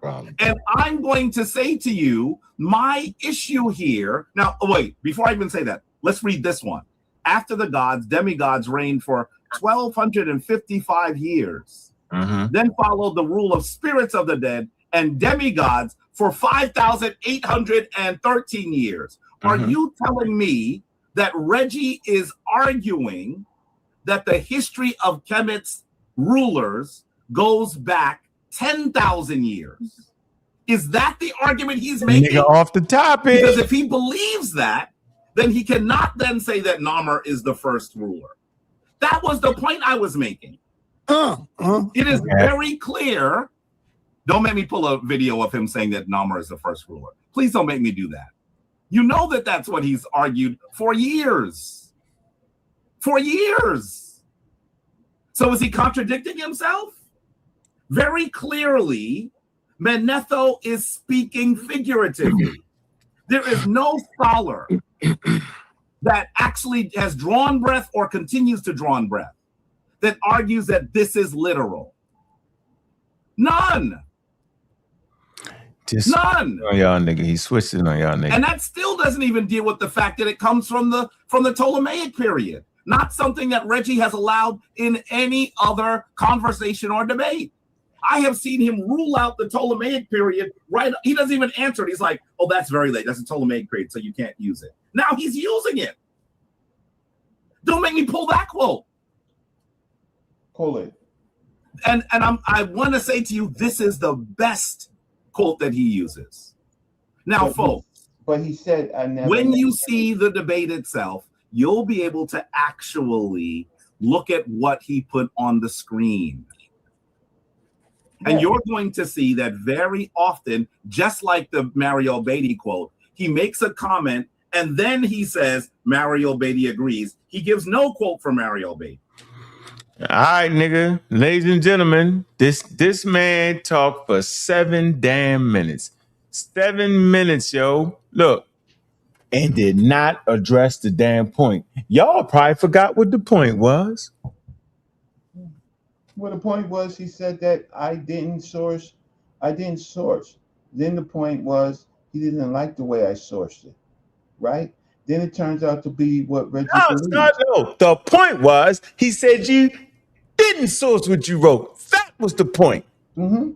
And I'm going to say to you, my issue here. Now, wait, before I even say that, let's read this one. After the gods, demigods reigned for 1,255 years. Then followed the rule of spirits of the dead and demigods for 5,813 years. Are you telling me that Reggie is arguing that the history of Kemet's rulers goes back 10,000 years? Is that the argument he's making? Nigga off the topic. Because if he believes that, then he cannot then say that Namr is the first ruler. That was the point I was making. It is very clear. Don't make me pull a video of him saying that Namr is the first ruler. Please don't make me do that. You know that that's what he's argued for years. For years. So is he contradicting himself? Very clearly, Manetho is speaking figuratively. There is no scholar that actually has drawn breath or continues to draw breath that argues that this is literal. None. None. On y'all nigga. He switched it on y'all nigga. And that still doesn't even deal with the fact that it comes from the Ptolemaic period. Not something that Reggie has allowed in any other conversation or debate. I have seen him rule out the Ptolemaic period, right? He doesn't even answer it. He's like, oh, that's very late. That's a Ptolemaic period, so you can't use it. Now he's using it. Don't make me pull that quote. Pull it. And I want to say to you, this is the best quote that he uses. Now, folks. But he said, when you see the debate itself, you'll be able to actually look at what he put on the screen. And you're going to see that very often, just like the Mario Beatty quote, he makes a comment And then he says Mario Beatty agrees. He gives no quote from Mario Beatty. All right, nigga. Ladies and gentlemen, this man talked for 7 damn minutes. 7 minutes, yo. Look. And did not address the damn point. Y'all probably forgot what the point was. Well, the point was he said that I didn't source. Then the point was he didn't like the way I sourced it, right? Then it turns out to be what Reggie believes. No. The point was he said you didn't source what you wrote. That was the point. Mm-hmm.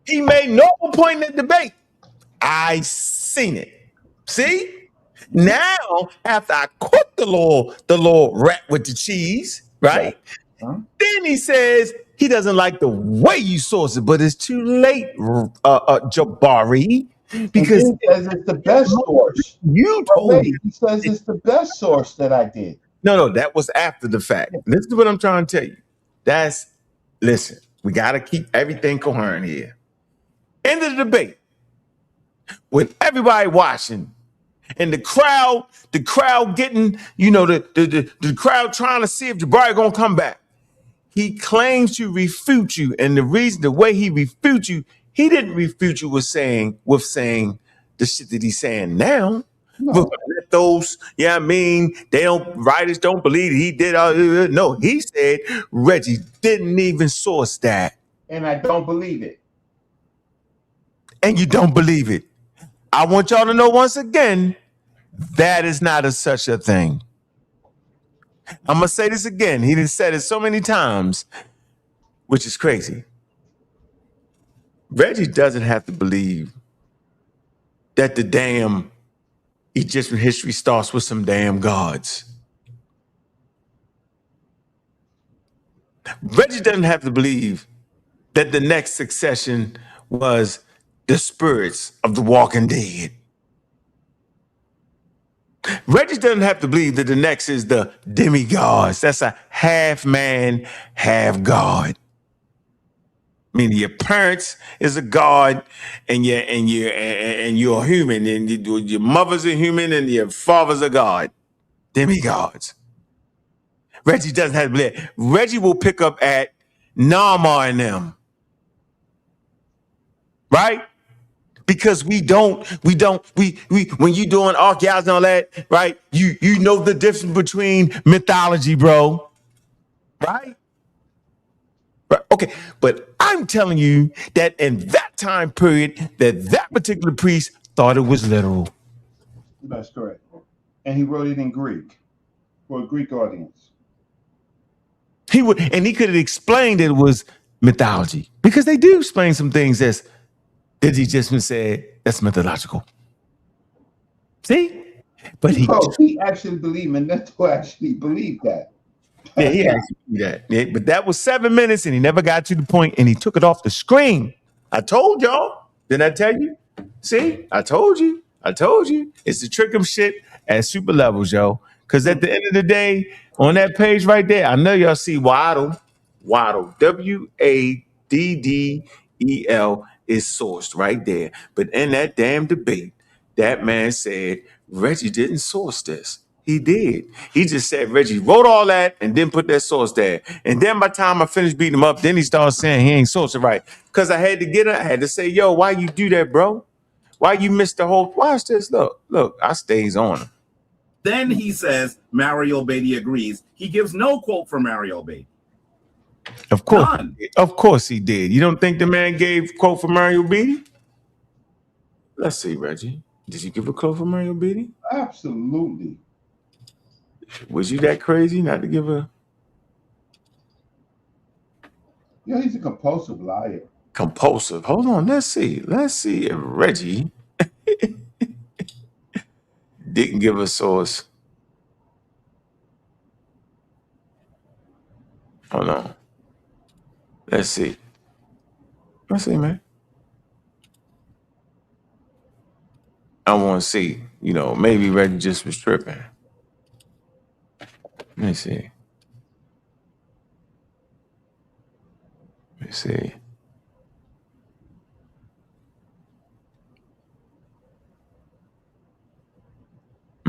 He made no point in the debate. I seen it. See? Now, after I caught the little rat with the cheese, right? Huh? Then he says he doesn't like the way you source it, but it's too late, Jabari, because he says it's the best source. You told me. He says it's the best source that I did. No, that was after the fact. Listen to what I'm trying to tell you. Listen, we got to keep everything coherent here. End of the debate. With everybody watching and the crowd getting, the crowd trying to see if Jabari gonna come back. He claims to refute you, and the way he refutes you, he didn't refute you with saying the shit that he's saying now. No. Those, writers don't believe he did. No, he said Reggie didn't even source that. And I don't believe it. And you don't believe it. I want y'all to know once again, that is not such a thing. I'm going to say this again. He done said it so many times, which is crazy. Reggie doesn't have to believe that the damn Egyptian history starts with some damn gods. Reggie doesn't have to believe that the next succession was the spirits of the walking dead. Reggie doesn't have to believe that the next is the demigods. That's a half man, half god. Meaning your parents is a god, and you're a human, and your mother's a human, and your father's a god. Demigods. Reggie doesn't have to believe that. Reggie will pick up at Nama and them. Right? Because we when you doing archaeology and all that, right? You know the difference between mythology, bro. Right? Okay, but I'm telling you that in that time period, that particular priest thought it was literal. That's correct. And he wrote it in Greek for a Greek audience. He could have explained it was mythology, because they do explain some things that he just said that's mythological. See? But he actually believed, Menento actually believed that. Yeah, he actually believed that. Yeah, but that was 7 minutes, and he never got to the point, and he took it off the screen. I told y'all. Didn't I tell you? See? I told you. It's the trick of shit at super levels, yo. Because at the end of the day, on that page right there, I know y'all see Waddle, Waddle, is sourced right there. But in that damn debate, that man said Reggie didn't source this. He did. He just said Reggie wrote all that and then put that source there. And then by the time I finished beating him up, then he started saying he ain't sourced it right. Because I had to say, yo, why you do that, bro? Why you missed the whole? Watch this. Look, I stays on him. Then he says Mario Beatty agrees. He gives no quote for Mario Beatty. Of course. None. Of course he did. You don't think the man gave quote for Mario Beatty? Let's see, Reggie. Did you give a quote for Mario Beatty? Absolutely. Was you that crazy not to give a? Yeah, he's a compulsive liar. Compulsive. Hold on. Let's see if Reggie didn't give a source. Hold on. Let's see, man. I want to see. Maybe Reggie just was tripping. Let me see.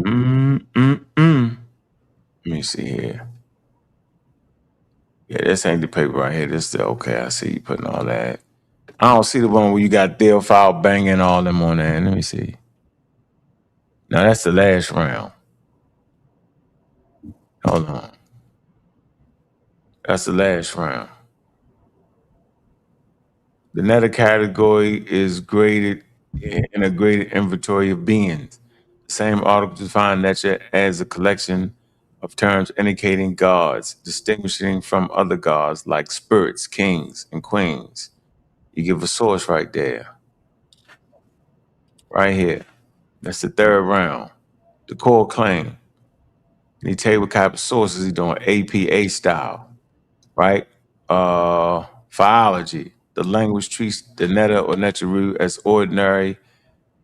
Let me see here. Yeah, this ain't the paper right here. This is the, okay, I see you putting all that. I don't see the one where you got Theophile banging all them on there. Let me see. Now that's the last round. Hold on. That's the last round. The meta category is graded in a graded inventory of beings. The same article defines nature as a collection of terms indicating gods, distinguishing from other gods like spirits, kings, and queens. You give a source right there. Right here. That's the third round. The core claim. And he tell you what kind of sources he doing, APA style, right? Philology. The language treats the netta or neteru as ordinary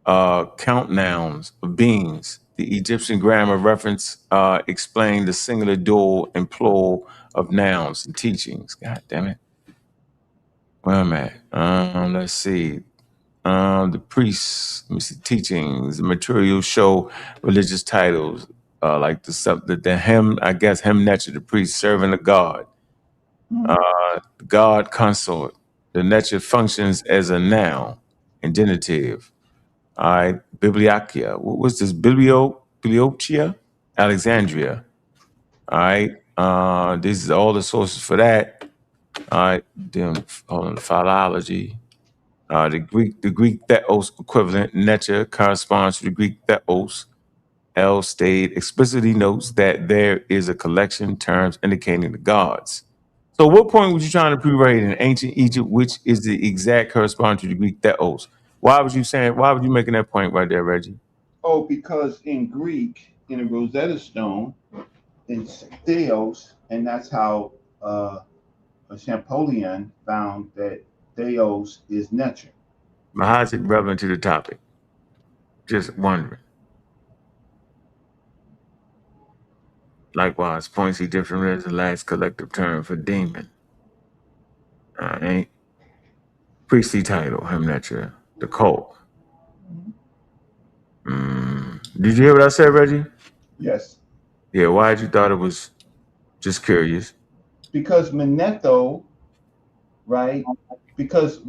count nouns of beings. The Egyptian grammar reference explain the singular, dual, and plural of nouns and teachings. God damn it. Where am I at? Let's see. The priests, let me see, teachings, the materials show religious titles, like the hymn, I guess, hymn nature, the priest serving a god. God consort. The nature functions as a noun and genitive. All right, bibliakia. What was this? Bibliotia? Alexandria. All right. This is all the sources for that. All right. Then on philology. The Greek theos equivalent nature corresponds to the Greek theos. L state explicitly notes that there is a collection terms indicating the gods. So what point was you trying to prove right in ancient Egypt, which is the exact corresponding to the Greek theos? Why was you making that point right there, Reggie? Oh, because in Greek, in a Rosetta Stone, it's theos, and that's how Champollion found that theos is nature. But how is it relevant to the topic? Just wondering. Likewise, points he different as the last collective term for demon. Ain't priestly title, him nature, the cult. Did you hear what I said, Reggie? Yes. Yeah, why did you thought it was just curious? Because Manetho, right? Because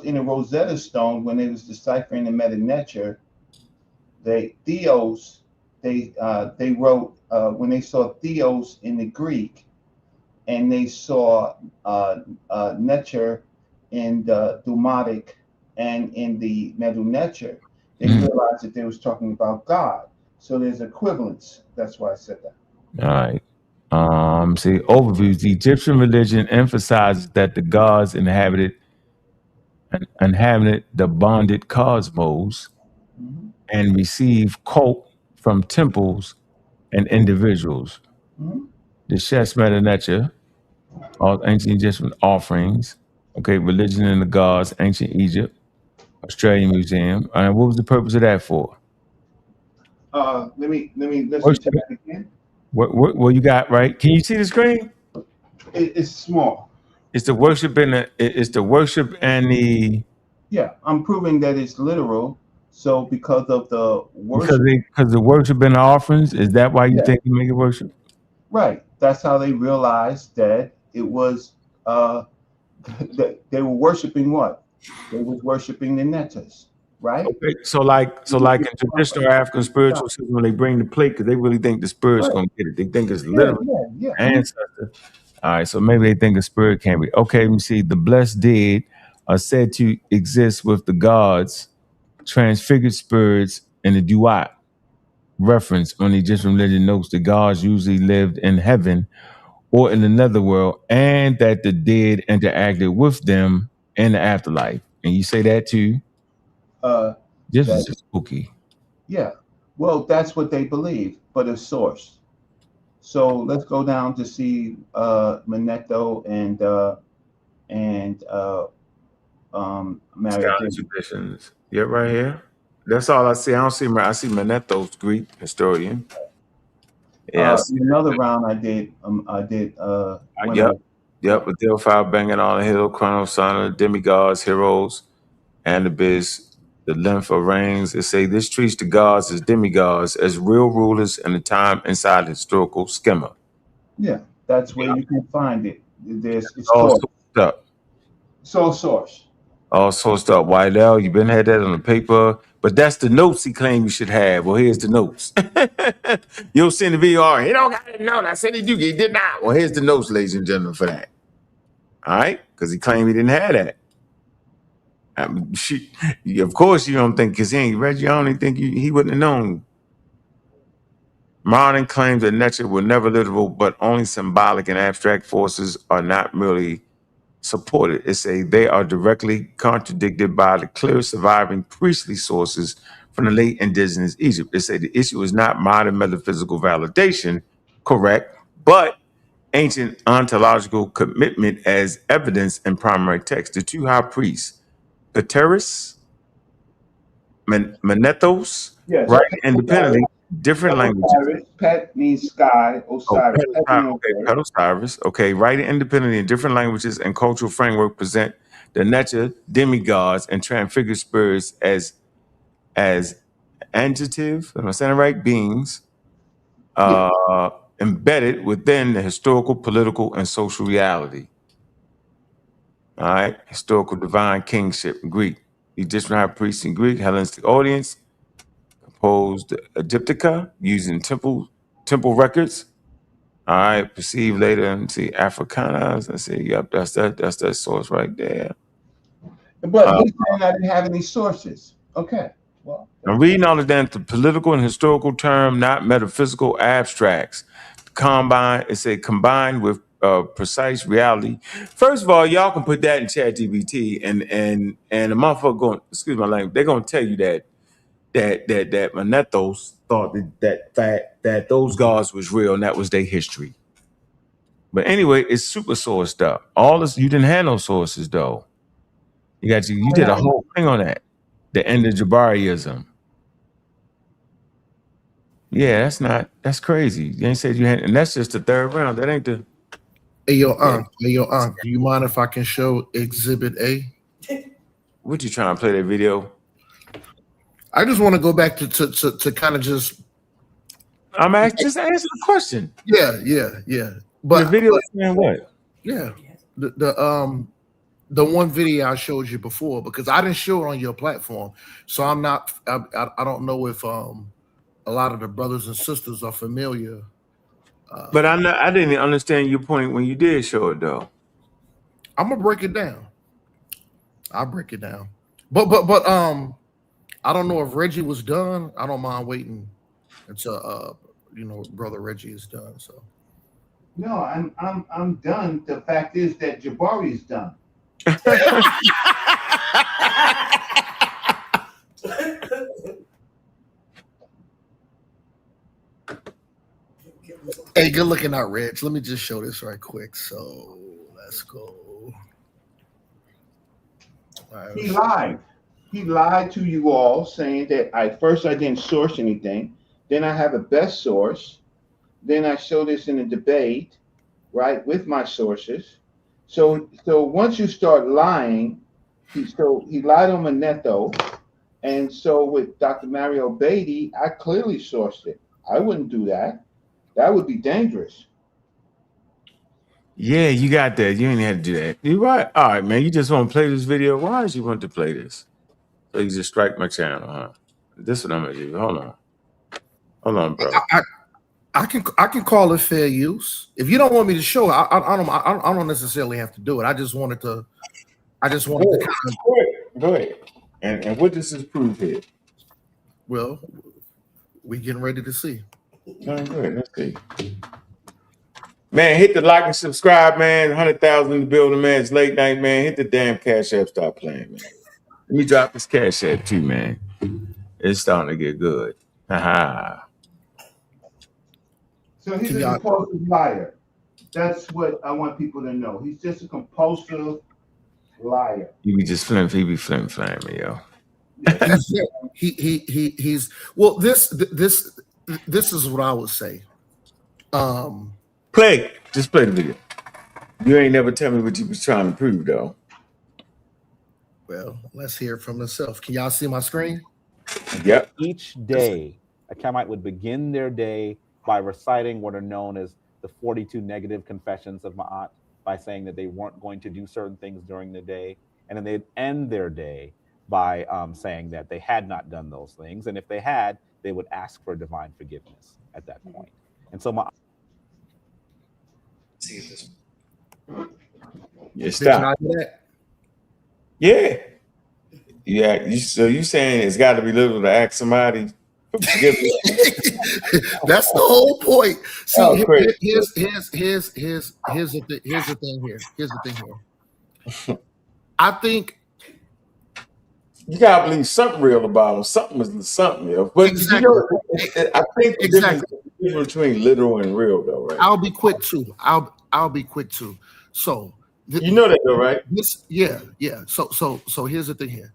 in a Rosetta Stone, when they was deciphering the meta nature, they wrote when they saw theos in the Greek, and they saw nature in the Dumatic and in the Medu nature, they realized that they was talking about God. So there's equivalence. That's why I said that. All right. See, overviews. The Egyptian religion emphasizes that the gods inhabited the bonded cosmos and receive cult from temples and individuals. The Shesh Meta Nature, all ancient Egyptian offerings. Okay, religion and the gods, ancient Egypt, Australian Museum. And what was the purpose of that for? Let me listen to that again. What you got, right? Can you see the screen? It's small. It's the worship and the. Yeah, I'm proving that it's literal. So because of the worship, because the worship and the offerings, is that why you think you make it worship? Right. That's how they realized that it was that they were worshiping what? They was worshiping the netters, right? Okay. So like in traditional African spiritual system, when they bring the plate, because they really think the spirit's gonna get it. They think it's literally ancestor. All right, so maybe they think a spirit can be. Okay, let me see. The blessed dead are said to exist with the gods, transfigured spirits, and the duat. Reference on the Egyptian religion notes the gods usually lived in heaven or in the netherworld, and that the dead interacted with them in the afterlife. And you say that too? This is just spooky. Yeah. Well, that's what they believe, but a source. So let's go down to see Manetho and Mario. Traditions. Yeah, right here. That's all I see. I don't see. I see Manetho's Greek historian. Yes. Another round I did. Yep. With Theophile banging on the hill, Chronosana, demigods, heroes, Anubis, the length of reigns. It say this treats the gods as demigods, as real rulers in the time inside the historical schema. Yeah, that's where you can find it. It's all called sourced up. Soul Source. All sourced up. Whitell, you been had that on the paper, but that's the notes he claimed you should have. Well, here's the notes. You'll send the video. All right, he don't got the note. I said he do. He did not. Well, here's the notes, ladies and gentlemen, for that. All right, because he claimed he didn't have that. I mean, of course, you don't think because he ain't Reggie. I don't even think he wouldn't have known. Modern claims that nature were never literal, but only symbolic and abstract forces are not merely supported. It say they are directly contradicted by the clear surviving priestly sources from the late indigenous Egypt. It say the issue is not modern metaphysical validation, correct, but ancient ontological commitment as evidence in primary text. The two high priests, Pateris, Manethos, Yes, right independently, different languages. Osiris. Pet means sky. Osiris. Osiris. Okay, writing independently in different languages and cultural framework present the nature demigods and transfigured spirits as adjective, am I saying it right? Beings embedded within the historical, political, and social reality. All right, historical divine kingship in Greek. Egyptian high priests in Greek, Hellenistic audience composed Egyptica using temple records. All right, perceived later into Africana. Let's see, yep, that's that source right there. But he's saying I didn't have any sources. Okay, well, I'm reading all of that the political and historical term, not metaphysical abstracts. Combined with precise reality. First of all, y'all can put that in ChatGPT, and the motherfucker going, excuse my language, they're gonna tell you that Manethos thought that those gods was real and that was their history. But anyway, it's super sourced up. All this, you didn't have no sources though. You did a whole thing on that. The end of Jabariism. Yeah, that's crazy. You ain't said you had, and that's just the third round. That ain't the. Hey yo, do you mind if I can show Exhibit A? What you trying to play that video? I just want to go back to kind of just. Just answer the question. Yeah. But the video is saying what? Yeah, the one video I showed you before, because I didn't show it on your platform, so I'm not. I don't know if a lot of the brothers and sisters are familiar. But I didn't understand your point when you did show it though. I'm gonna break it down. I'll break it down. But I don't know if Reggie was done. I don't mind waiting until brother Reggie is done. So no, I'm done. The fact is that Jabari is done. Hey, good looking out, Reg. Let me just show this right quick. So let's go. Right. He lied to you all, saying that I didn't source anything. Then I have a best source. Then I show this in a debate, right, with my sources. So once you start lying, he lied on Manetho, and so with Dr. Mario Beatty, I clearly sourced it. I wouldn't do that. That would be dangerous. Yeah, you got that. You ain't had to do that. You right. All right, man. You just want to play this video. Why did you want to play this? So you just strike my channel, huh? This is what I'm gonna do. Hold on, bro. I can call it fair use. If you don't want me to show, I don't necessarily have to do it. I just wanted to. Go ahead. And what does this prove here? Well, we getting ready to see. Go ahead. Let's see. Man, hit the like and subscribe, man. 100,000 in the building, man. It's late night, man. Hit the damn Cash App. Stop playing, man. Let me drop this Cash App too, man. It's starting to get good. Haha. So he's a compulsive liar. That's what I want people to know. He's just a compulsive liar. He be flaming, yo. He's well. This is what I would say. Just play the video. You ain't never tell me what you was trying to prove, though. Well, let's hear it from himself. Can y'all see my screen? Yep. Each day, a Camite would begin their day by reciting what are known as the 42 negative confessions of Ma'at, by saying that they weren't going to do certain things during the day. And then they'd end their day by saying that they had not done those things. And if they had, they would ask for divine forgiveness at that point. And so Ma'at. See this. Yeah, stop. Yeah. Yeah. So you saying it's got to be little to ask somebody for forgiveness? That's the whole point. See, Oh, here's the thing here. Here's the thing here. I think you gotta believe something real about them. Something is something else. But exactly. I think the difference between literal and real, though, right? I'll be quick too. I'll be quick too. So you know that, though, right? Yeah. So here's the thing here.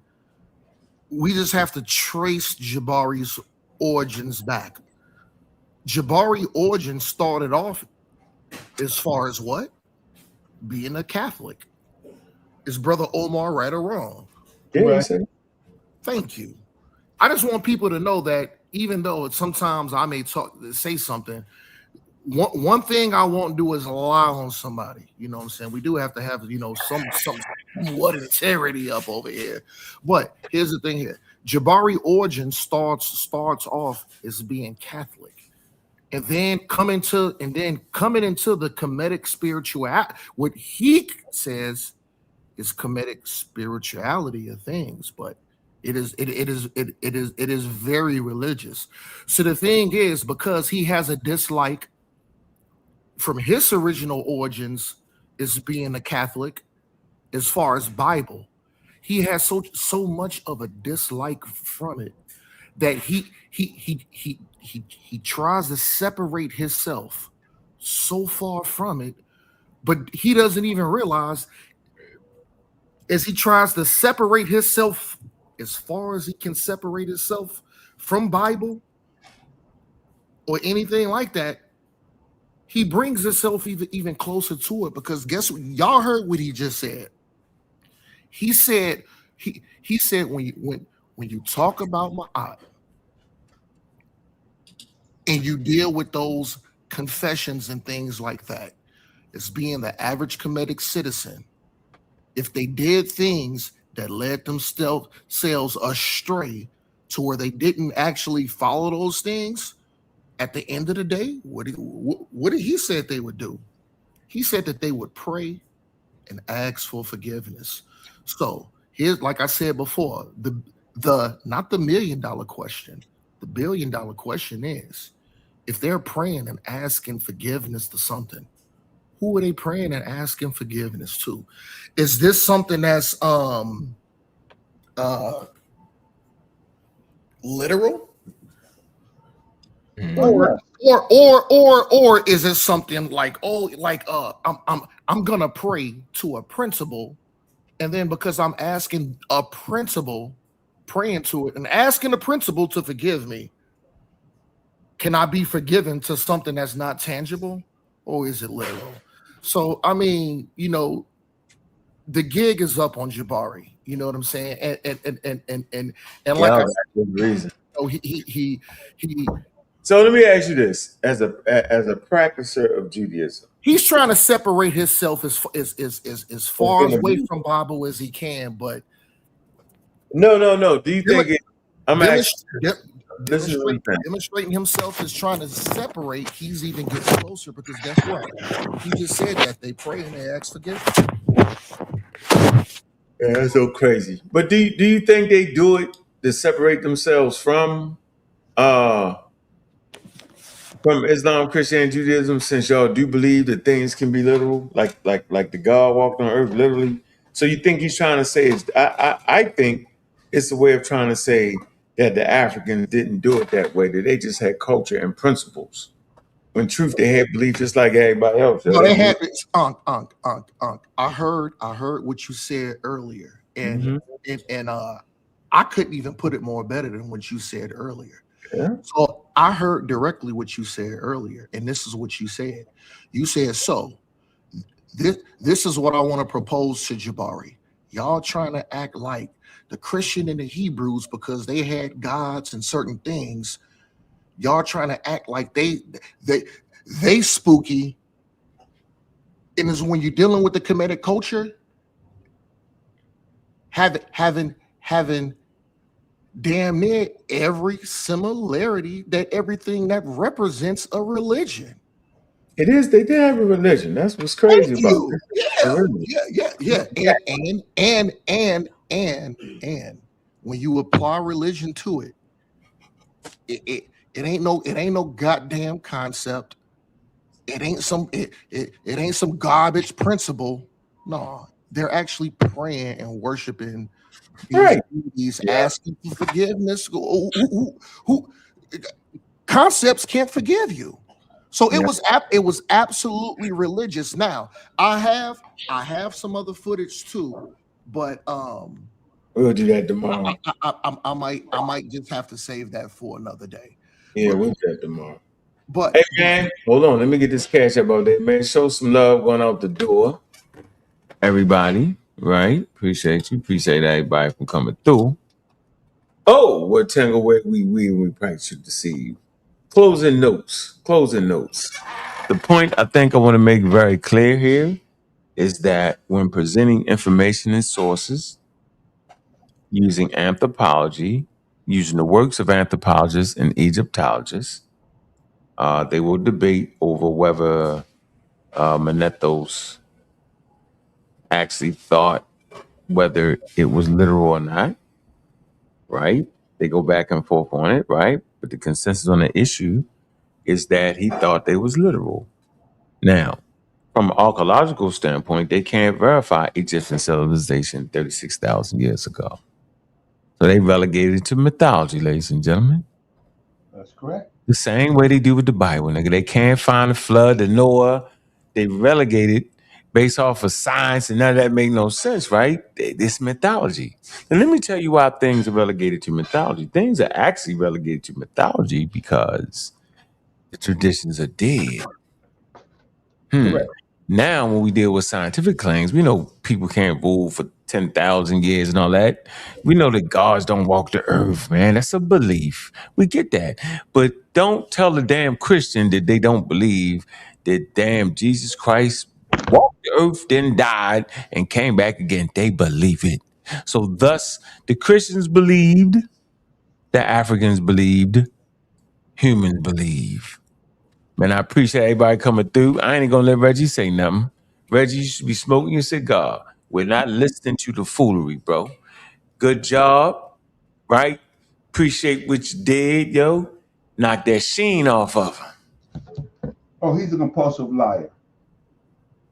We just have to trace Jabari's origins back. Jabari origin started off as far as what? Being a Catholic. Is Brother Omar right or wrong? Yeah, thank you. I just want people to know that even though sometimes I may say something, one thing I won't do is lie on somebody. You know what I'm saying? We do have to have, somewhat integrity up over here. But here's the thing here. Jabari origin starts off as being Catholic. And then coming into the Kemetic spirituality, what he says is Kemetic spirituality of things, but it is very religious. So the thing is, because he has a dislike from his original origins as being a Catholic, as far as Bible, he has so much of a dislike from it that he tries to separate himself so far from it, but he doesn't even realize as he tries to separate himself as far as he can separate himself from Bible or anything like that, he brings himself even closer to it, because guess what? Y'all heard what he just said. He said when you talk about Ma'at and you deal with those confessions and things like that, as being the average Kemetic citizen, if they did things that led themselves astray to where they didn't actually follow those things, at the end of the day, what did he said they would do? He said that they would pray and ask for forgiveness. So here's, like I said before, the not the $1 million question, the $1 billion question is, if they're praying and asking forgiveness to something, who are they praying and asking forgiveness to? Is this something that's literal? Or is it something like, I'm gonna pray to a principle, and then because I'm asking a principle, praying to it and asking the principle to forgive me, can I be forgiven to something that's not tangible, or is it literal? So I mean, the gig is up on Jabari. You know what I'm saying? And like I said, reason. He. So let me ask you this: as a practicer of Judaism, he's trying to separate himself as far away from Bible as he can. But no. Do you think demonstrating himself is trying to separate? He's even getting closer, because guess what? He just said that they pray and they ask forgiveness. Yeah, that's so crazy. But do you think they do it to separate themselves from Islam, Christianity, Judaism, since y'all do believe that things can be literal, like the God walked on earth literally? So you think he's trying to say I think it's a way of trying to say that the Africans didn't do it that way, that they just had culture and principles. When truth, they had belief just like everybody else. No, they had Ankh. I heard what you said earlier, and I couldn't even put it more better than what you said earlier. Yeah. So I heard directly what you said earlier, and this is what you said. You said, so this is what I want to propose to Jabari. y'all trying to act like the Christian and the Hebrews, because they had gods and certain things, y'all trying to act like they spooky. And it's when you're dealing with the Kemetic culture, having damn near every similarity that everything that represents a religion. It is. They did have a religion. That's what's crazy about it. Yeah. And when you apply religion to it, it ain't no goddamn concept. It ain't some garbage principle. No, they're actually praying and worshiping these deities, asking for forgiveness. Who concepts can't forgive you. So it was absolutely religious. Now I have some other footage too, but we'll do that tomorrow. I might just have to save that for another day. Yeah, we'll do that tomorrow. But hey man, hold on, let me get this cash up out there, man. Show some love going out the door. Everybody, right? Appreciate you. Appreciate everybody for coming through. Oh, what tangle way we practice to deceive. Closing notes. The point I think I want to make very clear here is that when presenting information and sources using anthropology, using the works of anthropologists and Egyptologists, they will debate over whether Manethos actually thought whether it was literal or not, right? They go back and forth on it, right? But the consensus on the issue is that he thought they was literal. Now, from an archaeological standpoint, they can't verify Egyptian civilization 36,000 years ago. So they relegated it to mythology, ladies and gentlemen. That's correct. The same way they do with the Bible, nigga. They can't find the flood, the Noah. They relegated based off of science, and none of that make no sense, right? This mythology. And let me tell you why things are relegated to mythology. Things are actually relegated to mythology because the traditions are dead. Now, when we deal with scientific claims, we know people can't rule for 10,000 years and all that. We know that gods don't walk the earth, man. That's a belief. We get that. But don't tell the damn Christian that they don't believe that damn Jesus Christ walked the earth, then died, and came back again. They believe it. So thus, the Christians believed, the Africans believed, humans believe. Man, I appreciate everybody coming through. I ain't gonna let Reggie say nothing. Reggie, you should be smoking your cigar. We're not listening to the foolery, bro. Good job, right? Appreciate what you did, yo. Knock that sheen off of him. Oh, he's a compulsive liar.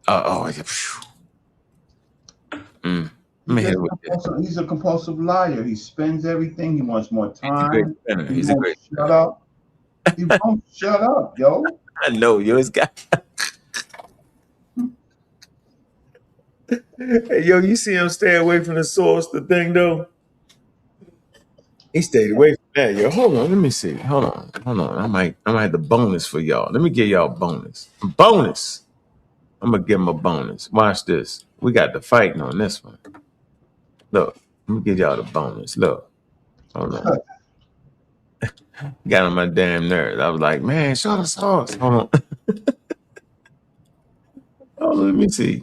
He's a compulsive liar. He spends everything. He wants more time. He's a great shut up. He won't shut up, yo. I know, yo. It's got. Hey, yo, you see him stay away from the source, the thing, though? He stayed away from that, yo. Hold on, let me see. Hold on. I might have the bonus for y'all. Let me give y'all a bonus. I'm gonna give him a bonus. Watch this. We got the fighting on this one. Look, let me give y'all the bonus. Look. Hold on. Got on my damn nerves. I was like, man, show the sauce. Hold on. Let me see.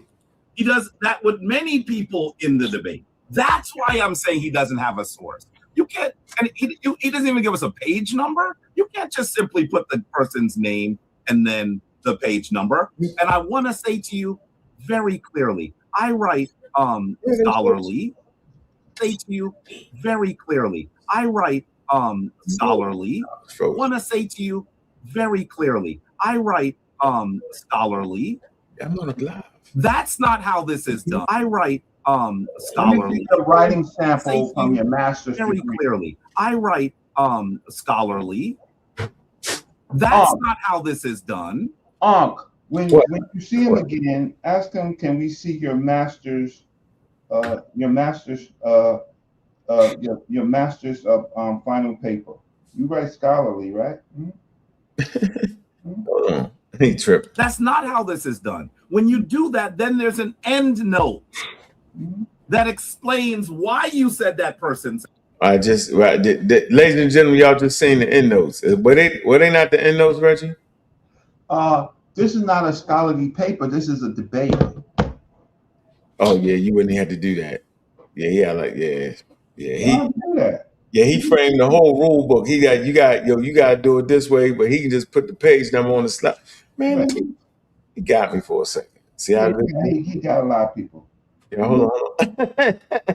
He does that with many people in the debate. That's why I'm saying he doesn't have a source. You can't, and he doesn't even give us a page number. You can't just simply put the person's name and then the page number. And I want to say to you very clearly, I write scholarly. Say to you very clearly, I write scholarly. Want to say to you very clearly, I write scholarly. I'm on a live. That's not how this is done. I write scholarly. The writing sample from your master's very degree. Clearly. I write scholarly. That's not how this is done. Ankh, when you see him again, ask him, can we see your master's final paper? You write scholarly, right? Hold on. He tripped. That's not how this is done. When you do that, then there's an end note. that explains why you said that person. Ladies and gentlemen, y'all just seen the end notes. Were they not the end notes, Reggie? This is not a scholarly paper. This is a debate. Oh yeah, you wouldn't have to do that. Yeah. He framed the whole rule book. You got to do it this way, but he can just put the page number on the slide. Man, right. He got me for a second. See how he got a lot of people. Yeah, hold on.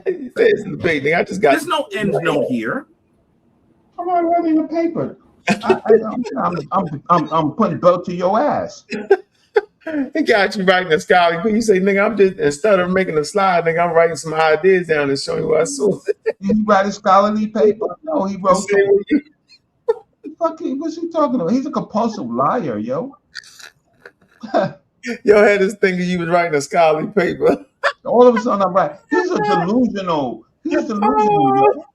It's the debate. I just got. There's no end note here. I'm not writing a paper. I'm putting belt to your ass. He got you writing a scholarly paper. You say, nigga, I'm just, instead of making a slide, nigga, I'm writing some ideas down and showing you what I saw. Did he write a scholarly paper? No, he wrote. Fucking, what's he talking about? He's a compulsive liar, yo. Yo had this thinking you was writing a scholarly paper. All of a sudden, I'm right. He's a delusional. He's delusional, yo.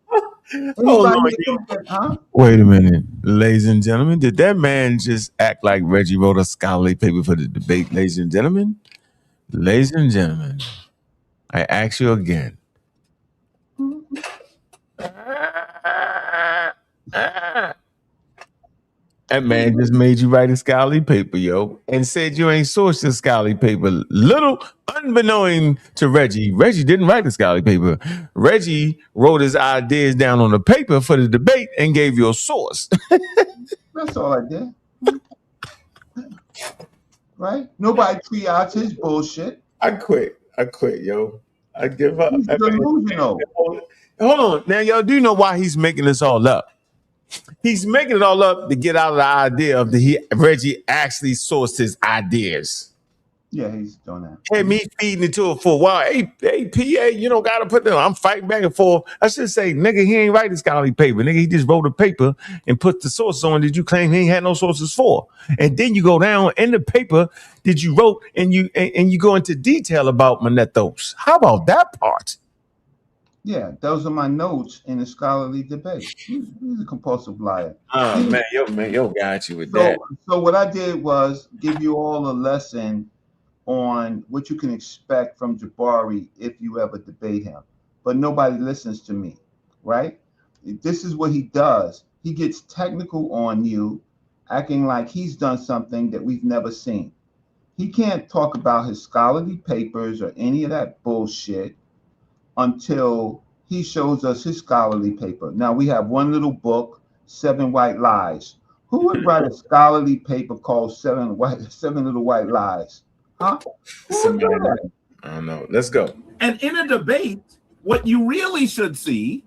Wait a minute, ladies and gentlemen. Did that man just act like Reggie wrote a scholarly paper for the debate, ladies and gentlemen? Ladies and gentlemen, I ask you again. That man just made you write a scholarly paper, yo, and said you ain't sourced a scholarly paper. Little unbeknown to Reggie, Reggie didn't write the scholarly paper. Reggie wrote his ideas down on the paper for the debate and gave you a source. That's all I did. Right? Nobody triaged his bullshit. I quit, yo. I give up. He's delusional. Hold on. Now, y'all do know why he's making this all up. He's making it all up to get out of the idea of Reggie actually sourced his ideas. Yeah, he's doing that. Had me feeding it to it for a while. Hey, PA, you don't gotta put them. I'm fighting back and forth. I should say, nigga, he ain't writing scholarly paper. Nigga, he just wrote a paper and put the sources on that you claim he ain't had no sources for. And then you go down in the paper that you wrote and you go into detail about Manethos. How about that part? Yeah, those are my notes in the scholarly debate. He's a compulsive liar. Oh, man, yo got you with that. So what I did was give you all a lesson on what you can expect from Jabari if you ever debate him. But nobody listens to me, right? This is what he does. He gets technical on you, acting like he's done something that we've never seen. He can't talk about his scholarly papers or any of that bullshit until he shows us his scholarly paper. Now we have one little book, 7 White Lies. Who would write a scholarly paper called 7 Little White Lies? Huh? I don't know. Let's go. And in a debate, what you really should see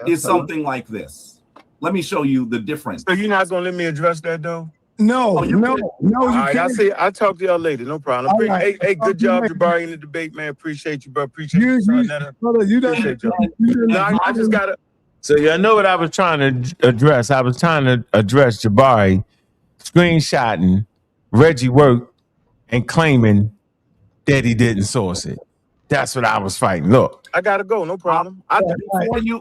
is something like this. Let me show you the difference. So you're not gonna let me address that though? No. All right, I'll talk to y'all later. No problem. Right. Hey, good job, Jabari, in the debate, man. Appreciate you, bro. Appreciate you. Appreciate you. I just gotta. So y'all know what I was trying to address. I was trying to address Jabari screenshotting Reggie work and claiming that he didn't source it. That's what I was fighting. Look, I gotta go. No problem.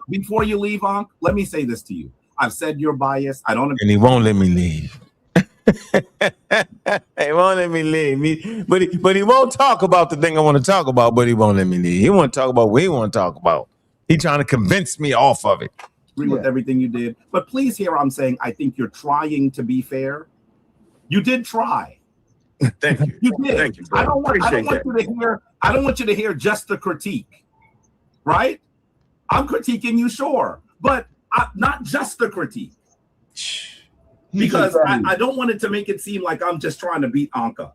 Before you leave, Ankh, let me say this to you. I've said you're biased. I don't. And he won't let me leave. He won't let me leave. But he won't talk about the thing I want to talk about. But he won't let me leave. He want to talk about what he want to talk about. He trying to convince me off of it. Agree with everything you did, but please hear I'm saying I think you're trying to be fair. You did try. Thank you. You did. Thank you, bro. I don't want you to hear just the critique, right? I'm critiquing you, sure, but not just the critique. Because I don't want it to make it seem like I'm just trying to beat Anka.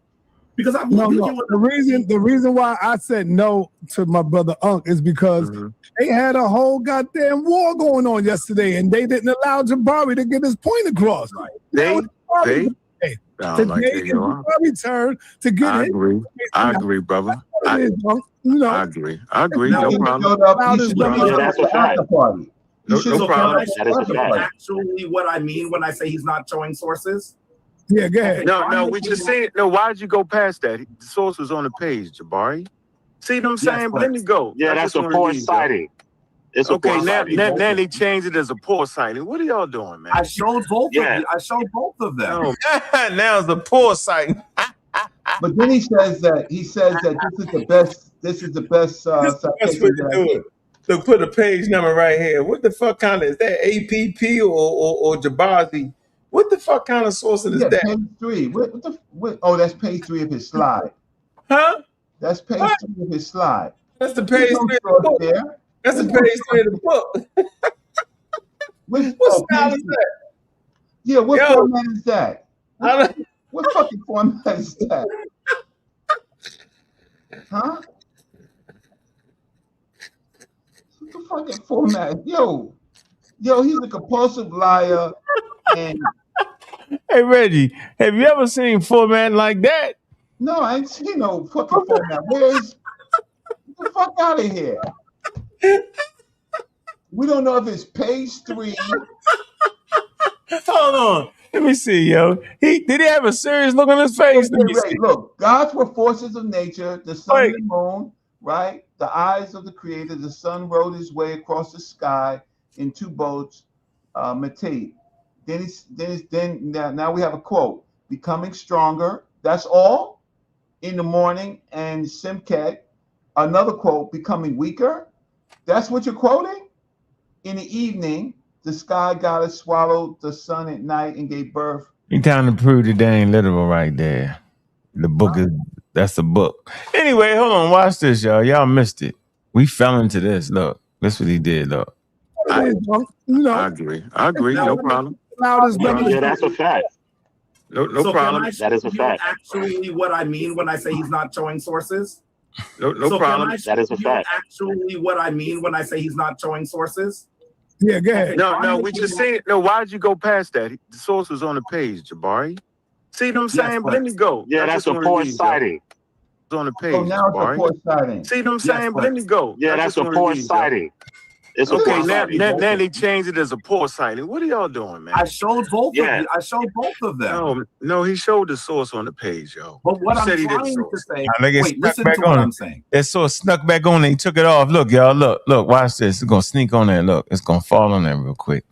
Because I'm the reason why I said no to my brother Ankh is because they had a whole goddamn war going on yesterday, and they didn't allow Jabari to get his point across. Right. Today is Jabari's turn to get I agree, brother. I agree. No problem. That's a fact. No problem. That is a fact. Actually, what I mean when I say he's not showing sources. Yeah, go ahead. No, we just said no. Why'd you go past that? The source was on the page, Jabari. See what I'm saying? But let me go. Yeah, that's a poor sighting. It's okay. Now they changed it as a poor sighting. What are y'all doing, man? I showed both of you. I showed both of them. Now it's a poor sighting. But then he says that this is the best. This is the best This is the best way citation to that I do get. it. Look, put a page number right here. What the fuck kind of is that? APP or Jabari? What the fuck kind of sourcing is Yeah, that? page 3. Oh, that's page 3 of his slide. Huh? That's page What? 3 of his slide. That's the There's page no 3 of the source book. there. That's the There's no page 3 of source the book. there. What style page is 3. that? Yeah, what Yo, format is that? I don't, What fucking format is that? Huh? What the fucking format? Yo, he's a compulsive liar. And hey Reggie, have you ever seen format like that? no, I ain't seen no fucking format. Get the fuck out of here. We don't know if it's page 3. Hold on. Let me see, yo. Did he have a serious look on his face? Let me see. Look, gods were forces of nature, the sun Wait. and the moon, right? The eyes of the creator. The sun rode his way across the sky in 2 boats, Matei. Now we have a quote. Becoming stronger. That's all in the morning. And Simket, another quote, becoming weaker. That's what you're quoting? In the evening, the sky goddess swallowed the sun at night and gave birth. You trying to prove that they ain't literal right there. The book that's the book. Anyway, hold on. Watch this, y'all. Y'all missed it. We fell into this. Look, that's what he did. Look. I agree. No problem. Yeah, that's a fact. No So problem. Can I That is a fact. Actually, what I mean when I say he's not showing sources. No problem. That is a fact. Actually, what I mean when I say he's not showing sources. Yeah, go ahead. No, we just seen it. No, why'd you go past that? The source was on the page, Jabari. See what I'm saying? But let me go. Yeah, that's a poor sighting. It's on the page. Oh, now it's a poor sighting. See what I'm saying? But let me go. Yeah, that's a poor sighting. It's okay, now they changed it as a poor sighting. What are y'all doing, man? I showed both of them. No, he showed the source on the page, yo. But what I'm He trying said to say, wait, listen to what I'm saying. That source snuck back on and he took it off. Look, y'all, look, watch this. It's gonna sneak on there. Look, it's gonna fall on there real quick.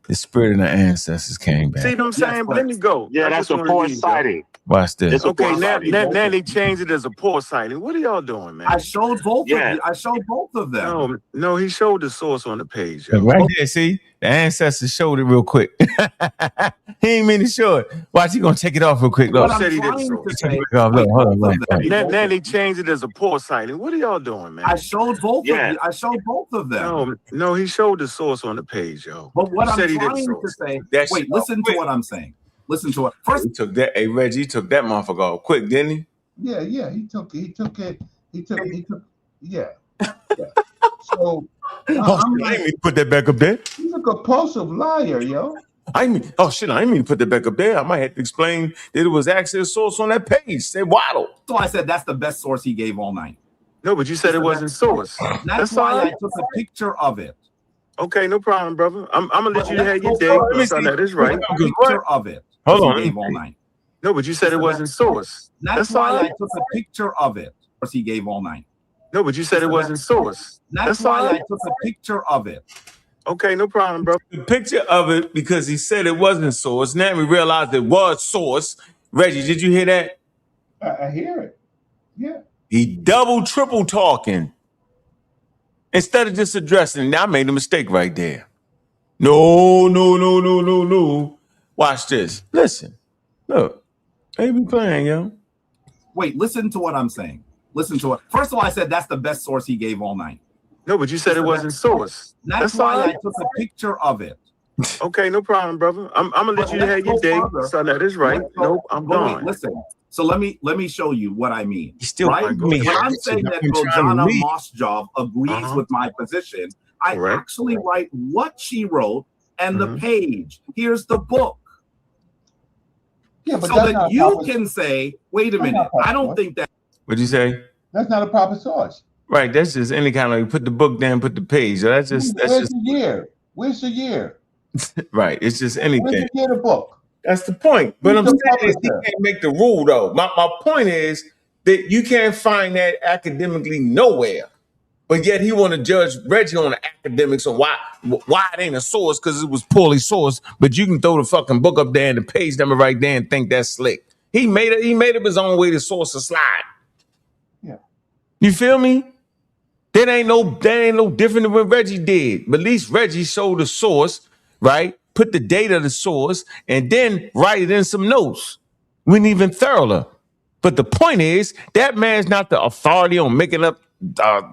The spirit of the ancestors came back. See what I'm saying? But let me go. Yeah, that's a poor sighting. Watch this. Okay, now they changed it as a poor sighting. What are y'all doing, man? I showed both of them. No, he showed the source on the page. Yo. Right there, see? The ancestors showed it real quick. He ain't mean to show it. Watch, he gonna take it off real quick. Look, said he did. Look, hold on. Now they changed it as a poor sighting. What are y'all doing, man? I showed both of them. No, he showed the source on the page, yo. But what I'm trying to say, listen to what I'm saying. Listen to it. First, he took that. Hey, Reggie, he took that motherfucker off quick, didn't he? Yeah, he took it. Yeah. So I didn't mean to put that back up there. He's a compulsive liar, yo. I didn't mean to put that back up there. I might have to explain that it was actually a source on that page. Say Waddle. So I said that's the best source he gave all night. No, but you said it wasn't source. That's why I took a picture of it. Okay, no problem, brother. I'm gonna let you have your day. So that is right. Picture of it. Hold on. He gave all night. No, but you said it wasn't source. That's why I took a picture of it. He gave all night. No, but you said it wasn't source. That's why I took a picture of it. Okay, no problem, bro. The picture of it because he said it wasn't source. Now we realized it was source. Reggie, did you hear that? I hear it. Yeah. He double, triple talking. Instead of just addressing, now I made a mistake right there. No. Watch this. Listen. Look. They be playing, yo. Wait, listen to what I'm saying. Listen to it. First of all, I said that's the best source he gave all night. No, but you said it wasn't source. That's why I took a picture of it. Okay, no problem, brother. I'm gonna let you have your day. So that is right. Nope, I'm gone. Wait, listen. So let me show you what I mean. Still right? When I'm saying that Rojana Mosjov agrees with my position, I actually write what she wrote and the page. Here's the book. Yeah, but so that you can say, wait a minute, I don't think that. What'd you say? That's not a proper source. Right, that's just any kind of put the book down, put the page. So that's just the year? Where's the year? Right, it's just anything. Where's the year of the book? That's the point. But I'm saying is he can't make the rule though. My point is that you can't find that academically nowhere. But yet he want to judge Reggie on the academics on why it ain't a source because it was poorly sourced. But you can throw the fucking book up there and the page number right there and think that's slick. He made up his own way to source a slide. Yeah. You feel me? That ain't no different than what Reggie did. But at least Reggie showed the source, right? Put the data of the source, and then write it in some notes. Went even thorougher. But the point is, that man's not the authority on making up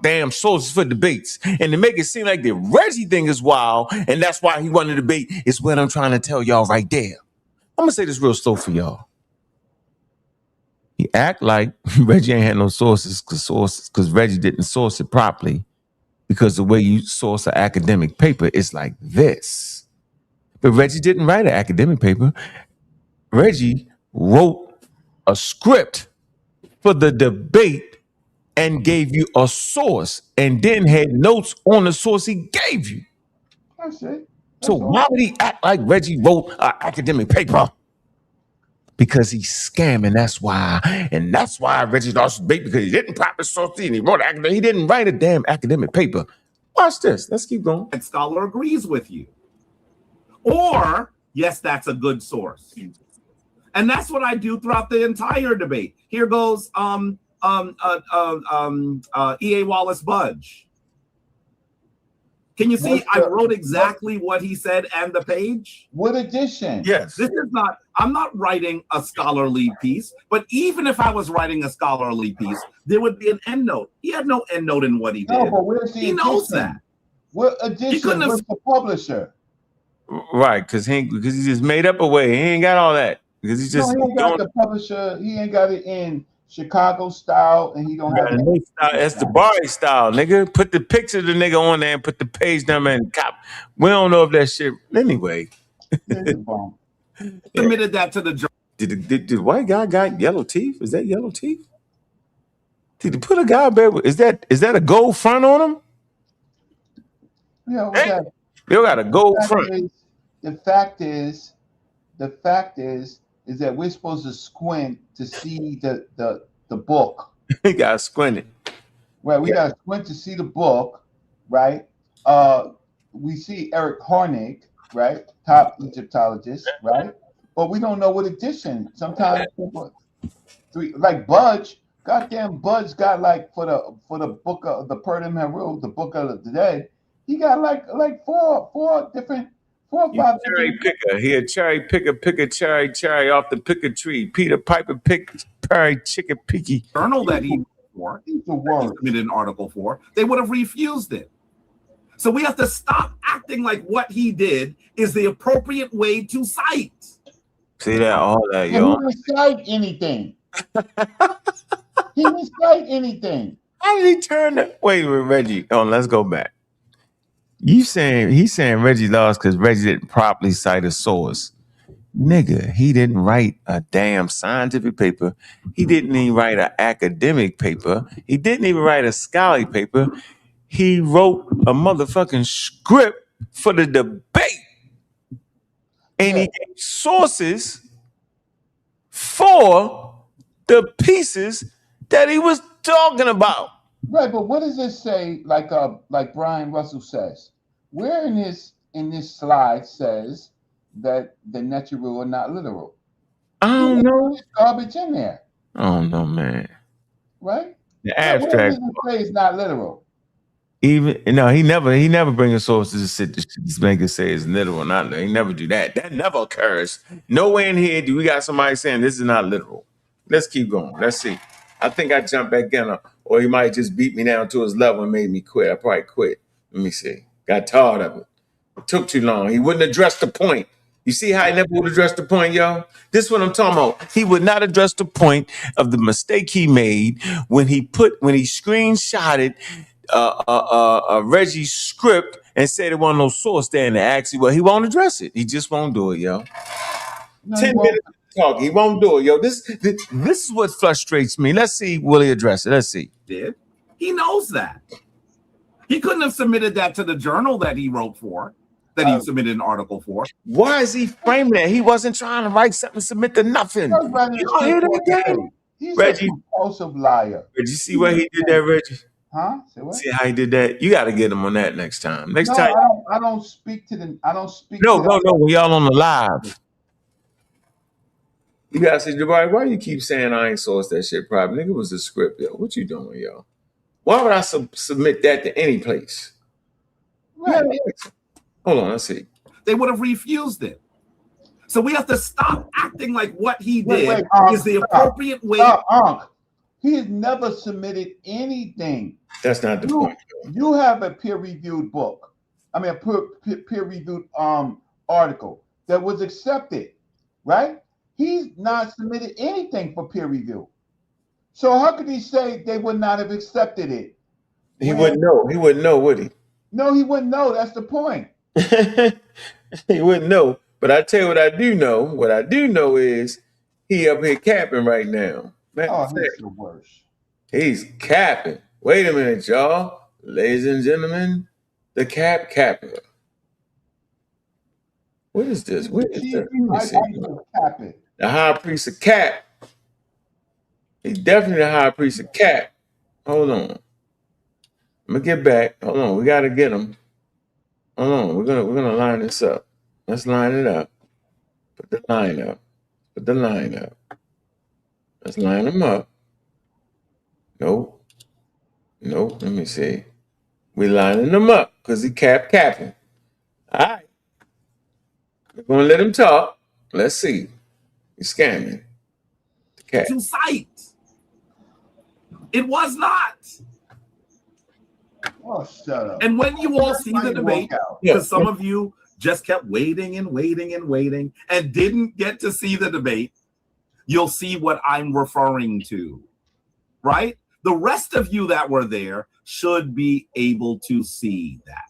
damn sources for debates. And to make it seem like the Reggie thing is wild, and that's why he won the debate, is what I'm trying to tell y'all right there. I'm gonna say this real slow for y'all. He act like Reggie ain't had no sources because Reggie didn't source it properly. Because the way you source an academic paper is like this. But Reggie didn't write an academic paper. Reggie wrote a script for the debate and gave you a source and then had notes on the source he gave you. That's it. So why would he act like Reggie wrote an academic paper? Because he's scamming, that's why. And that's why Reggie lost the debate, because he didn't properly source it and he wrote academic. He didn't write a damn academic paper. Watch this. Let's keep going. That scholar agrees with you. Or, yes, that's a good source. And that's what I do throughout the entire debate. Here goes E.A. Wallace Budge. Can you see I wrote exactly what he said and the page? What edition? Yes. This is not, I'm not writing a scholarly piece, but even if I was writing a scholarly piece, there would be an endnote. He had no endnote in what he did. No, but where's the he knows that. What edition? Where's the publisher? Right, because he just made up a way. He ain't got all that. Because he just he ain't got the publisher. He ain't got it in Chicago style, and he don't have it. That's the Jabari style, nigga. Put the picture of the nigga on there and put the page number and cop. We don't know if that shit. Anyway. Submitted that to the Did the white guy got yellow teeth? Is that yellow teeth? Did he put a guy back? Is that a gold front on him? Yeah, hey, they got a gold front. The fact is that we're supposed to squint to see the book. He got squinted. Right, we got to squint to see the book, right? We see Eric Hornig, right? Top Egyptologist, right? But we don't know what edition. Sometimes people, like Budge, goddamn Budge got like for the book of the Purdom Heru, the book of the dead, he got like four different. 4 or 5 cherry picker. He a cherry picker, pick a cherry off the picker tree. Peter Piper picked cherry chicken picky. Journal that he submitted an article for, they would have refused it. So we have to stop acting like what he did is the appropriate way to cite. See that, all that, yo. He didn't cite anything. He didn't cite anything. How did he turn that? Wait, Reggie. Oh, let's go back. He's saying Reggie lost because Reggie didn't properly cite a source. Nigga, he didn't write a damn scientific paper. He didn't even write an academic paper. He didn't even write a scholarly paper. He wrote a motherfucking script for the debate. And he gave sources for the pieces that he was talking about. Right, but what does it say? Like Brian Russell says, where in this slide says that the Neteru are not literal? I don't know. There's garbage in there. I don't know, man. Right? The abstract. What does it say is not literal? Even no, he never bring a source to just make it say it's literal or not. He never do that. That never occurs. Nowhere in here do we got somebody saying this is not literal. Let's keep going. Let's see. I think I jumped back in, or he might just beat me down to his level and made me quit. I probably quit. Let me see. Got tired of it. It took too long. He wouldn't address the point. You see how he never would address the point, yo? This is what I'm talking about. He would not address the point of the mistake he made when he screenshotted Reggie's script and said it wasn't no source there in the action. Well, he won't address it. He just won't do it, yo. No, 10 minutes to talk. He won't do it, yo. This is what frustrates me. Let's see. Will he address it? Let's see. He knows that. He couldn't have submitted that to the journal that he wrote for, that he submitted an article for. Why is he framing that? He wasn't trying to write something, submit to nothing. You don't hear that again? He's Reggie, a compulsive liar. Did you see where he did that, Reggie? Huh? See how he did that? You got to get him on that next time. Next No, time. I don't speak to them. I don't speak. No. We all on the live. You gotta say, Jabari, why you keep saying I ain't sourced that shit private? Nigga, it was a script, yo. What you doing, yo? Why would I submit that to any place? Right. Hold on, let's see. They would have refused it. So we have to stop acting like what he did is the appropriate way. He has never submitted anything. That's not the point. You have a peer-reviewed book. I mean, a peer-reviewed article that was accepted, right? He's not submitted anything for peer review. So how could he say they would not have accepted it? He wouldn't know. He wouldn't know, would he? No, he wouldn't know. That's the point. He wouldn't know. But I tell you what I do know. What I do know is he up here capping right now. He's the worst. He's capping. Wait a minute, y'all. Ladies and gentlemen, the capper. What is this? What is this? The high priest of Cap. He's definitely the high priest of Cap. Hold on. I'm gonna get back. Hold on. We gotta get him. Hold on. We're gonna line this up. Let's line it up. Put the line up. Put the line up. Let's line them up. Nope. Nope. Let me see. We lining them up because he capping. All right. We're gonna let him talk. Let's see. He's scamming. To cite. It was not. Oh, shut up. And when you all see the debate, because some of you just kept waiting and waiting and waiting and didn't get to see the debate, you'll see what I'm referring to, right? The rest of you that were there should be able to see that.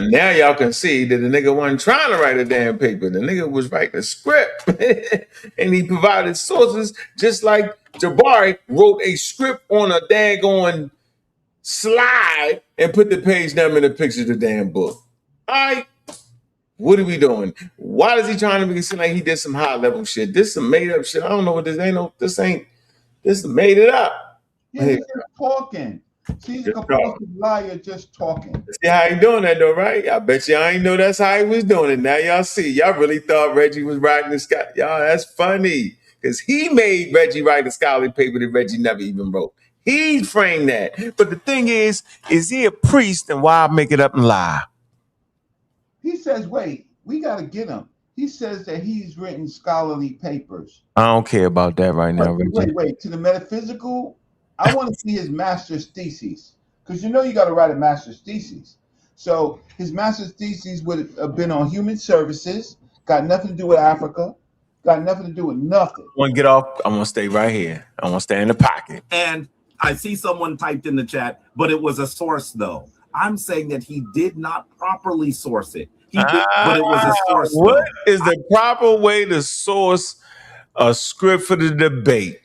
Now y'all can see that the nigga wasn't trying to write a damn paper. The nigga was writing a script. And he provided sources just like Jabari wrote a script on a daggone slide and put the page number in the picture of the damn book. All right. What are we doing? Why is he trying to make it seem like he did some high level shit? This is some made up shit. I don't know what this ain't. No, this made it up. Yeah, he's just talking. He's a compulsive liar just talking. See how he doing that though, right? I bet you I ain't know that's how he was doing it. Now y'all see. Y'all really thought Reggie was writing the sky. Y'all, that's funny. Because he made Reggie write a scholarly paper that Reggie never even wrote. He framed that. But the thing is he a priest and why make it up and lie? He says, wait, we got to get him. He says that he's written scholarly papers. I don't care about that right now, Reggie. Wait. To the metaphysical, I want to see his master's thesis. Because you got to write a master's thesis. So his master's thesis would have been on human services, got nothing to do with Africa, got nothing to do with nothing. I want to get off. I want to stay right here. I want to stay in the pocket. And I see someone typed in the chat, but it was a source though. I'm saying that he did not properly source it. He did, but it was a source. What is the proper way to source a script for the debate?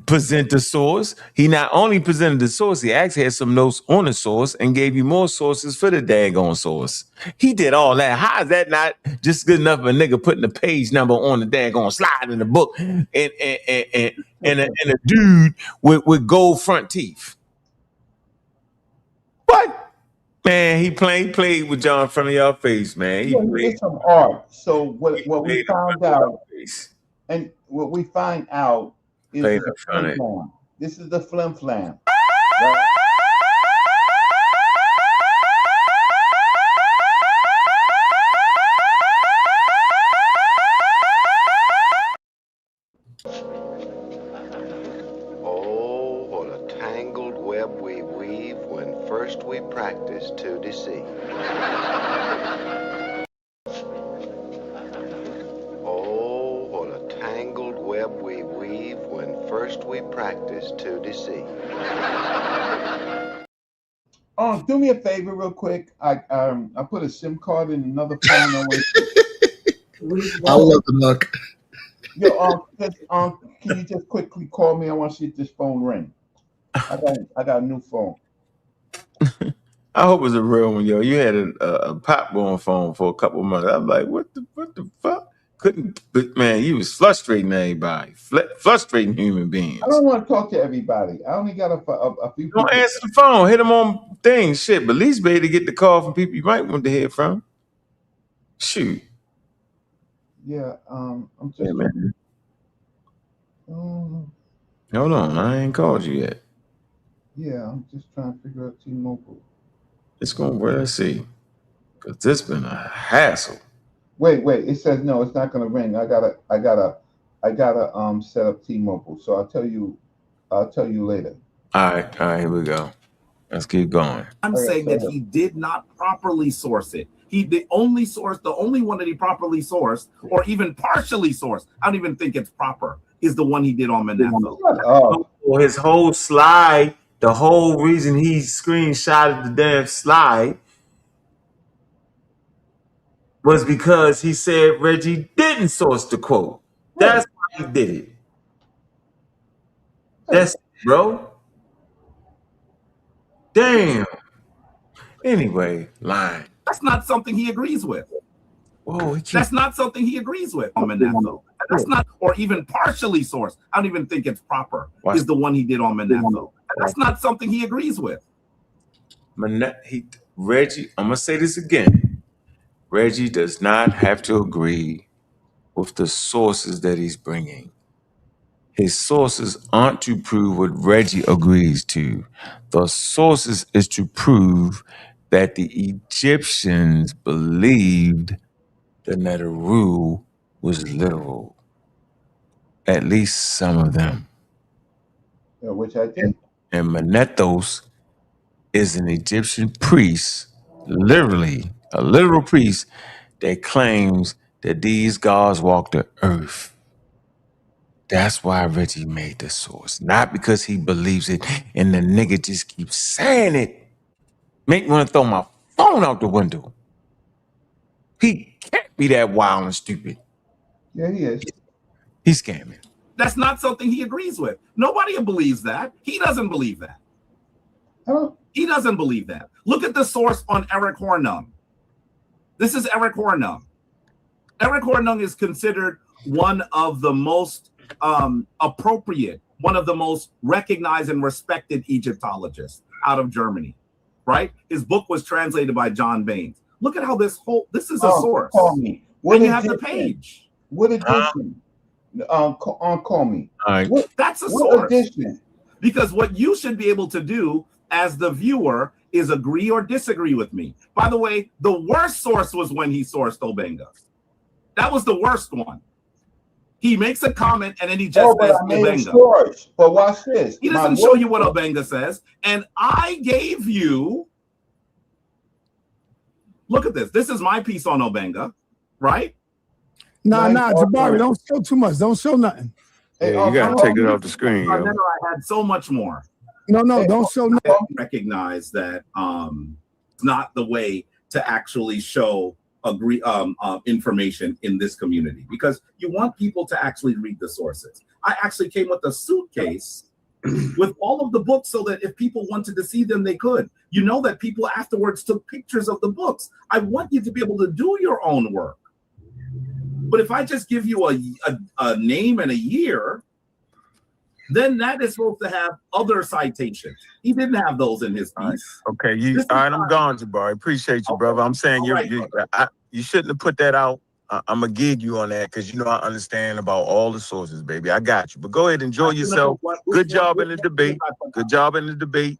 Present the source. He not only presented the source, he actually had some notes on the source and gave you more sources for the daggone source. He did all that. How is that not just good enough of a nigga putting the page number on the daggone slide in the book and a dude with gold front teeth? What? Man, he played with John in front of y'all face, man. He did some art. So what we found out, and what we find out is the flim flam. This is the flim flam. Right? Oh, what a tangled web we weave when first we practice to deceive. Oh, what a tangled web we weave when first we practice to deceive. Do me a favor real quick. I put a SIM card in another phone. I love the look. Yo, can you just quickly call me? I want to see if this phone ring. I got a new phone. I hope it's a real one, yo. You had a popcorn phone for a couple of months. I'm like, what the fuck? But man, you was frustrating everybody, frustrating human beings. I don't want to talk to everybody. I only got a few. Don't answer the phone. Hit them on things, shit. But at least be able to get the call from people you might want to hear from. Shoot. Yeah. I'm just. Hey, man. Um, Hold on, I ain't called you yet. yeah, I'm just trying to figure out T-Mobile. It's going where I see, cause this been a hassle. Wait. It says no. It's not gonna ring. I gotta set up T-Mobile. So I'll tell you later. All right, here we go. Let's keep going. I'm saying that he did not properly source it. The only one that he properly sourced, or even partially sourced, I don't even think it's proper, is the one he did on Manetho. Oh, his whole slide, the whole reason he screenshotted the damn slide was because he said Reggie didn't source the quote. That's why he did it. That's it, bro. Damn. Anyway, line. That's not something he agrees with. Whoa, that's not something he agrees with on Manetho. That's not, or even partially sourced. I don't even think it's proper. Is the one he did on Manetho. That's not something he agrees with. Reggie, I'm gonna say this again. Reggie does not have to agree with the sources that he's bringing. His sources aren't to prove what Reggie agrees to. The sources is to prove that the Egyptians believed the Neteru was literal. At least some of them. Which I did. And Manethos is an Egyptian priest, literally a literal priest that claims that these gods walk the earth. That's why Reggie made the source, not because he believes it and the nigga just keeps saying it. Make me want to throw my phone out the window. He can't be that wild and stupid. Yeah, he is. He's scamming. That's not something he agrees with. Nobody believes that. He doesn't believe that. He doesn't believe that. Look at the source on Eric Hornung. This is Eric Hornung. Eric Hornung is considered one of the most appropriate, one of the most recognized and respected Egyptologists out of Germany, right? His book was translated by John Baines. Look at how this is a source. Call me. And you have the page. What edition? Call me. All right. That's a source. Edition? Because what you should be able to do as the viewer is agree or disagree with me. By the way, the worst source was when he sourced Obenga. That was the worst one. He makes a comment and then he just says Obenga. But watch this. He doesn't show you what Obenga says. And I gave you, look at this. This is my piece on Obenga, right? Nah, Jabari, don't show too much. Don't show nothing. Yeah, you gotta take it off the screen. I had so much more. No, don't show nothing. Recognize that it's not the way to actually show information in this community, because you want people to actually read the sources. I actually came with a suitcase with all of the books so that if people wanted to see them, they could. You know that people afterwards took pictures of the books. I want you to be able to do your own work. But if I just give you a name and a year, then that is supposed to have other citations. He didn't have those in his piece. Okay, all right, I'm gone, Jabari. Appreciate you, brother. I'm saying you shouldn't have put that out. I'm gonna gig you on that because I understand about all the sources, baby. I got you. But go ahead, enjoy yourself. Good job in the debate. Good job in the debate.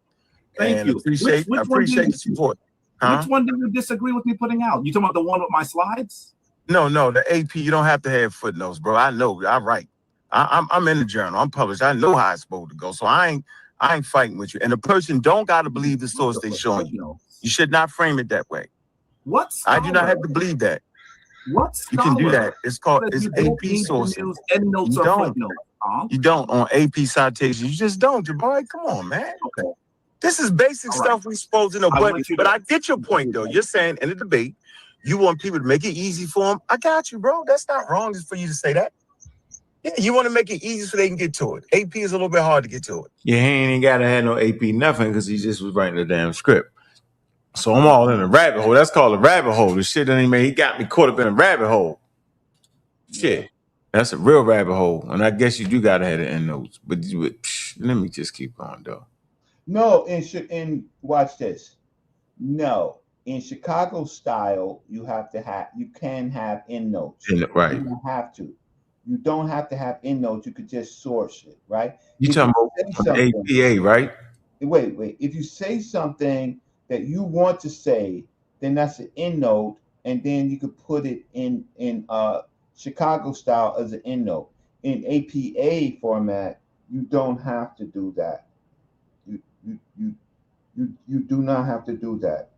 Thank you. I appreciate the support. Which one did you disagree with me putting out? You talking about the one with my slides? No, the AP. You don't have to have footnotes, bro. I know. I write. I'm in the journal. I'm published. I know how it's supposed to go. So I ain't fighting with you. And the person don't gotta believe the source they showing you. You should not frame it that way. I do not have to believe that. You can do that. It's AP sources. You don't on AP citations. You just don't, Jabari. Come on, man. Okay. This is basic stuff we supposed to know. But I get your point though. You're saying in the debate, you want people to make it easy for them. I got you, bro. That's not wrong for you to say that. Yeah, you want to make it easy so they can get to it. AP is a little bit hard to get to it. Yeah, he ain't gotta have no AP nothing because he just was writing the damn script. So I'm all in a rabbit hole. That's called a rabbit hole. The shit that he got me caught up in a rabbit hole. Shit. That's a real rabbit hole. And I guess you do gotta have the end notes. But let me just keep going though. No, and watch this. No. in Chicago style, you can have endnotes. Right. You don't have to. You don't have to have endnotes. You could just source it, right? You If talking you say about something, APA, right? wait. If you say something that you want to say, then that's an endnote, and then you could put it in Chicago style as an endnote. In APA format, you don't have to do that. You do not have to do that,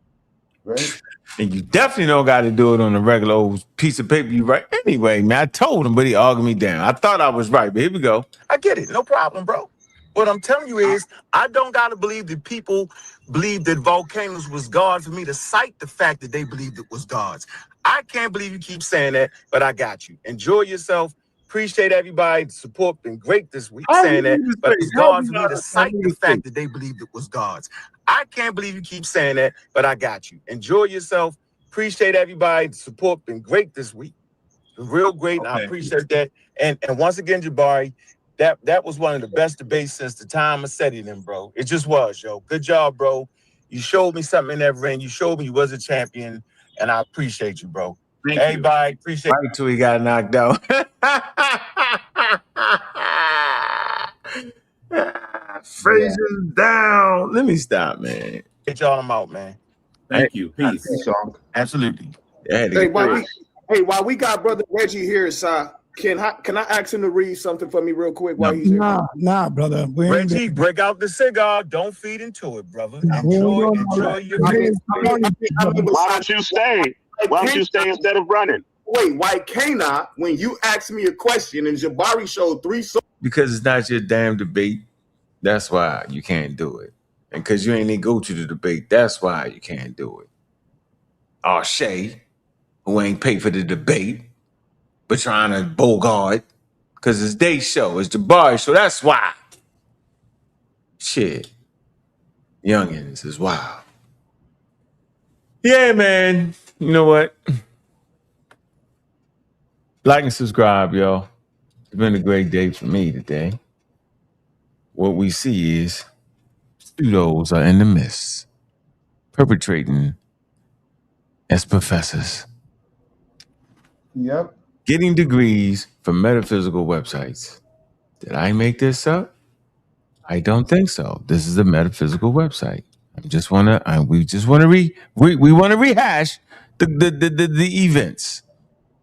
right? And you definitely don't got to do it on a regular old piece of paper. You right anyway, man. I told him, but he argued me down. I thought I was right, but here we go. I get it, no problem, bro. What I'm telling you is, I don't gotta believe that people believe that volcanoes was God for me to cite the fact that they believed it was gods. I can't believe you keep saying that, but I got you. Enjoy yourself. Appreciate everybody. The support been great this week saying that, but it's God for me to cite the fact that they believed it was gods. I can't believe you keep saying that, but I got you. Enjoy yourself. Appreciate everybody. The support been great this week. Real great, and I appreciate that. And once again, Jabari, that was one of the best debates since the time of setting them, bro. It just was, yo. Good job, bro. You showed me something in that ring. You showed me you was a champion, and I appreciate you, bro. Thank everybody you. Appreciate right until he got knocked out. Frazier's down. Let me stop, man. Get y'all them out, man. Thank you. Peace. Absolutely. Hey, while we got brother Reggie here, can I ask him to read something for me real quick while he's here? Nah, brother. Reggie, break out the cigar. Don't feed into it, brother. Enjoy your Why don't you stay? Why don't you stay instead of running? Wait, why can't I? When you asked me a question and Jabari showed 3 songs. Because it's not your damn debate. That's why you can't do it. And because you ain't even go to the debate, that's why you can't do it. Oh, Shay, who ain't paid for the debate, but trying to bogart, because it's their show, it's Jabari show. That's why. Shit. Youngins is wild. Yeah, man. You know what? Like and subscribe, y'all. It's been a great day for me today. What we see is pseudos are in the midst, perpetrating as professors. Yep. Getting degrees from metaphysical websites. Did I make this up? I don't think so. This is a metaphysical website. We just want to rehash the events.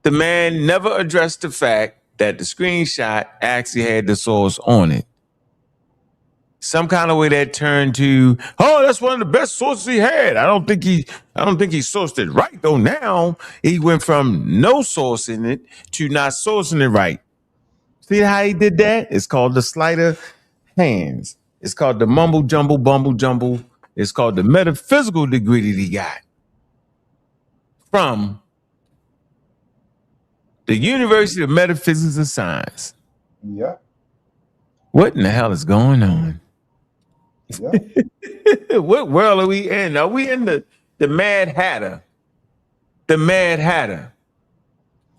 The man never addressed the fact that the screenshot actually had the source on it. Some kind of way that turned to, oh, that's one of the best sources he had. I don't think he sourced it right though. Now he went from no sourcing it to not sourcing it right. See how he did that? It's called the sleight of hands. It's called the mumble jumble bumble jumble. It's called the metaphysical degree that he got from the University of Metaphysics and Science. Yeah. What in the hell is going on? Yeah. What world are we in? Are we in the Mad Hatter? The Mad Hatter.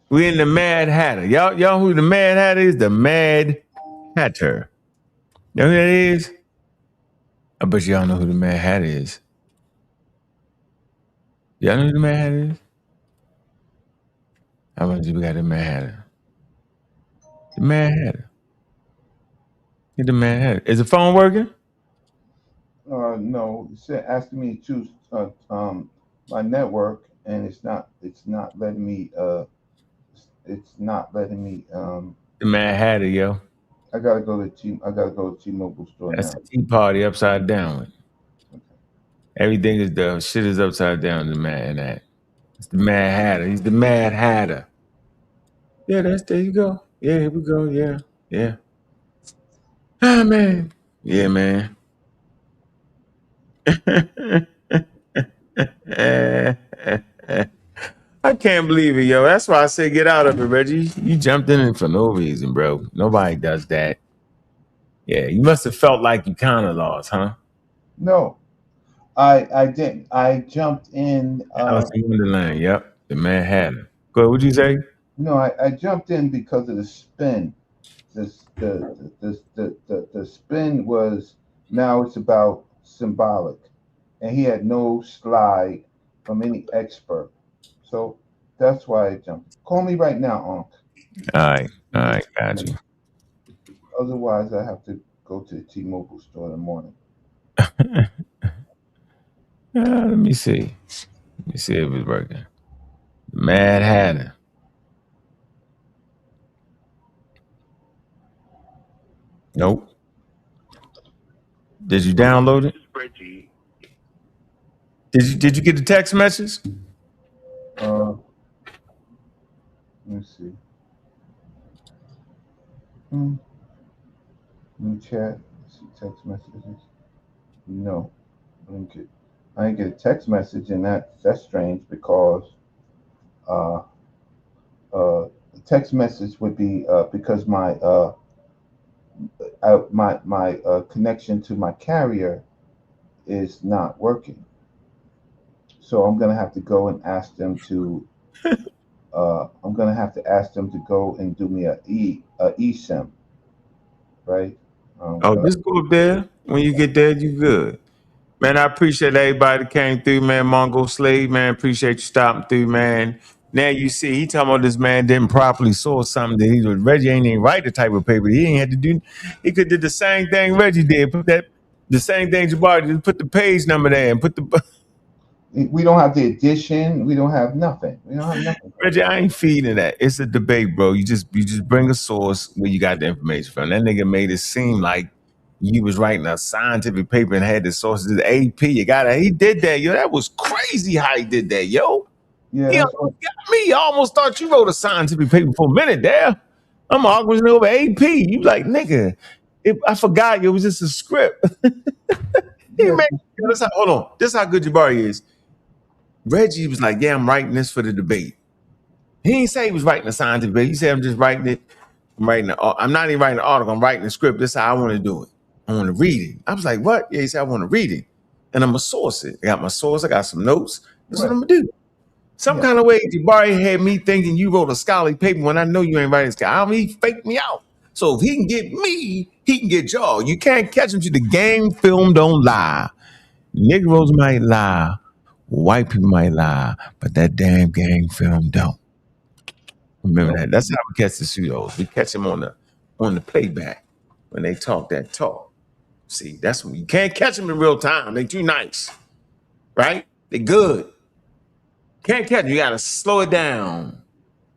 We in the Mad Hatter. Y'all know who the Mad Hatter is? The Mad Hatter. You know who that is? I bet y'all know who the Mad Hatter is. Y'all know who the Mad Hatter is? How much we got the Mad Hatter? The Mad Hatter. Get the Mad Hatter. Is the phone working? No. It said asking me to choose my network, and it's not letting me. It's not letting me. The Mad Hatter, yo. I gotta go to T-Mobile store. That's now. the Tea Party upside down. Everything is the shit is upside down. The Mad Hatter. It's the Mad Hatter. He's the Mad Hatter. Yeah, there you go. Yeah, here we go. Yeah. Ah, man. Yeah, man. I can't believe it, yo. That's why I say get out of it, Reggie. You jumped in it for no reason, bro. Nobody does that. Yeah, you must have felt like you kind of lost, huh? No, I didn't. I jumped in. Alice in Wonderland. Yep, the Mad Hatter. Go ahead. What'd you say? No, I jumped in because of the spin. The spin was now it's about symbolic, and he had no slide from any expert. So that's why I jumped. Call me right now, Ankh. All right, got you. Otherwise, I have to go to the T-Mobile store in the morning. Let me see. Let me see if it's working. Mad Hatter. Nope. Did you download it? Did you get the text message? Let me see. New chat. Let's see text messages. No, I didn't get a text message, and that's strange because the text message would be because my connection to my carrier is not working. So I'm gonna have to go and ask them to. I'm gonna have to ask them to go and do me a eSIM, right? Just go up there. When you get there, you good. Man, I appreciate everybody that came through, man. Mongo Slave, man. Appreciate you stopping through, man. Now you see, he talking about this man didn't properly source something that he was. Reggie ain't even write the type of paper. He ain't had to do. He could did the same thing Reggie did. The same thing Jabari did. Put the page number there and put the. We don't have the addition. We don't have nothing. We don't have nothing. Reggie, I ain't feeding that. It's a debate, bro. You just bring a source where you got the information from. That nigga made it seem like you was writing a scientific paper and had the sources. AP, he did that, yo. That was crazy how he did that, yo. Yeah, he almost got me. I almost thought you wrote a scientific paper for a minute there. I'm arguing over AP. You like, nigga, I forgot it was just a script. Hold on. This is how good Jabari is. Reggie was like, yeah, I'm writing this for the debate. He didn't say he was writing a scientific paper. He said, I'm just writing it. I'm not even writing an article. I'm writing a script. This is how I want to do it. I want to read it. I was like, what? Yeah, he said, I want to read it. And I'm going to source it. I got my source. I got some notes. That's what I'm going to do. Some kind of way, Jabari had me thinking you wrote a scholarly paper when I know you ain't writing this guy. He faked me out. So if he can get me, he can get y'all. You can't catch him to the game film don't lie. Negroes might lie. White people might lie. But that damn game film don't. Remember that. That's how we catch the pseudos. We catch them on the playback when they talk that talk. See, that's when you can't catch them in real time. They too nice, right? They good. Can't catch them. You gotta slow it down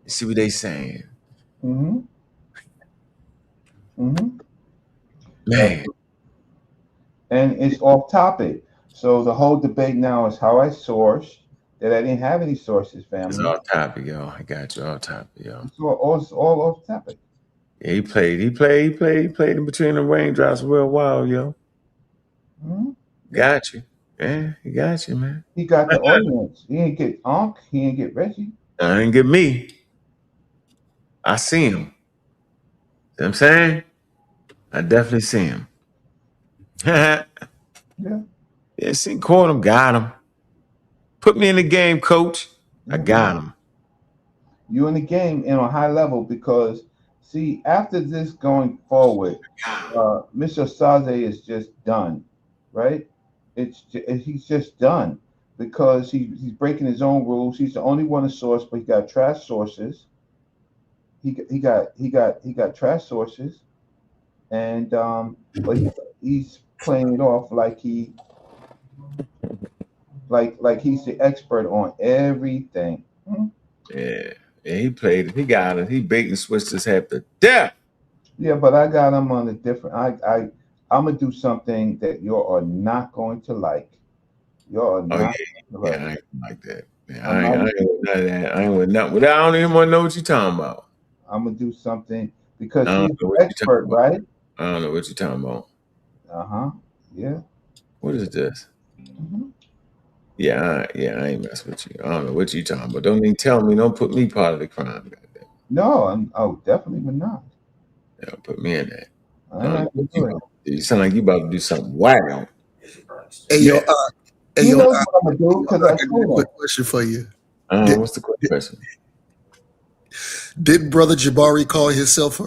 and see what they saying. Man. And it's off topic. So the whole debate now is how I sourced. That I didn't have any sources, family. It's off topic, yo. I got you all topic, yo. It's all off topic. Yeah, he played in between the raindrops real wild, yo. Got you. Yeah, he got you, man. He got the audience. He ain't get Ankh. He ain't get Reggie. I didn't get me. I seen him. You know what I'm saying? I definitely see him. Yeah, caught him, got him. Put me in the game, coach. I got him. You in the game and on a high level because, see, after this going forward, Mr. Saze is just done, right? He's just done because he's breaking his own rules. He's the only one to source, but he got trash sources. He got trash sources, and but he's playing it off like he's the expert on everything. Yeah, he played it. He got it. He bait and switched his head to death. Yeah, but I got him on a different. I'm gonna do something that you are not going to like. You're not. Yeah, I ain't like that. Yeah, I ain't with none of that. I ain't with nothing. I don't even want to know what you're talking about. I'm gonna do something because he's the expert, right? I don't know what you're talking about. Yeah. What is this? Yeah, I ain't mess with you. I don't know what you talking about. Don't even tell me. Don't put me part of the crime. No, definitely would not. Yeah, put me in that. You sound like you about to do something wild. Hey, yo, you know what I'm gonna do? Because I got a quick question for you. What's the quick question? Did Brother Jabari call himself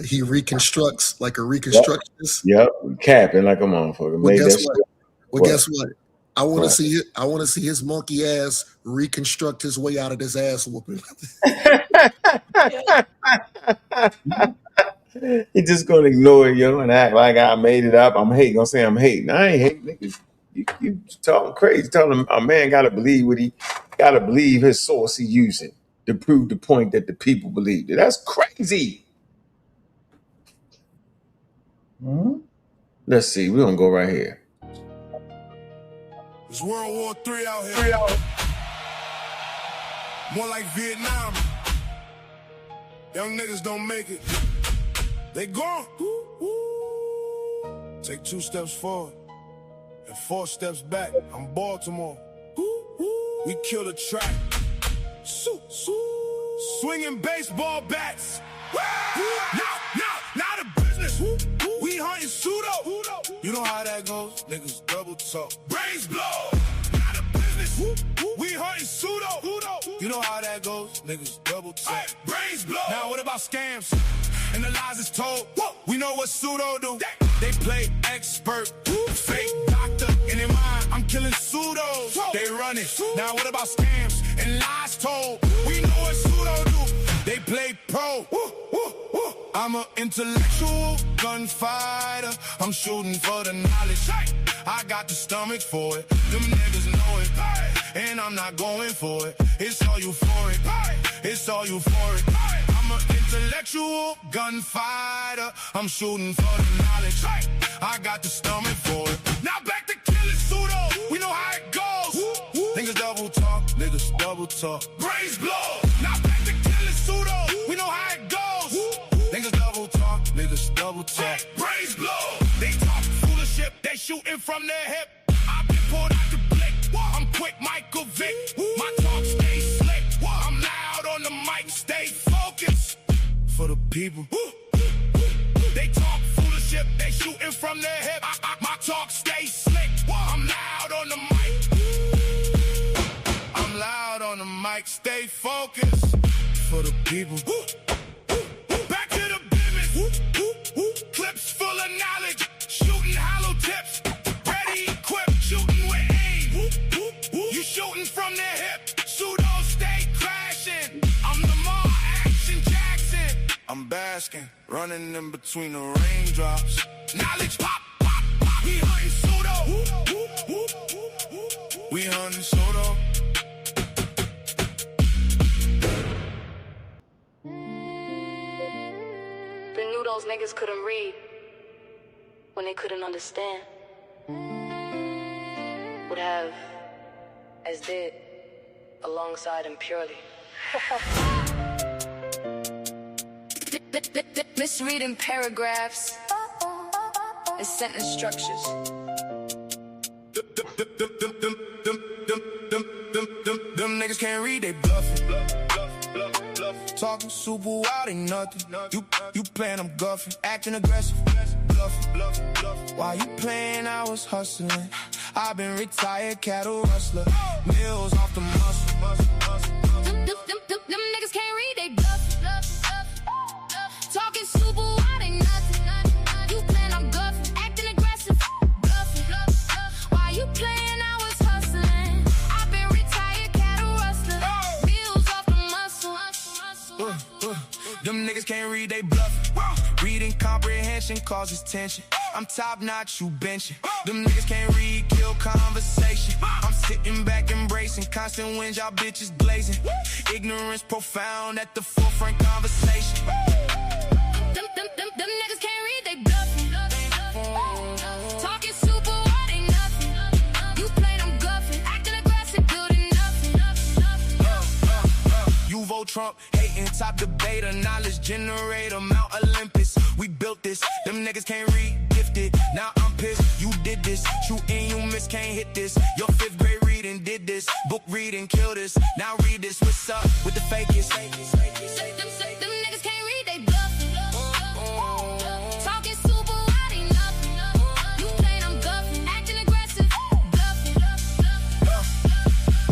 he reconstructs, like a reconstructionist? Yep, capping like a motherfucker. Well, guess what? I want to see it. I want to see his monkey ass reconstruct his way out of this ass whooping. He just gonna ignore it, yo, and act like I made it up. I'm hating. Gonna say I'm hating. I ain't hating, niggas. You talking crazy? Telling him a man gotta believe his source he using to prove the point that the people believed it. That's crazy. Mm-hmm. Let's see. We're gonna go right here. It's World War III out here. More like Vietnam. Young niggas don't make it. They gone. Take 2 steps forward and 4 steps back. I'm Baltimore. We kill the track. Swinging baseball bats. Now the business. We hunting pseudo. You know how that goes. Niggas double talk. Brains blow. Now the business. We hunting pseudo. You know how that goes. Niggas double talk. Brains blow. Now what about scams? And the lies is told. We know what pseudo do. They play expert. Fake doctor. In their mind, I'm killing pseudos. They run it. Now what about scams and lies told? We know what pseudo do. They play pro. I'm an intellectual gunfighter. I'm shooting for the knowledge. I got the stomach for it. Them niggas know it. And I'm not going for it. It's all euphoric. It's all euphoric. I'm an intellectual gunfighter. I'm shooting for the knowledge. I got the stomach for it. Now back to killing pseudo. We know how it goes. Niggas double talk. Niggas double talk. Brains blow. Now back to killing pseudo. We know how it goes. Niggas double talk. Niggas double talk. Brains blow. They talk fooliship. They shooting from their hip. I've been pulled out the blick. I'm quick, Michael Vick. My talk stay slick. I'm loud on the mic. Stay focused. For the people. They talk fooliship. They shooting from their hip. My talk stay slick. I'm loud on the mic. I'm loud on the mic. Stay focused. For the people. Back to the business. Clips full of knowledge. Shooting hollow tips. Ready, equipped. Shooting with aim. You shooting from their hip. Pseudo stay crashing. I'm the more action Jackson. I'm basking. Running in between the raindrops. Knowledge pop, pop, pop. We hunting pseudo. We hunting pseudo. They knew those niggas couldn't read when they couldn't understand. Would have, as did, alongside him purely. Misreading paragraphs and sentence structures. Them niggas can't read, they bluffing. Talking super wild, ain't nothing. You playing, I'm guffing. Acting aggressive, bluffing. While you playing, I was hustling. I've been retired cattle rustler. Mills off the muscle. Them niggas can't read, they bluffing. Talking super wild, ain't nothing. You playing, I'm guffing. Acting aggressive, bluffing. While you playing, I was hustling. I've been retired cattle rustler. Mills off the muscle. Them niggas can't read, they bluffing. Reading comprehension causes tension. I'm top notch, you benching. Them niggas can't read, kill conversation. I'm sitting back embracing constant wins, y'all bitches blazing. Ignorance profound at the forefront conversation. Them niggas can't read, they bluffing. Talking super wild, ain't nothing. You play them guffing. Acting aggressive, building nothing. You vote Trump, hating, top debater, knowledge generator, Mount Olympus. We built this, them niggas can't read, gifted. Now I'm pissed, you did this. True and you miss, can't hit this. Your 5th grade reading did this. Book reading, kill this. Now read this, what's up with the fakest? Them niggas can't read, they bluffing. Talking super wild, ain't nothing. You play them guffing. Acting aggressive, bluffing.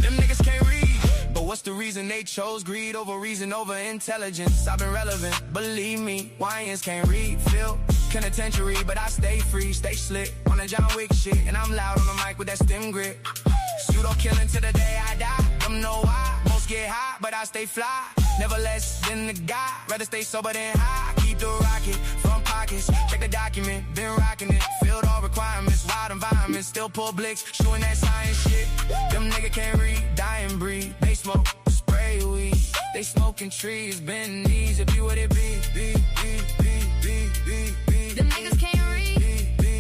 Them niggas can't read, but what's the reason they chose greed over reason over intelligence? I've been relevant, believe me. Lions can't read, feel, penitentiary, but I stay free, stay slick on the John Wick shit, and I'm loud on the mic with that stem grip. Pseudo killing till the day I die. Don't know why. Most get high, but I stay fly. Never less than the guy. Rather stay sober than high. I keep the rocket from pockets. Check the document, been rocking it. Filled all requirements, wild environments. Still pull blicks, shooting that science shit. Them nigga can't read, die and breathe. They smoke, spray weed. They smoking trees, bend knees. It be what it be. Them niggas can't read.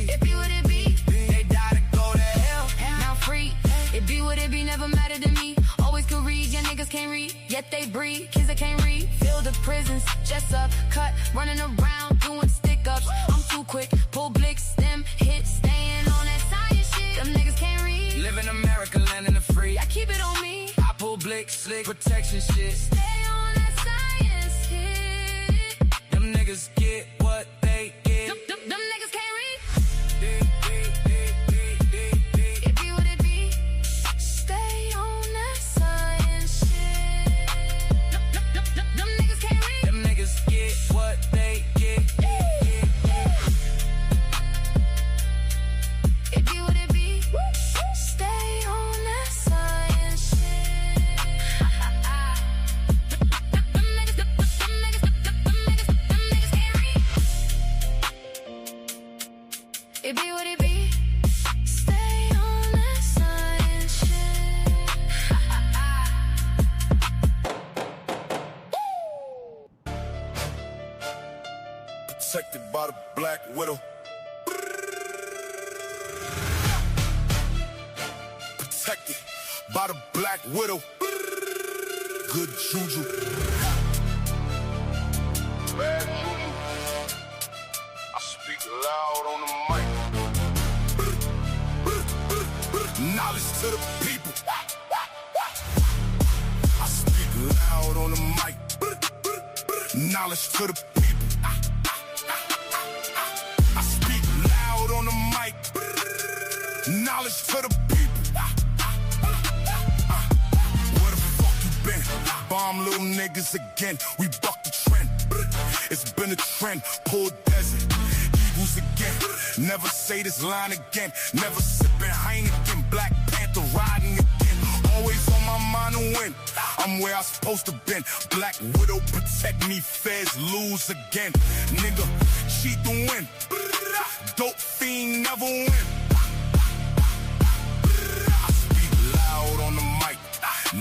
It be what it be. They die to go to hell. Now free. It be what it be, never mattered to me. Always could read, your niggas can't read. Yet they breed, kids that can't read. Fill the prisons, just up, cut, running around, doing stick-ups. I'm too quick, pull blicks, stem, hit, staying on that science shit. Them niggas can't read. Live in America, land in the free. I keep it on me. I pull blicks, slick, protection shit. Stay on that science shit. Them niggas get what they get. Them niggas can't read. It be what it be. Stay on that science shit. Them niggas can't read. Them niggas get what they get. It be what it be. Stay on that science shit. Them niggas can't read. It be what it be. Stay on that science shit. Protected by the Black Widow. Protected by the Black Widow. Good juju. Bad juju. I speak loud on the mic. Knowledge to the people. I speak loud on the mic. Knowledge to the people. I speak loud on the mic. Knowledge to the people. Where the fuck you been? Bomb little niggas again. We buck the trend. It's been a trend. Poor desert. Eagles again. Never say this line again. Never sipping Heineken. Black Panther riding again. Always on my mind to win. I'm where I'm supposed to been. Black Widow protect me. Feds lose again. Nigga, cheat to win. Dope fiend never win. I speak loud on the mic.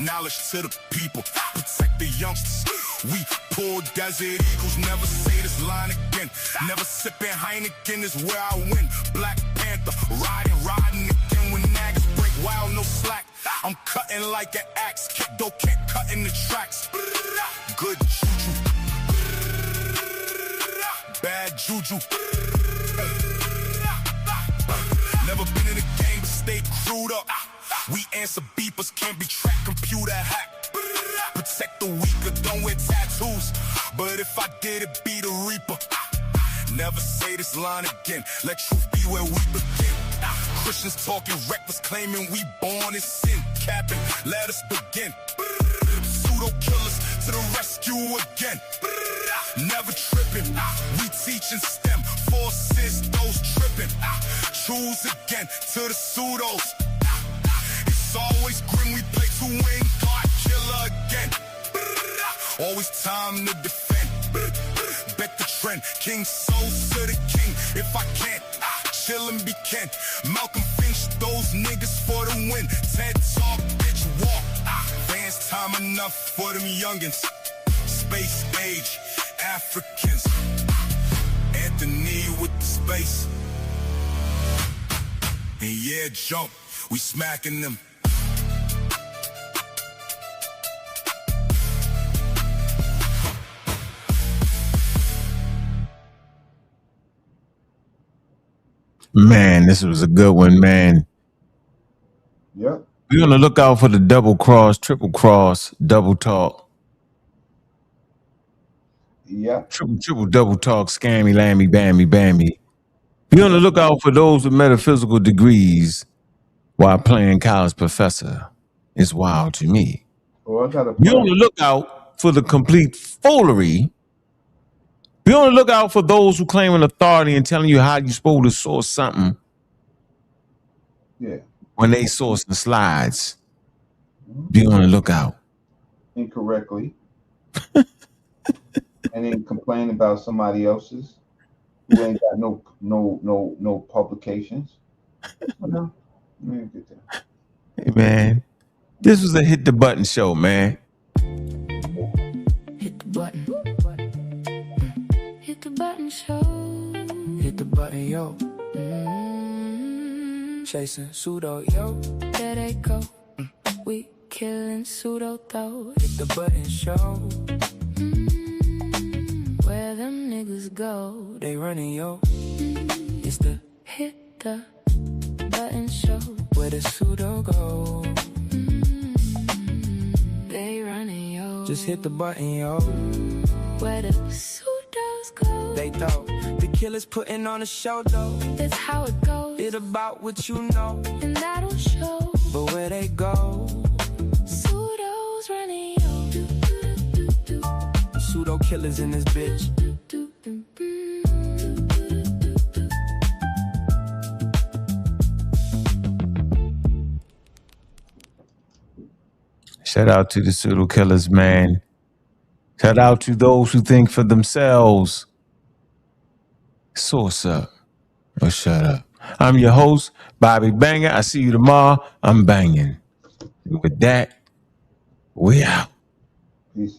Knowledge to the people. Protect the youngsters. We poor desert eagles. Never say this line again. Never sipping Heineken is where I win. Black Panther riding again. When naggers break wild, no slack. I'm cutting like an axe. Kick though can't cut in the tracks. Good juju. Bad juju. Never been in the game but stay crewed up. We answer beepers, can't be tracked, computer hacked. Protect the weaker, don't wear tattoos. But if I did, it be the reaper. Never say this line again. Let truth be where we begin. Christians talking reckless, claiming we born in sin. Capping, let us begin. Pseudo killers to the rescue again. Never tripping. We teaching STEM. Forces those tripping. Choose again to the pseudos. It's always grim. We play to win. God killer again. Always time to defend. Bet the trend. King souls to the king. If I can't, chill and be Ken. Malcolm Finch, those niggas for the win. TED Talk, bitch, walk. Dance time enough for them youngins. Space age, Africans. Anthony with the space. And yeah, jump, we smacking them. Man, this was a good one, man. Yep. We're on the lookout for the double cross, triple cross, double talk. Yeah. Triple double talk, scammy, lammy, bammy, bammy. Be on the lookout for those with metaphysical degrees while playing college professor. It's wild to me. Oh, I got a Be on the lookout for the complete foolery Be on the lookout for those who claim an authority and telling you how you're supposed to source something. Yeah. When they source the slides. Be on the lookout. Incorrectly. And then complain about somebody else's who ain't got no publications. No. Hey man, this was a hit the button show, man. Hit the button. Hit the button show. Hit the button, yo. Chasing pseudo, yo. There they go. We killing pseudo though. Hit the button show. Where them niggas go? They running, yo. It's the hit the button show. Where the pseudo go? They running, yo. Just hit the button, yo. Where the pseudos go? They thought the killers putting on a show, though. That's how it goes. It about what you know, and that'll show. But where they go? Pseudos running, yo. Pseudo killers in this bitch. Shout out to the pseudo killers, man. Shout out to those who think for themselves. Source up or shut up. I'm your host, Bobby Banger. I see you tomorrow. I'm banging. And with that, we out. Peace.